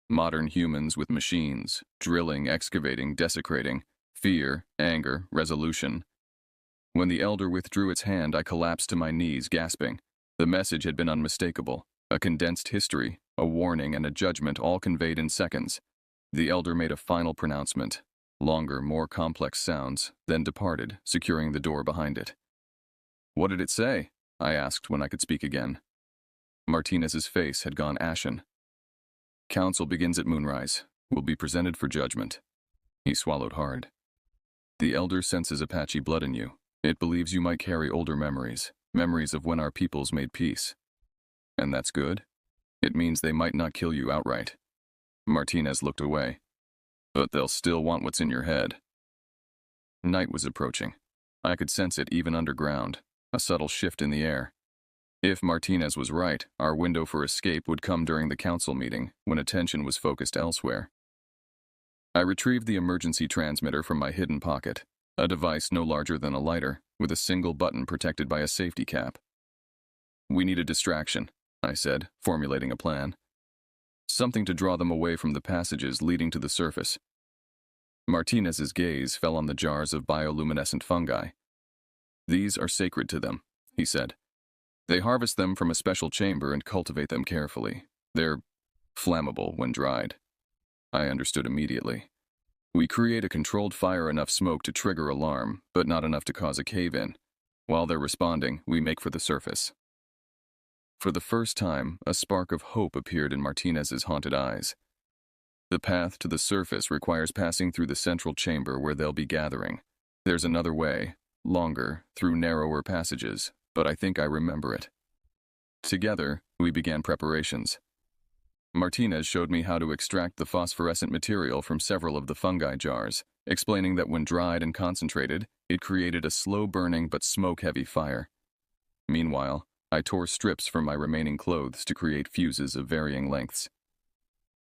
Modern humans with machines, drilling, excavating, desecrating. Fear, anger, resolution. When the Elder withdrew its hand, I collapsed to my knees, gasping. The message had been unmistakable. A condensed history, a warning, and a judgment all conveyed in seconds. The Elder made a final pronouncement. Longer, more complex sounds, then departed, securing the door behind it. "What did it say?" I asked when I could speak again. Martinez's face had gone ashen. "Council begins at moonrise. Will be presented for judgment." He swallowed hard. "The Elder senses Apache blood in you. It believes you might carry older memories, memories of when our peoples made peace. And that's good. It means they might not kill you outright." Martinez looked away. "But they'll still want what's in your head." Night was approaching. I could sense it even underground, a subtle shift in the air. If Martinez was right, our window for escape would come during the council meeting, when attention was focused elsewhere. I retrieved the emergency transmitter from my hidden pocket, a device no larger than a lighter, with a single button protected by a safety cap. "We need a distraction," I said, formulating a plan. "Something to draw them away from the passages leading to the surface." Martinez's gaze fell on the jars of bioluminescent fungi. "These are sacred to them," he said. "They harvest them from a special chamber and cultivate them carefully. They're flammable when dried." I understood immediately. "We create a controlled fire, enough smoke to trigger alarm, but not enough to cause a cave-in. While they're responding, we make for the surface." For the first time, a spark of hope appeared in Martinez's haunted eyes. "The path to the surface requires passing through the central chamber where they'll be gathering. There's another way, longer, through narrower passages, but I think I remember it." Together, we began preparations. Martinez showed me how to extract the phosphorescent material from several of the fungi jars, explaining that when dried and concentrated, it created a slow-burning but smoke-heavy fire. Meanwhile, I tore strips from my remaining clothes to create fuses of varying lengths.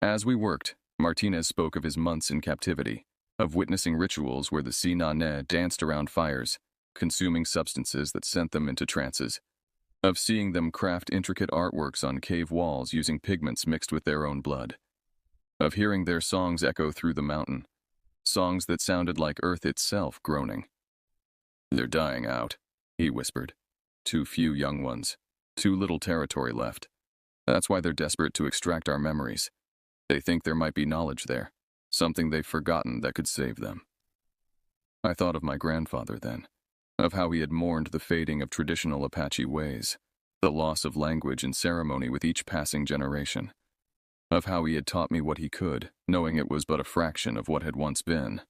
As we worked, Martinez spoke of his months in captivity, of witnessing rituals where the Sinane danced around fires, consuming substances that sent them into trances, of seeing them craft intricate artworks on cave walls using pigments mixed with their own blood, of hearing their songs echo through the mountain, songs that sounded like earth itself groaning. "They're dying out," he whispered. "Too few young ones, too little territory left. That's why they're desperate to extract our memories. They think there might be knowledge there, something they've forgotten that could save them." I thought of my grandfather then, of how he had mourned the fading of traditional Apache ways, the loss of language and ceremony with each passing generation, of how he had taught me what he could, knowing it was but a fraction of what had once been.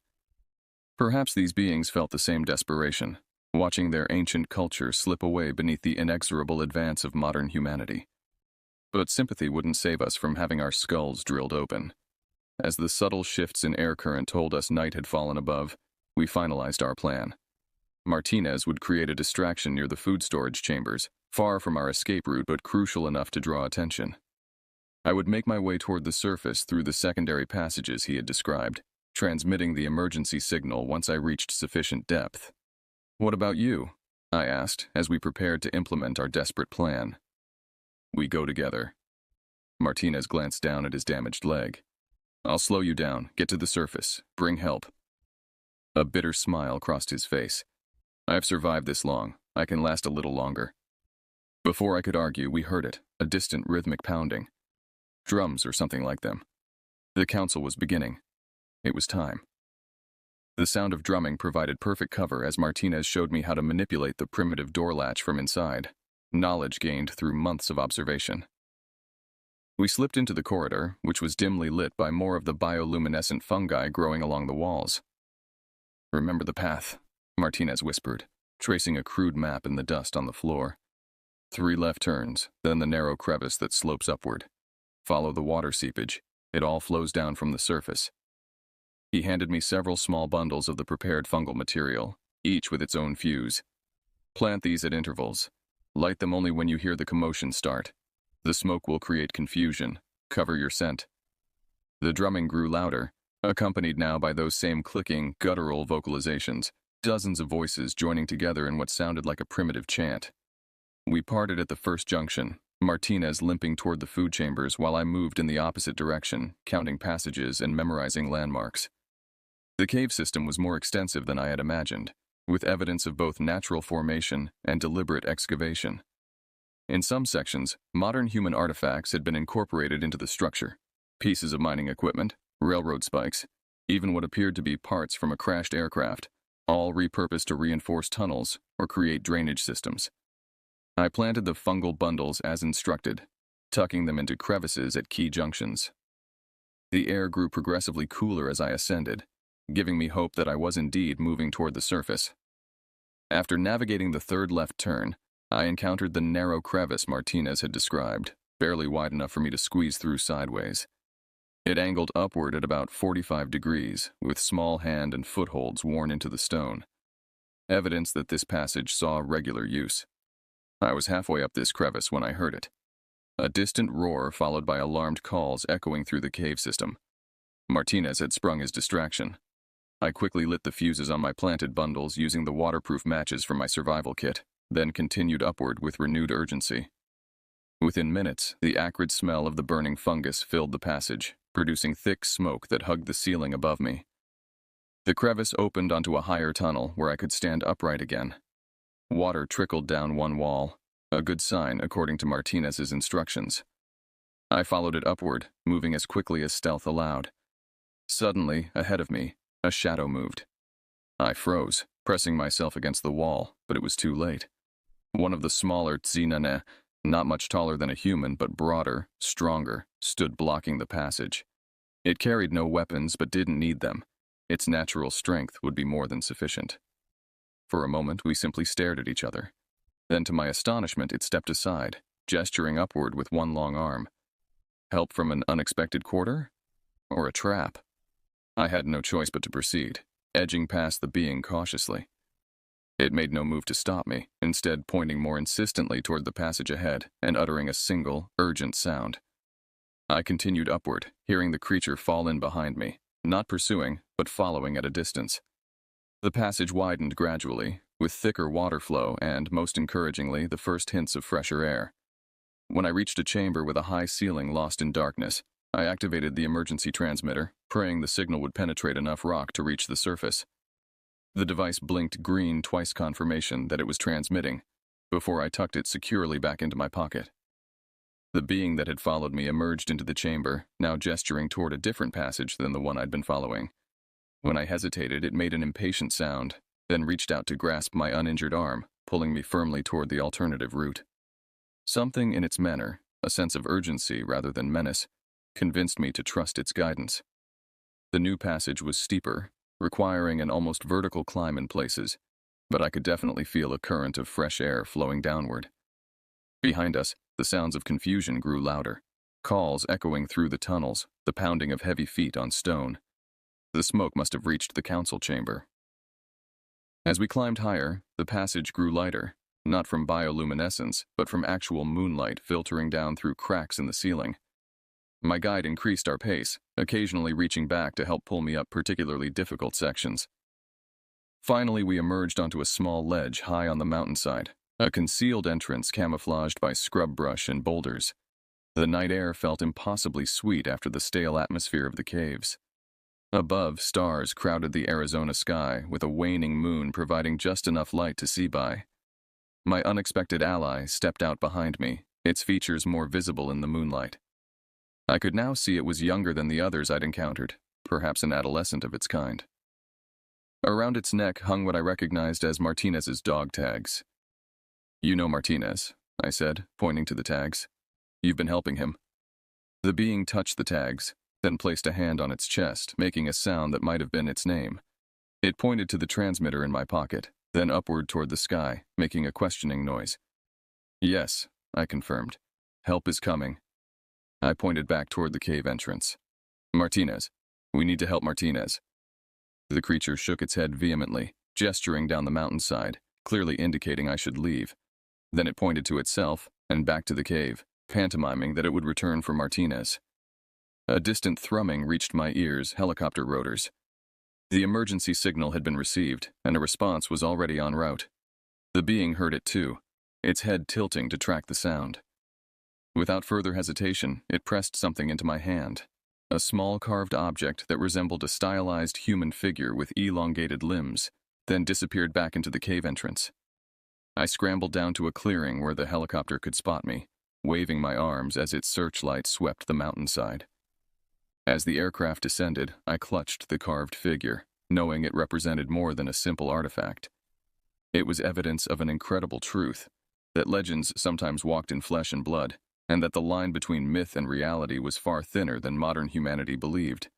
Perhaps these beings felt the same desperation, watching their ancient culture slip away beneath the inexorable advance of modern humanity. But sympathy wouldn't save us from having our skulls drilled open. As the subtle shifts in air current told us night had fallen above, we finalized our plan. Martinez would create a distraction near the food storage chambers, far from our escape route but crucial enough to draw attention. I would make my way toward the surface through the secondary passages he had described, transmitting the emergency signal once I reached sufficient depth. "What about you?" I asked as we prepared to implement our desperate plan. "We go together." Martinez glanced down at his damaged leg. "I'll slow you down, get to the surface, bring help." A bitter smile crossed his face. "I've survived this long. I can last a little longer." Before I could argue, we heard it, a distant rhythmic pounding. Drums or something like them. The council was beginning. It was time. The sound of drumming provided perfect cover as Martinez showed me how to manipulate the primitive door latch from inside, knowledge gained through months of observation. We slipped into the corridor, which was dimly lit by more of the bioluminescent fungi growing along the walls. "Remember the path," Martinez whispered, tracing a crude map in the dust on the floor. 3 left turns, then the narrow crevice that slopes upward. Follow the water seepage. It all flows down from the surface. He handed me several small bundles of the prepared fungal material, each with its own fuse. "Plant these at intervals. Light them only when you hear the commotion start. The smoke will create confusion. Cover your scent." The drumming grew louder, accompanied now by those same clicking, guttural vocalizations, dozens of voices joining together in what sounded like a primitive chant. We parted at the first junction, Martinez limping toward the food chambers while I moved in the opposite direction, counting passages and memorizing landmarks. The cave system was more extensive than I had imagined, with evidence of both natural formation and deliberate excavation. In some sections, modern human artifacts had been incorporated into the structure. Pieces of mining equipment, railroad spikes, even what appeared to be parts from a crashed aircraft, all repurposed to reinforce tunnels or create drainage systems. I planted the fungal bundles as instructed, tucking them into crevices at key junctions. The air grew progressively cooler as I ascended, giving me hope that I was indeed moving toward the surface. After navigating the 3rd left turn, I encountered the narrow crevice Martinez had described, barely wide enough for me to squeeze through sideways. It angled upward at about 45 degrees, with small hand and footholds worn into the stone. Evidence that this passage saw regular use. I was halfway up this crevice when I heard it. A distant roar followed by alarmed calls echoing through the cave system. Martinez had sprung his distraction. I quickly lit the fuses on my planted bundles using the waterproof matches from my survival kit, then continued upward with renewed urgency. Within minutes, the acrid smell of the burning fungus filled the passage, producing thick smoke that hugged the ceiling above me. The crevice opened onto a higher tunnel where I could stand upright again. Water trickled down one wall, a good sign according to Martinez's instructions. I followed it upward, moving as quickly as stealth allowed. Suddenly, ahead of me, a shadow moved. I froze, pressing myself against the wall, but it was too late. One of the smaller Tsinane, not much taller than a human but broader, stronger, stood blocking the passage. It carried no weapons but didn't need them. Its natural strength would be more than sufficient. For a moment, we simply stared at each other. Then, to my astonishment, it stepped aside, gesturing upward with one long arm. Help from an unexpected quarter? Or a trap? I had no choice but to proceed, edging past the being cautiously. It made no move to stop me, instead pointing more insistently toward the passage ahead and uttering a single, urgent sound. I continued upward, hearing the creature fall in behind me, not pursuing, but following at a distance. The passage widened gradually, with thicker water flow and, most encouragingly, the first hints of fresher air. When I reached a chamber with a high ceiling lost in darkness, I activated the emergency transmitter, praying the signal would penetrate enough rock to reach the surface. The device blinked green twice, confirmation that it was transmitting, before I tucked it securely back into my pocket. The being that had followed me emerged into the chamber, now gesturing toward a different passage than the one I'd been following. When I hesitated, it made an impatient sound, then reached out to grasp my uninjured arm, pulling me firmly toward the alternative route. Something in its manner, a sense of urgency rather than menace, convinced me to trust its guidance. The new passage was steeper, requiring an almost vertical climb in places, but I could definitely feel a current of fresh air flowing downward. Behind us, the sounds of confusion grew louder, calls echoing through the tunnels, the pounding of heavy feet on stone. The smoke must have reached the council chamber. As we climbed higher, the passage grew lighter, not from bioluminescence, but from actual moonlight filtering down through cracks in the ceiling. My guide increased our pace, occasionally reaching back to help pull me up particularly difficult sections. Finally, we emerged onto a small ledge high on the mountainside, a concealed entrance camouflaged by scrub brush and boulders. The night air felt impossibly sweet after the stale atmosphere of the caves. Above, stars crowded the Arizona sky, with a waning moon providing just enough light to see by. My unexpected ally stepped out behind me, its features more visible in the moonlight. I could now see it was younger than the others I'd encountered, perhaps an adolescent of its kind. Around its neck hung what I recognized as Martinez's dog tags. "You know Martinez," I said, pointing to the tags. "You've been helping him." The being touched the tags, then placed a hand on its chest, making a sound that might have been its name. It pointed to the transmitter in my pocket, then upward toward the sky, making a questioning noise. "Yes," I confirmed. "Help is coming." I pointed back toward the cave entrance. "Martinez. We need to help Martinez." The creature shook its head vehemently, gesturing down the mountainside, clearly indicating I should leave. Then it pointed to itself, and back to the cave, pantomiming that it would return for Martinez. A distant thrumming reached my ears, helicopter rotors. The emergency signal had been received, and a response was already en route. The being heard it too, its head tilting to track the sound. Without further hesitation, it pressed something into my hand, a small carved object that resembled a stylized human figure with elongated limbs, then disappeared back into the cave entrance. I scrambled down to a clearing where the helicopter could spot me, waving my arms as its searchlight swept the mountainside. As the aircraft descended, I clutched the carved figure, knowing it represented more than a simple artifact. It was evidence of an incredible truth, that legends sometimes walked in flesh and blood, and that the line between myth and reality was far thinner than modern humanity believed.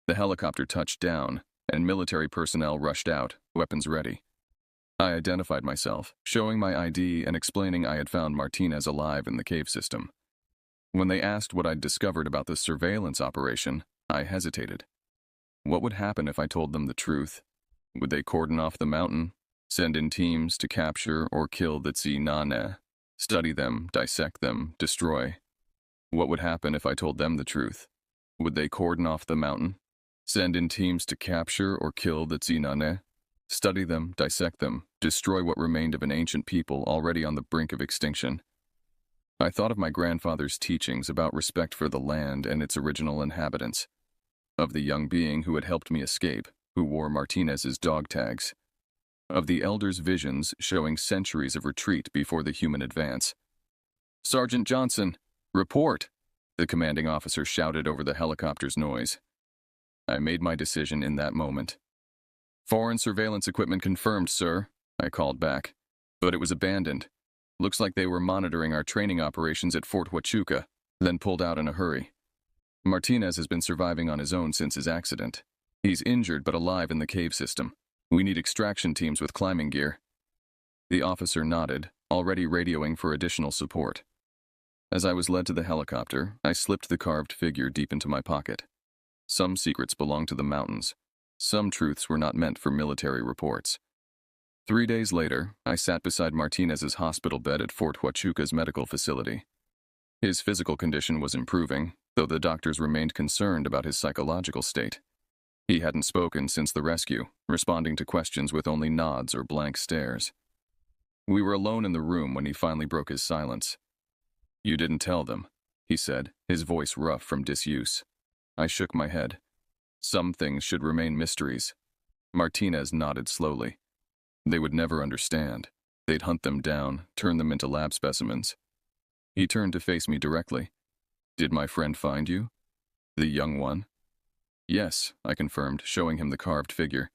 The helicopter touched down, and military personnel rushed out, weapons ready. I identified myself, showing my ID and explaining I had found Martinez alive in the cave system. When they asked what I'd discovered about the surveillance operation, I hesitated. What would happen if I told them the truth? Would they cordon off the mountain, send in teams to capture or kill the Tsinane, study them, dissect them, destroy? What would happen if I told them the truth? Would they cordon off the mountain, send in teams to capture or kill the Tsinane, study them, dissect them, destroy what remained of an ancient people already on the brink of extinction? I thought of my grandfather's teachings about respect for the land and its original inhabitants, of the young being who had helped me escape, who wore Martinez's dog tags, of the elders' visions showing centuries of retreat before the human advance. "Sergeant Johnson, report!" the commanding officer shouted over the helicopter's noise. I made my decision in that moment. "Foreign surveillance equipment confirmed, sir," I called back, but it was abandoned. Looks like they were monitoring our training operations at Fort Huachuca, then pulled out in a hurry. Martinez has been surviving on his own since his accident. He's injured but alive in the cave system. We need extraction teams with climbing gear." The officer nodded, already radioing for additional support. As I was led to the helicopter, I slipped the carved figure deep into my pocket. Some secrets belong to the mountains. Some truths were not meant for military reports. 3 days later, I sat beside Martinez's hospital bed at Fort Huachuca's medical facility. His physical condition was improving, though the doctors remained concerned about his psychological state. He hadn't spoken since the rescue, responding to questions with only nods or blank stares. We were alone in the room when he finally broke his silence. "You didn't tell them," he said, his voice rough from disuse. I shook my head. Some things should remain mysteries. Martinez nodded slowly. They would never understand. They'd hunt them down, turn them into lab specimens. He turned to face me directly. "Did my friend find you? The young one?" "Yes," I confirmed, showing him the carved figure.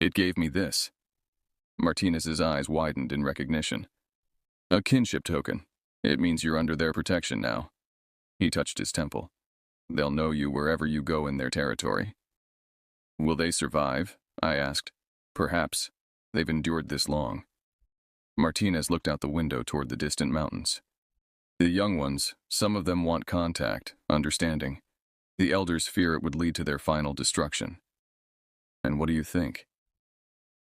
"It gave me this." Martinez's eyes widened in recognition. "A kinship token. It means you're under their protection now." He touched his temple. "They'll know you wherever you go in their territory." "Will they survive?" I asked. "Perhaps. They've endured this long." Martinez looked out the window toward the distant mountains. "The young ones, some of them want contact, understanding. The elders fear it would lead to their final destruction." "And what do you think?"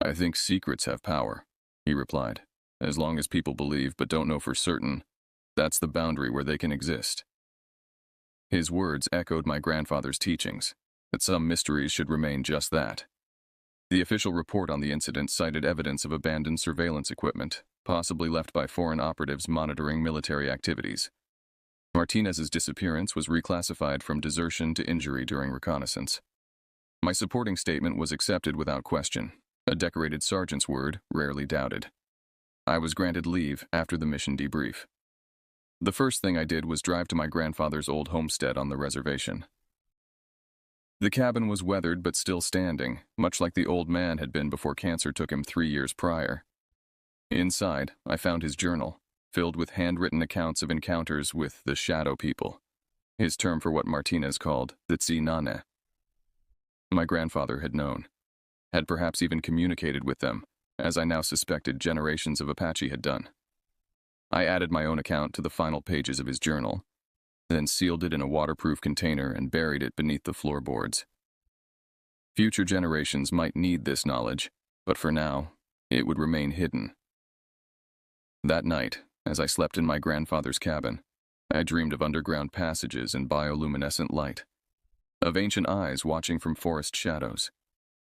"I think secrets have power," he replied. "As long as people believe but don't know for certain, that's the boundary where they can exist." His words echoed my grandfather's teachings, that some mysteries should remain just that. The official report on the incident cited evidence of abandoned surveillance equipment, possibly left by foreign operatives monitoring military activities. Martinez's disappearance was reclassified from desertion to injury during reconnaissance. My supporting statement was accepted without question, a decorated sergeant's word rarely doubted. I was granted leave after the mission debrief. The first thing I did was drive to my grandfather's old homestead on the reservation. The cabin was weathered but still standing, much like the old man had been before cancer took him 3 years prior. Inside, I found his journal, filled with handwritten accounts of encounters with the Shadow People, his term for what Martinez called the Tsinane. My grandfather had known, had perhaps even communicated with them, as I now suspected generations of Apache had done. I added my own account to the final pages of his journal, then sealed it in a waterproof container and buried it beneath the floorboards. Future generations might need this knowledge, but for now, it would remain hidden. That night, as I slept in my grandfather's cabin, I dreamed of underground passages and bioluminescent light, of ancient eyes watching from forest shadows,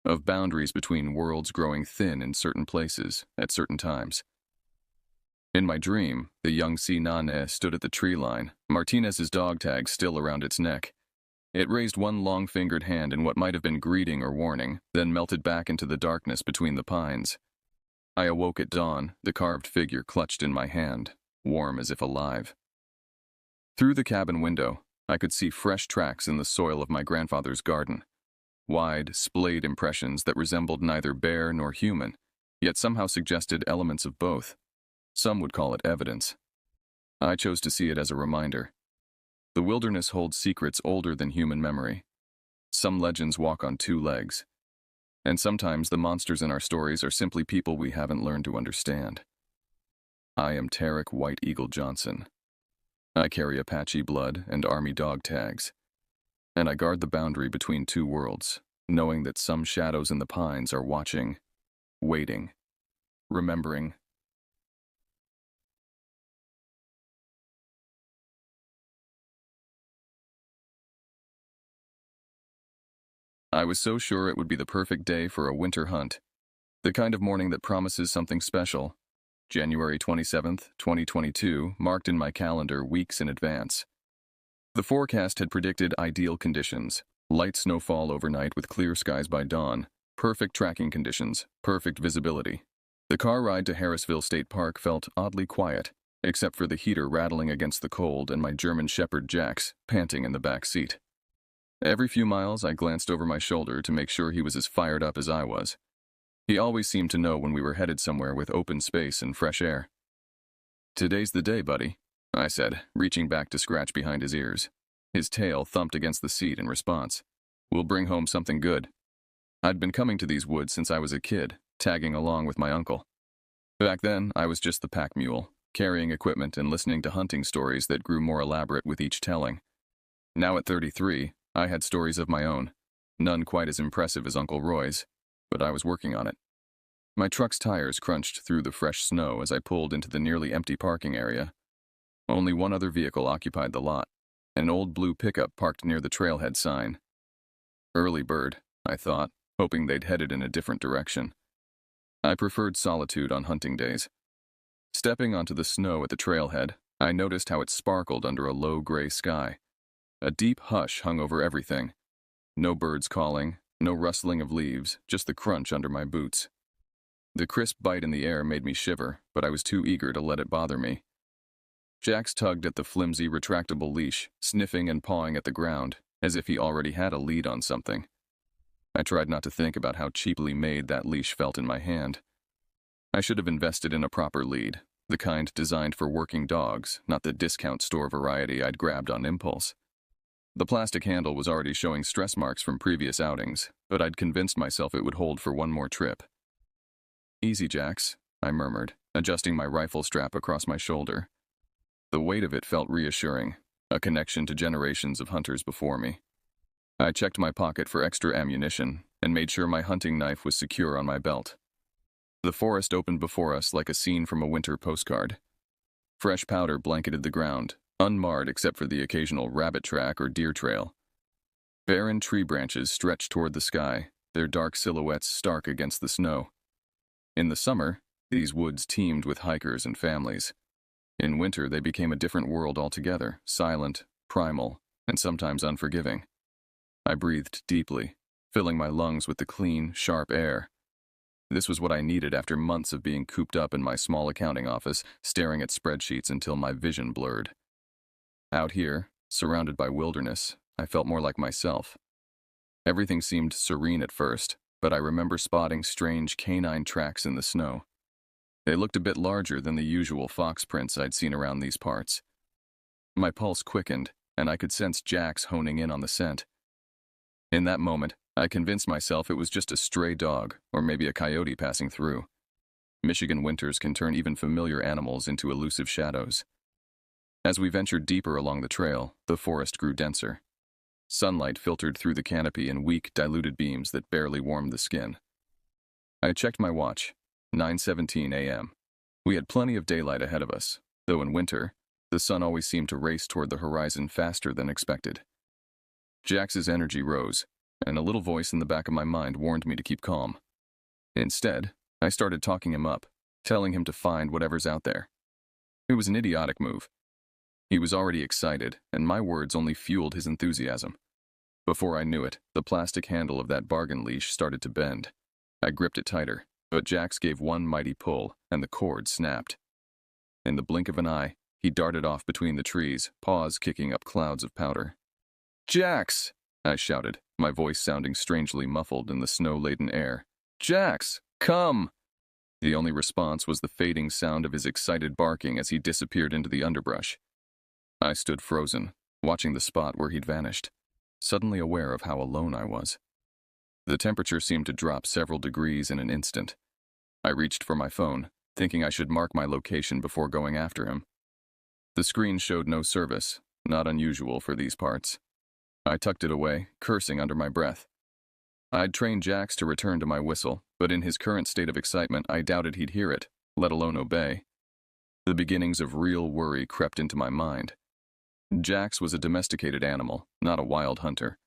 of boundaries between worlds growing thin in certain places at certain times. In my dream, the young Tsinane stood at the tree line, Martinez's dog tag still around its neck. It raised one long-fingered hand in what might have been greeting or warning, then melted back into the darkness between the pines. I awoke at dawn, the carved figure clutched in my hand, warm as if alive. Through the cabin window, I could see fresh tracks in the soil of my grandfather's garden. Wide, splayed impressions that resembled neither bear nor human, yet somehow suggested elements of both. Some would call it evidence. I chose to see it as a reminder. The wilderness holds secrets older than human memory. Some legends walk on 2 legs. And sometimes the monsters in our stories are simply people we haven't learned to understand. I am Tarek White Eagle Johnson. I carry Apache blood and Army dog tags. And I guard the boundary between 2 worlds, knowing that some shadows in the pines are watching, waiting, remembering. I was so sure it would be the perfect day for a winter hunt, the kind of morning that promises something special. January 27th, 2022, marked in my calendar weeks in advance. The forecast had predicted ideal conditions, light snowfall overnight with clear skies by dawn, perfect tracking conditions, perfect visibility. The car ride to Harrisville State Park felt oddly quiet, except for the heater rattling against the cold and my German Shepherd Jax panting in the back seat. Every few miles, I glanced over my shoulder to make sure he was as fired up as I was. He always seemed to know when we were headed somewhere with open space and fresh air. "Today's the day, buddy," I said, reaching back to scratch behind his ears. His tail thumped against the seat in response. "We'll bring home something good." I'd been coming to these woods since I was a kid, tagging along with my uncle. Back then, I was just the pack mule, carrying equipment and listening to hunting stories that grew more elaborate with each telling. Now at 33, I had stories of my own, none quite as impressive as Uncle Roy's, but I was working on it. My truck's tires crunched through the fresh snow as I pulled into the nearly empty parking area. Only one other vehicle occupied the lot, An old blue pickup parked near the trailhead sign. Early bird, I thought, hoping they'd headed in a different direction. I preferred solitude on hunting days. Stepping onto the snow at the trailhead, I noticed how it sparkled under a low gray sky. A deep hush hung over everything. No birds calling, no rustling of leaves, just the crunch under my boots. The crisp bite in the air made me shiver, but I was too eager to let it bother me. Jax tugged at the flimsy, retractable leash, sniffing and pawing at the ground, as if he already had a lead on something. I tried not to think about how cheaply made that leash felt in my hand. I should have invested in a proper lead, the kind designed for working dogs, not the discount store variety I'd grabbed on impulse. The plastic handle was already showing stress marks from previous outings, but I'd convinced myself it would hold for one more trip. "Easy, Jax," I murmured, adjusting my rifle strap across my shoulder. The weight of it felt reassuring, a connection to generations of hunters before me. I checked my pocket for extra ammunition and made sure my hunting knife was secure on my belt. The forest opened before us like a scene from a winter postcard. Fresh powder blanketed the ground, unmarred except for the occasional rabbit track or deer trail. Barren tree branches stretched toward the sky, their dark silhouettes stark against the snow. In the summer, these woods teemed with hikers and families. In winter, they became a different world altogether, silent, primal, and sometimes unforgiving. I breathed deeply, filling my lungs with the clean, sharp air. This was what I needed after months of being cooped up in my small accounting office, staring at spreadsheets until my vision blurred. Out here, surrounded by wilderness, I felt more like myself. Everything seemed serene at first, but I remember spotting strange canine tracks in the snow. They looked a bit larger than the usual fox prints I'd seen around these parts. My pulse quickened, and I could sense Jax honing in on the scent. In that moment, I convinced myself it was just a stray dog, or maybe a coyote passing through. Michigan winters can turn even familiar animals into elusive shadows. As we ventured deeper along the trail, the forest grew denser. Sunlight filtered through the canopy in weak, diluted beams that barely warmed the skin. I checked my watch. 9:17 a.m. We had plenty of daylight ahead of us, though in winter, the sun always seemed to race toward the horizon faster than expected. Jax's energy rose, and a little voice in the back of my mind warned me to keep calm. Instead, I started talking him up, telling him to find whatever's out there. It was an idiotic move. He was already excited, and my words only fueled his enthusiasm. Before I knew it, the plastic handle of that bargain leash started to bend. I gripped it tighter, but Jax gave one mighty pull, and the cord snapped. In the blink of an eye, he darted off between the trees, paws kicking up clouds of powder. "Jax!" I shouted, my voice sounding strangely muffled in the snow-laden air. "Jax, come!" The only response was the fading sound of his excited barking as he disappeared into the underbrush. I stood frozen, watching the spot where he'd vanished, suddenly aware of how alone I was. The temperature seemed to drop several degrees in an instant. I reached for my phone, thinking I should mark my location before going after him. The screen showed no service, not unusual for these parts. I tucked it away, cursing under my breath. I'd trained Jax to return to my whistle, but in his current state of excitement, I doubted he'd hear it, let alone obey. The beginnings of real worry crept into my mind. Jax was a domesticated animal, not a wild hunter.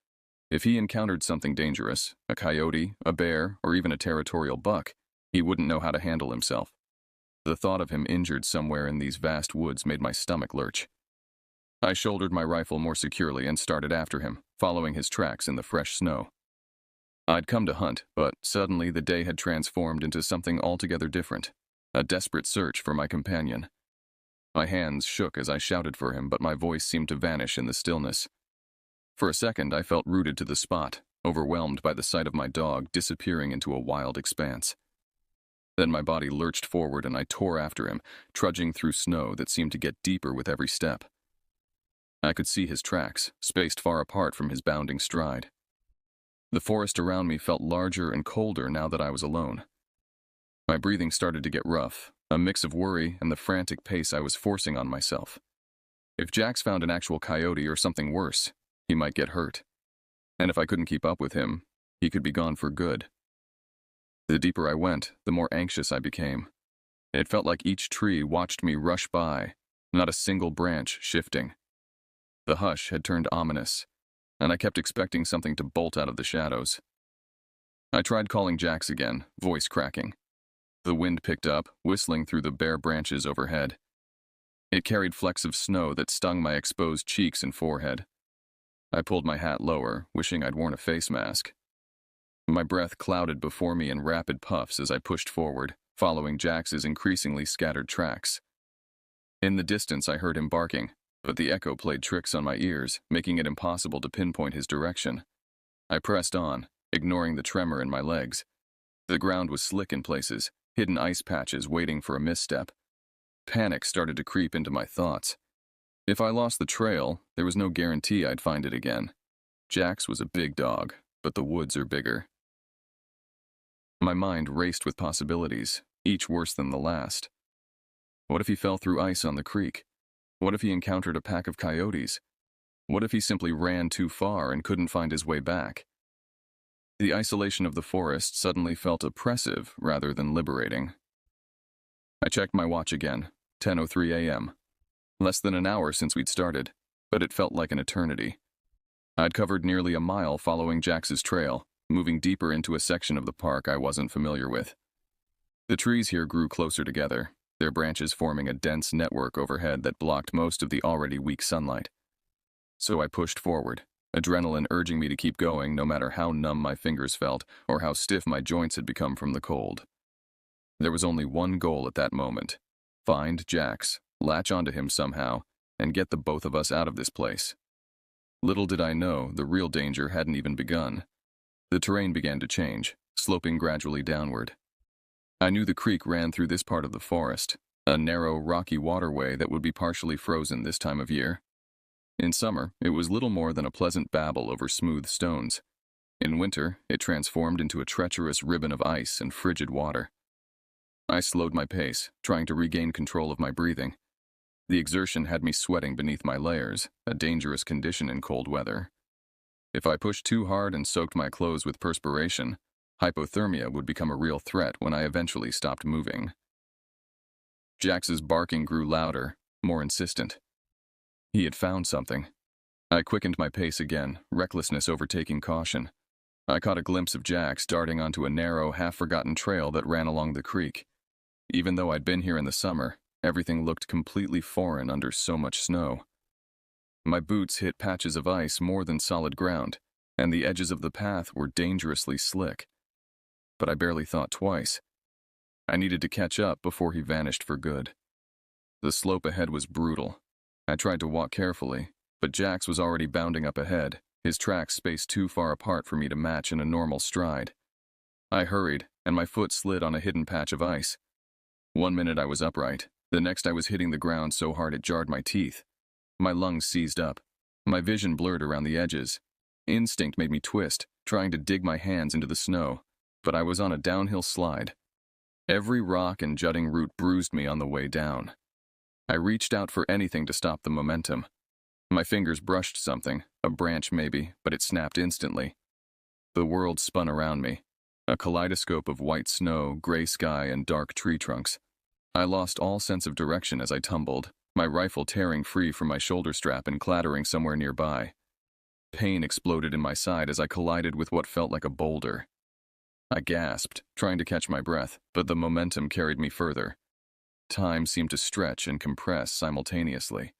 If he encountered something dangerous, a coyote, a bear, or even a territorial buck, he wouldn't know how to handle himself. The thought of him injured somewhere in these vast woods made my stomach lurch. I shouldered my rifle more securely and started after him, following his tracks in the fresh snow. I'd come to hunt, but suddenly the day had transformed into something altogether different, a desperate search for my companion. My hands shook as I shouted for him, but my voice seemed to vanish in the stillness. For a second, I felt rooted to the spot, overwhelmed by the sight of my dog disappearing into a wild expanse. Then my body lurched forward and I tore after him, trudging through snow that seemed to get deeper with every step. I could see his tracks, spaced far apart from his bounding stride. The forest around me felt larger and colder now that I was alone. My breathing started to get rough, a mix of worry and the frantic pace I was forcing on myself. If Jax found an actual coyote or something worse, he might get hurt. And if I couldn't keep up with him, he could be gone for good. The deeper I went, the more anxious I became. It felt like each tree watched me rush by, not a single branch shifting. The hush had turned ominous, and I kept expecting something to bolt out of the shadows. I tried calling Jax again, voice cracking. The wind picked up, whistling through the bare branches overhead. It carried flecks of snow that stung my exposed cheeks and forehead. I pulled my hat lower, wishing I'd worn a face mask. My breath clouded before me in rapid puffs as I pushed forward, following Jax's increasingly scattered tracks. In the distance, I heard him barking, but the echo played tricks on my ears, making it impossible to pinpoint his direction. I pressed on, ignoring the tremor in my legs. The ground was slick in places, hidden ice patches waiting for a misstep. Panic started to creep into my thoughts. If I lost the trail, there was no guarantee I'd find it again. Jax was a big dog, but the woods are bigger. My mind raced with possibilities, each worse than the last. What if he fell through ice on the creek? What if he encountered a pack of coyotes? What if he simply ran too far and couldn't find his way back? The isolation of the forest suddenly felt oppressive rather than liberating. I checked my watch again, 10:03 a.m. Less than an hour since we'd started, but it felt like an eternity. I'd covered nearly a mile following Jax's trail, moving deeper into a section of the park I wasn't familiar with. The trees here grew closer together, their branches forming a dense network overhead that blocked most of the already weak sunlight. So I pushed forward, adrenaline urging me to keep going no matter how numb my fingers felt or how stiff my joints had become from the cold. There was only one goal at that moment: find Jax, latch onto him somehow, and get the both of us out of this place. Little did I know the real danger hadn't even begun. The terrain began to change, sloping gradually downward. I knew the creek ran through this part of the forest, a narrow, rocky waterway that would be partially frozen this time of year. In summer, it was little more than a pleasant babble over smooth stones. In winter, it transformed into a treacherous ribbon of ice and frigid water. I slowed my pace, trying to regain control of my breathing. The exertion had me sweating beneath my layers, a dangerous condition in cold weather. If I pushed too hard and soaked my clothes with perspiration, hypothermia would become a real threat when I eventually stopped moving. Jax's barking grew louder, more insistent. He had found something. I quickened my pace again, recklessness overtaking caution. I caught a glimpse of Jax darting onto a narrow, half-forgotten trail that ran along the creek. Even though I'd been here in the summer, everything looked completely foreign under so much snow. My boots hit patches of ice more than solid ground, and the edges of the path were dangerously slick. But I barely thought twice. I needed to catch up before he vanished for good. The slope ahead was brutal. I tried to walk carefully, but Jax was already bounding up ahead, his tracks spaced too far apart for me to match in a normal stride. I hurried, and my foot slid on a hidden patch of ice. 1 minute I was upright, the next I was hitting the ground so hard it jarred my teeth. My lungs seized up. My vision blurred around the edges. Instinct made me twist, trying to dig my hands into the snow, but I was on a downhill slide. Every rock and jutting root bruised me on the way down. I reached out for anything to stop the momentum. My fingers brushed something, a branch maybe, but it snapped instantly. The world spun around me, a kaleidoscope of white snow, gray sky, and dark tree trunks. I lost all sense of direction as I tumbled, my rifle tearing free from my shoulder strap and clattering somewhere nearby. Pain exploded in my side as I collided with what felt like a boulder. I gasped, trying to catch my breath, but the momentum carried me further. Time seemed to stretch and compress simultaneously.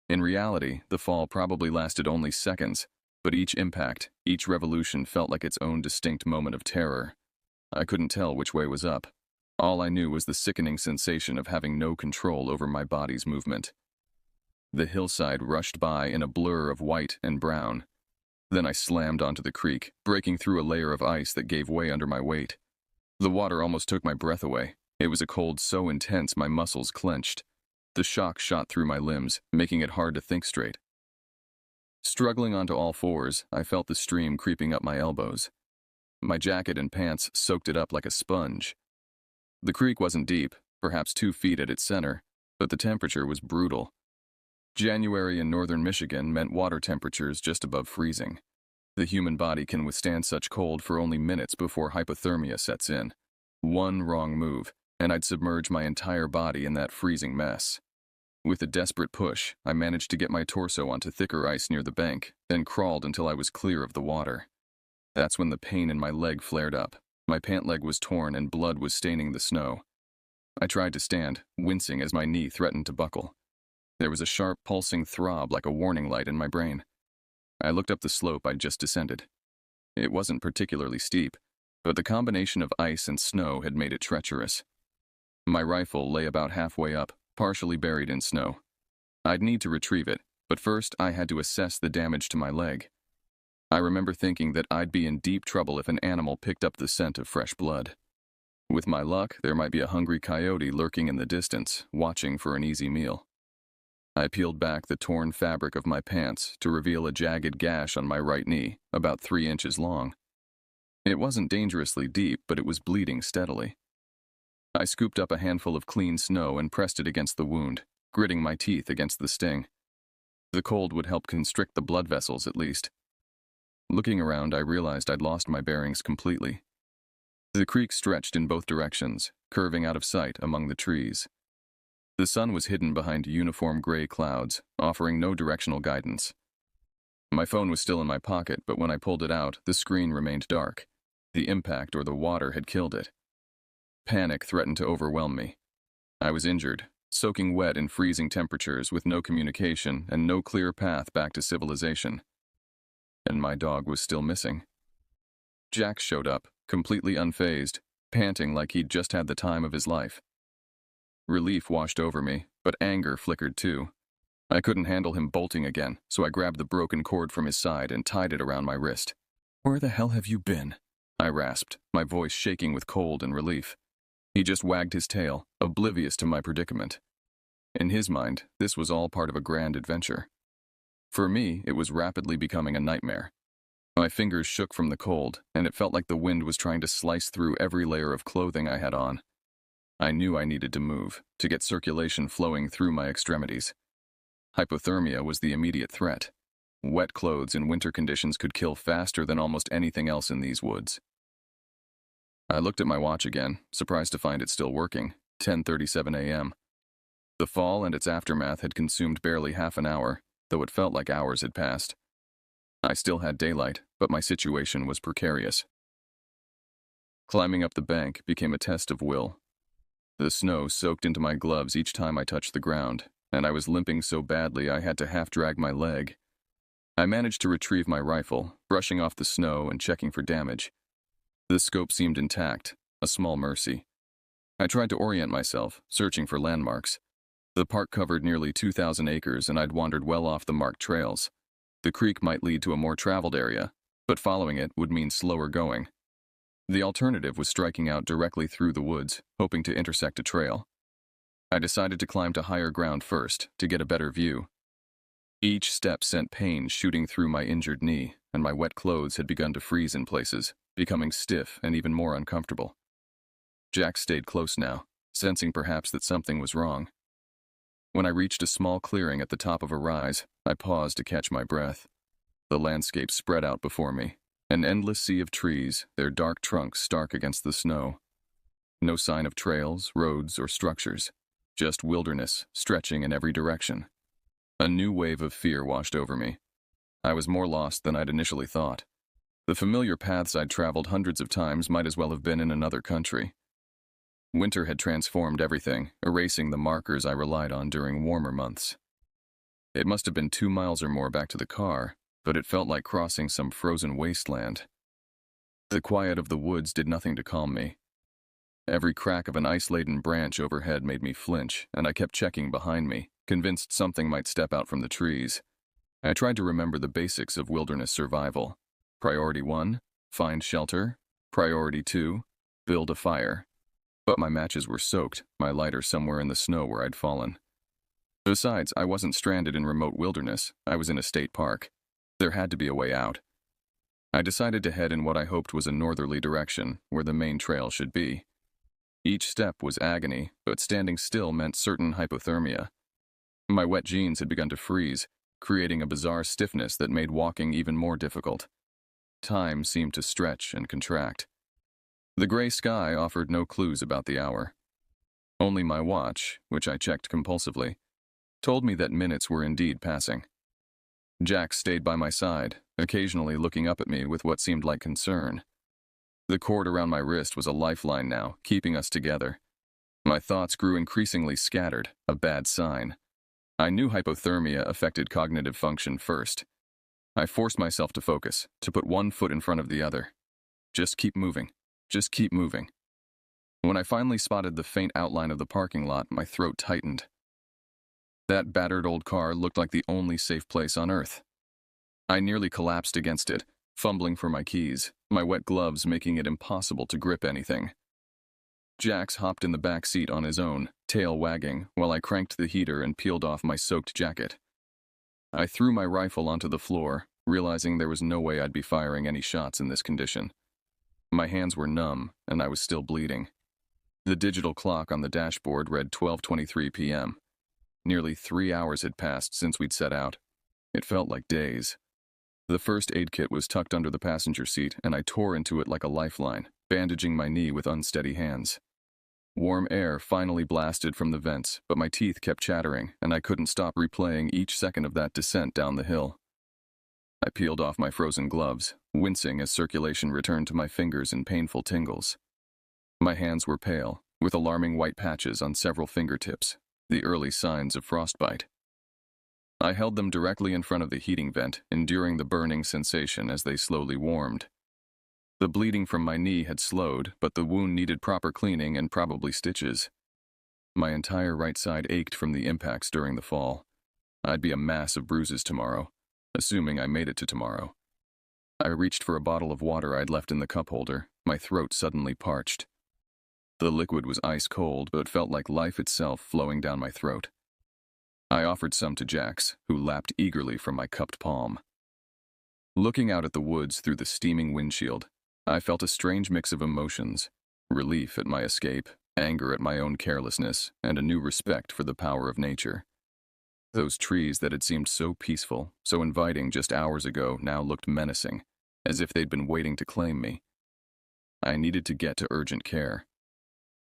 In reality, the fall probably lasted only seconds, but each impact, each revolution felt like its own distinct moment of terror. I couldn't tell which way was up. All I knew was the sickening sensation of having no control over my body's movement. The hillside rushed by in a blur of white and brown. Then I slammed onto the creek, breaking through a layer of ice that gave way under my weight. The water almost took my breath away. It was a cold so intense my muscles clenched. The shock shot through my limbs, making it hard to think straight. Struggling onto all fours, I felt the stream creeping up my elbows. My jacket and pants soaked it up like a sponge. The creek wasn't deep, perhaps 2 feet at its center, but the temperature was brutal. January in northern Michigan meant water temperatures just above freezing. The human body can withstand such cold for only minutes before hypothermia sets in. One wrong move, and I'd submerge my entire body in that freezing mess. With a desperate push, I managed to get my torso onto thicker ice near the bank, then crawled until I was clear of the water. That's when the pain in my leg flared up. My pant leg was torn and blood was staining the snow. I tried to stand, wincing as my knee threatened to buckle. There was a sharp, pulsing throb like a warning light in my brain. I looked up the slope I'd just descended. It wasn't particularly steep, but the combination of ice and snow had made it treacherous. My rifle lay about halfway up, partially buried in snow. I'd need to retrieve it, but first I had to assess the damage to my leg. I remember thinking that I'd be in deep trouble if an animal picked up the scent of fresh blood. With my luck, there might be a hungry coyote lurking in the distance, watching for an easy meal. I peeled back the torn fabric of my pants to reveal a jagged gash on my right knee, about 3 inches long. It wasn't dangerously deep, but it was bleeding steadily. I scooped up a handful of clean snow and pressed it against the wound, gritting my teeth against the sting. The cold would help constrict the blood vessels at least. Looking around, I realized I'd lost my bearings completely. The creek stretched in both directions, curving out of sight among the trees. The sun was hidden behind uniform gray clouds, offering no directional guidance. My phone was still in my pocket, but when I pulled it out, the screen remained dark. The impact or the water had killed it. Panic threatened to overwhelm me. I was injured, soaking wet in freezing temperatures with no communication and no clear path back to civilization. And my dog was still missing. Jack showed up, completely unfazed, panting like he'd just had the time of his life. Relief washed over me, but anger flickered too. I couldn't handle him bolting again, so I grabbed the broken cord from his side and tied it around my wrist. "Where the hell have you been?" I rasped, my voice shaking with cold and relief. He just wagged his tail, oblivious to my predicament. In his mind, this was all part of a grand adventure. For me, it was rapidly becoming a nightmare. My fingers shook from the cold, and it felt like the wind was trying to slice through every layer of clothing I had on. I knew I needed to move, to get circulation flowing through my extremities. Hypothermia was the immediate threat. Wet clothes in winter conditions could kill faster than almost anything else in these woods. I looked at my watch again, surprised to find it still working, 10:37 a.m. The fall and its aftermath had consumed barely half an hour, though it felt like hours had passed. I still had daylight, but my situation was precarious. Climbing up the bank became a test of will. The snow soaked into my gloves each time I touched the ground, and I was limping so badly I had to half-drag my leg. I managed to retrieve my rifle, brushing off the snow and checking for damage. The scope seemed intact, a small mercy. I tried to orient myself, searching for landmarks. The park covered nearly 2,000 acres, and I'd wandered well off the marked trails. The creek might lead to a more traveled area, but following it would mean slower going. The alternative was striking out directly through the woods, hoping to intersect a trail. I decided to climb to higher ground first, to get a better view. Each step sent pain shooting through my injured knee, and my wet clothes had begun to freeze in places, becoming stiff and even more uncomfortable. Jack stayed close now, sensing perhaps that something was wrong. When I reached a small clearing at the top of a rise, I paused to catch my breath. The landscape spread out before me. An endless sea of trees, their dark trunks stark against the snow. No sign of trails, roads, or structures. Just wilderness, stretching in every direction. A new wave of fear washed over me. I was more lost than I'd initially thought. The familiar paths I'd traveled hundreds of times might as well have been in another country. Winter had transformed everything, erasing the markers I relied on during warmer months. It must have been 2 miles or more back to the car, but it felt like crossing some frozen wasteland. The quiet of the woods did nothing to calm me. Every crack of an ice-laden branch overhead made me flinch, and I kept checking behind me, convinced something might step out from the trees. I tried to remember the basics of wilderness survival. Priority 1, find shelter. Priority 2, build a fire. But my matches were soaked, my lighter somewhere in the snow where I'd fallen. Besides, I wasn't stranded in remote wilderness, I was in a state park. There had to be a way out. I decided to head in what I hoped was a northerly direction, where the main trail should be. Each step was agony, but standing still meant certain hypothermia. My wet jeans had begun to freeze, creating a bizarre stiffness that made walking even more difficult. Time seemed to stretch and contract. The gray sky offered no clues about the hour. Only my watch, which I checked compulsively. told me that minutes were indeed passing. Jax stayed by my side, occasionally looking up at me with what seemed like concern. The cord around my wrist was a lifeline now, keeping us together. My thoughts grew increasingly scattered, a bad sign. I knew hypothermia affected cognitive function first. I forced myself to focus, to put one foot in front of the other. Just keep moving. Just keep moving. When I finally spotted the faint outline of the parking lot, my throat tightened. That battered old car looked like the only safe place on earth. I nearly collapsed against it, fumbling for my keys, my wet gloves making it impossible to grip anything. Jax hopped in the back seat on his own, tail wagging, while I cranked the heater and peeled off my soaked jacket. I threw my rifle onto the floor, realizing there was no way I'd be firing any shots in this condition. My hands were numb, and I was still bleeding. The digital clock on the dashboard read 12:23 p.m. Nearly 3 hours had passed since we'd set out. It felt like days. The first aid kit was tucked under the passenger seat, and I tore into it like a lifeline, bandaging my knee with unsteady hands. Warm air finally blasted from the vents, but my teeth kept chattering, and I couldn't stop replaying each second of that descent down the hill. I peeled off my frozen gloves, wincing as circulation returned to my fingers in painful tingles. My hands were pale, with alarming white patches on several fingertips, the early signs of frostbite. I held them directly in front of the heating vent, enduring the burning sensation as they slowly warmed. The bleeding from my knee had slowed, but the wound needed proper cleaning and probably stitches. My entire right side ached from the impacts during the fall. I'd be a mass of bruises tomorrow, assuming I made it to tomorrow. I reached for a bottle of water I'd left in the cup holder, my throat suddenly parched. The liquid was ice cold, but felt like life itself flowing down my throat. I offered some to Jax, who lapped eagerly from my cupped palm. Looking out at the woods through the steaming windshield, I felt a strange mix of emotions: relief at my escape, anger at my own carelessness, and a new respect for the power of nature. Those trees that had seemed so peaceful, so inviting just hours ago now looked menacing, as if they'd been waiting to claim me. I needed to get to urgent care.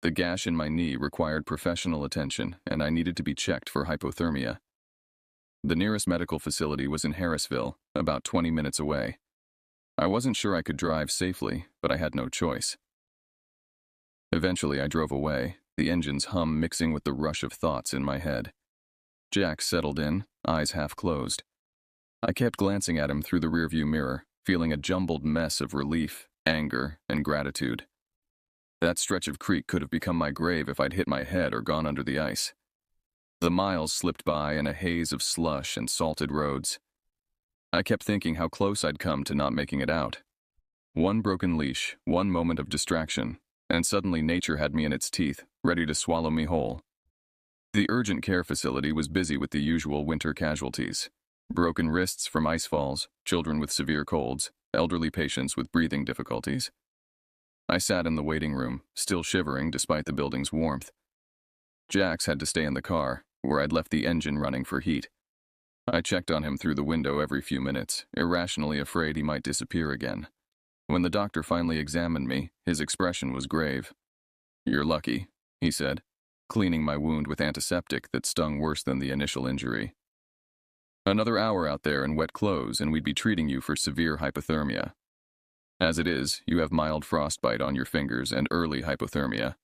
The gash in my knee required professional attention, and I needed to be checked for hypothermia. The nearest medical facility was in Harrisville, about 20 minutes away. I wasn't sure I could drive safely, but I had no choice. Eventually, I drove away, the engine's hum mixing with the rush of thoughts in my head. Jax settled in, eyes half closed. I kept glancing at him through the rearview mirror, feeling a jumbled mess of relief, anger, and gratitude. That stretch of creek could have become my grave if I'd hit my head or gone under the ice. The miles slipped by in a haze of slush and salted roads. I kept thinking how close I'd come to not making it out. One broken leash, one moment of distraction, and suddenly nature had me in its teeth, ready to swallow me whole. The urgent care facility was busy with the usual winter casualties: broken wrists from ice falls, children with severe colds, elderly patients with breathing difficulties. I sat in the waiting room, still shivering despite the building's warmth. Jax had to stay in the car, where I'd left the engine running for heat. I checked on him through the window every few minutes, irrationally afraid he might disappear again. When the doctor finally examined me, his expression was grave. "You're lucky," he said, cleaning my wound with antiseptic that stung worse than the initial injury. "Another hour out there in wet clothes and we'd be treating you for severe hypothermia. As it is, you have mild frostbite on your fingers and early hypothermia."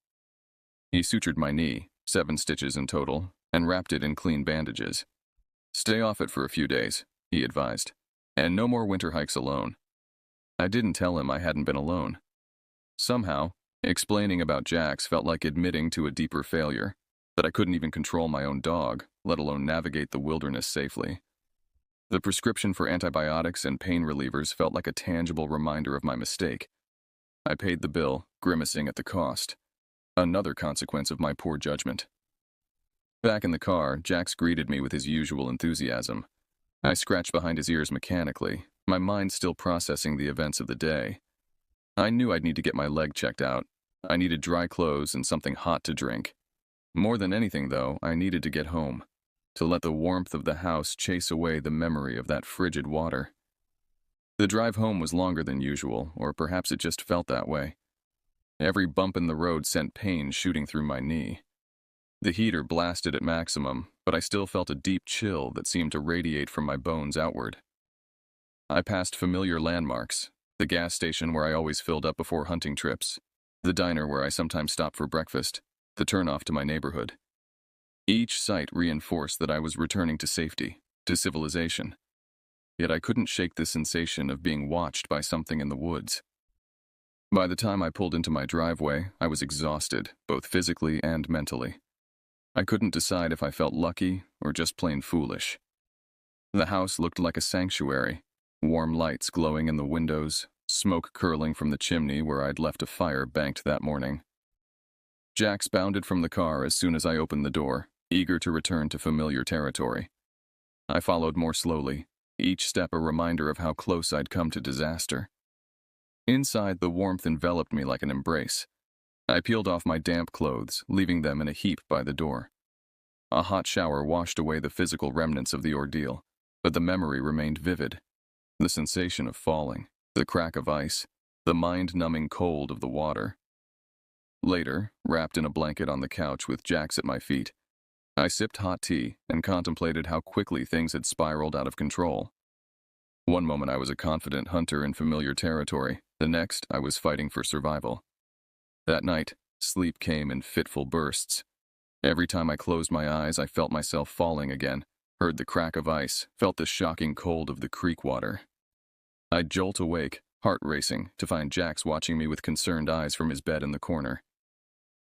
He sutured my knee, 7 stitches in total, and wrapped it in clean bandages. "Stay off it for a few days," he advised, "and no more winter hikes alone." I didn't tell him I hadn't been alone. Somehow, explaining about Jax felt like admitting to a deeper failure, that I couldn't even control my own dog, let alone navigate the wilderness safely. The prescription for antibiotics and pain relievers felt like a tangible reminder of my mistake. I paid the bill, grimacing at the cost. Another consequence of my poor judgment. Back in the car, Jax greeted me with his usual enthusiasm. I scratched behind his ears mechanically, my mind still processing the events of the day. I knew I'd need to get my leg checked out. I needed dry clothes and something hot to drink. More than anything, though, I needed to get home, to let the warmth of the house chase away the memory of that frigid water. The drive home was longer than usual, or perhaps it just felt that way. Every bump in the road sent pain shooting through my knee. The heater blasted at maximum, but I still felt a deep chill that seemed to radiate from my bones outward. I passed familiar landmarks, the gas station where I always filled up before hunting trips, the diner where I sometimes stopped for breakfast, the turnoff to my neighborhood. Each sight reinforced that I was returning to safety, to civilization. Yet I couldn't shake the sensation of being watched by something in the woods. By the time I pulled into my driveway, I was exhausted, both physically and mentally. I couldn't decide if I felt lucky or just plain foolish. The house looked like a sanctuary, warm lights glowing in the windows, smoke curling from the chimney where I'd left a fire banked that morning. Jax bounded from the car as soon as I opened the door, eager to return to familiar territory. I followed more slowly, each step a reminder of how close I'd come to disaster. Inside, the warmth enveloped me like an embrace. I peeled off my damp clothes, leaving them in a heap by the door. A hot shower washed away the physical remnants of the ordeal, but the memory remained vivid. The sensation of falling, the crack of ice, the mind-numbing cold of the water. Later, wrapped in a blanket on the couch with Jax at my feet, I sipped hot tea and contemplated how quickly things had spiraled out of control. One moment I was a confident hunter in familiar territory, the next I was fighting for survival. That night, sleep came in fitful bursts. Every time I closed my eyes, I felt myself falling again, heard the crack of ice, felt the shocking cold of the creek water. I'd jolt awake, heart racing, to find Jax watching me with concerned eyes from his bed in the corner.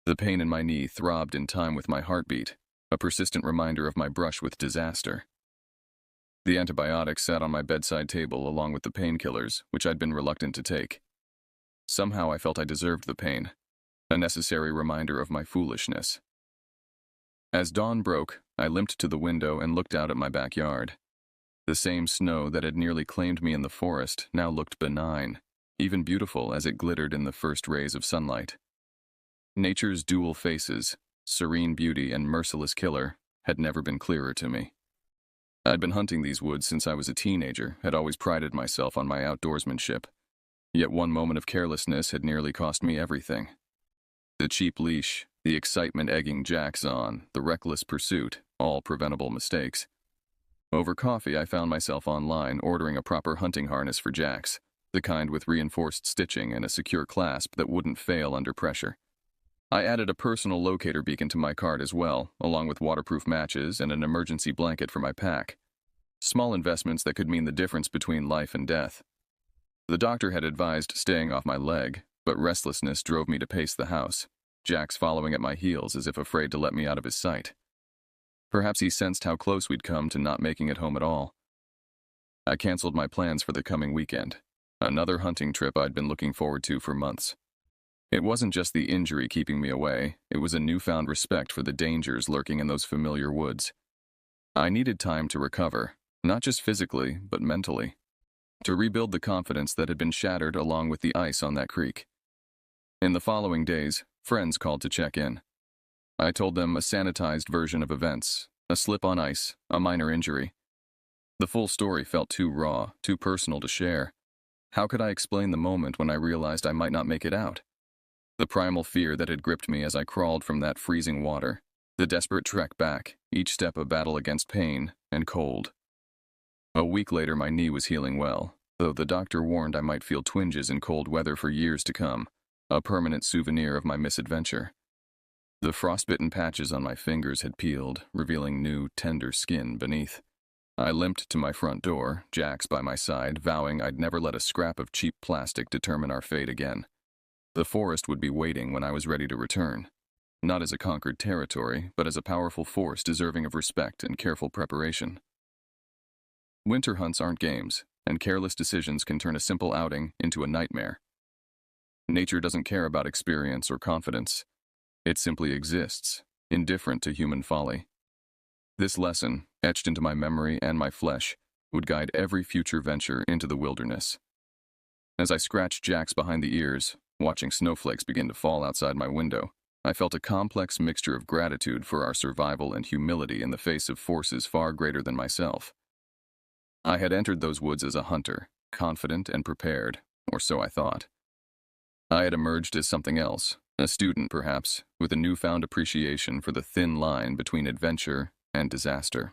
The pain in my knee throbbed in time with my heartbeat, a persistent reminder of my brush with disaster. The antibiotics sat on my bedside table along with the painkillers, which I'd been reluctant to take. Somehow I felt I deserved the pain, a necessary reminder of my foolishness. As dawn broke, I limped to the window and looked out at my backyard. The same snow that had nearly claimed me in the forest now looked benign, even beautiful as it glittered in the first rays of sunlight. Nature's dual faces, serene beauty and merciless killer, had never been clearer to me. I'd been hunting these woods since I was a teenager, had always prided myself on my outdoorsmanship. Yet one moment of carelessness had nearly cost me everything. The cheap leash, the excitement egging Jax on, the reckless pursuit, all preventable mistakes. Over coffee, I found myself online ordering a proper hunting harness for Jax, the kind with reinforced stitching and a secure clasp that wouldn't fail under pressure. I added a personal locator beacon to my cart as well, along with waterproof matches and an emergency blanket for my pack. Small investments that could mean the difference between life and death. The doctor had advised staying off my leg, but restlessness drove me to pace the house, Jax following at my heels as if afraid to let me out of his sight. Perhaps he sensed how close we'd come to not making it home at all. I canceled my plans for the coming weekend, another hunting trip I'd been looking forward to for months. It wasn't just the injury keeping me away, it was a newfound respect for the dangers lurking in those familiar woods. I needed time to recover, not just physically, but mentally, to rebuild the confidence that had been shattered along with the ice on that creek. In the following days, friends called to check in. I told them a sanitized version of events, a slip on ice, a minor injury. The full story felt too raw, too personal to share. How could I explain the moment when I realized I might not make it out? The primal fear that had gripped me as I crawled from that freezing water, the desperate trek back, each step a battle against pain and cold. A week later, my knee was healing well, though the doctor warned I might feel twinges in cold weather for years to come, a permanent souvenir of my misadventure. The frostbitten patches on my fingers had peeled, revealing new, tender skin beneath. I limped to my front door, Jax by my side, vowing I'd never let a scrap of cheap plastic determine our fate again. The forest would be waiting when I was ready to return, not as a conquered territory, but as a powerful force deserving of respect and careful preparation. Winter hunts aren't games, and careless decisions can turn a simple outing into a nightmare. Nature doesn't care about experience or confidence. It simply exists, indifferent to human folly. This lesson, etched into my memory and my flesh, would guide every future venture into the wilderness. As I scratched Jax behind the ears, watching snowflakes begin to fall outside my window, I felt a complex mixture of gratitude for our survival and humility in the face of forces far greater than myself. I had entered those woods as a hunter, confident and prepared, or so I thought. I had emerged as something else, A student, perhaps, with a newfound appreciation for the thin line between adventure and disaster.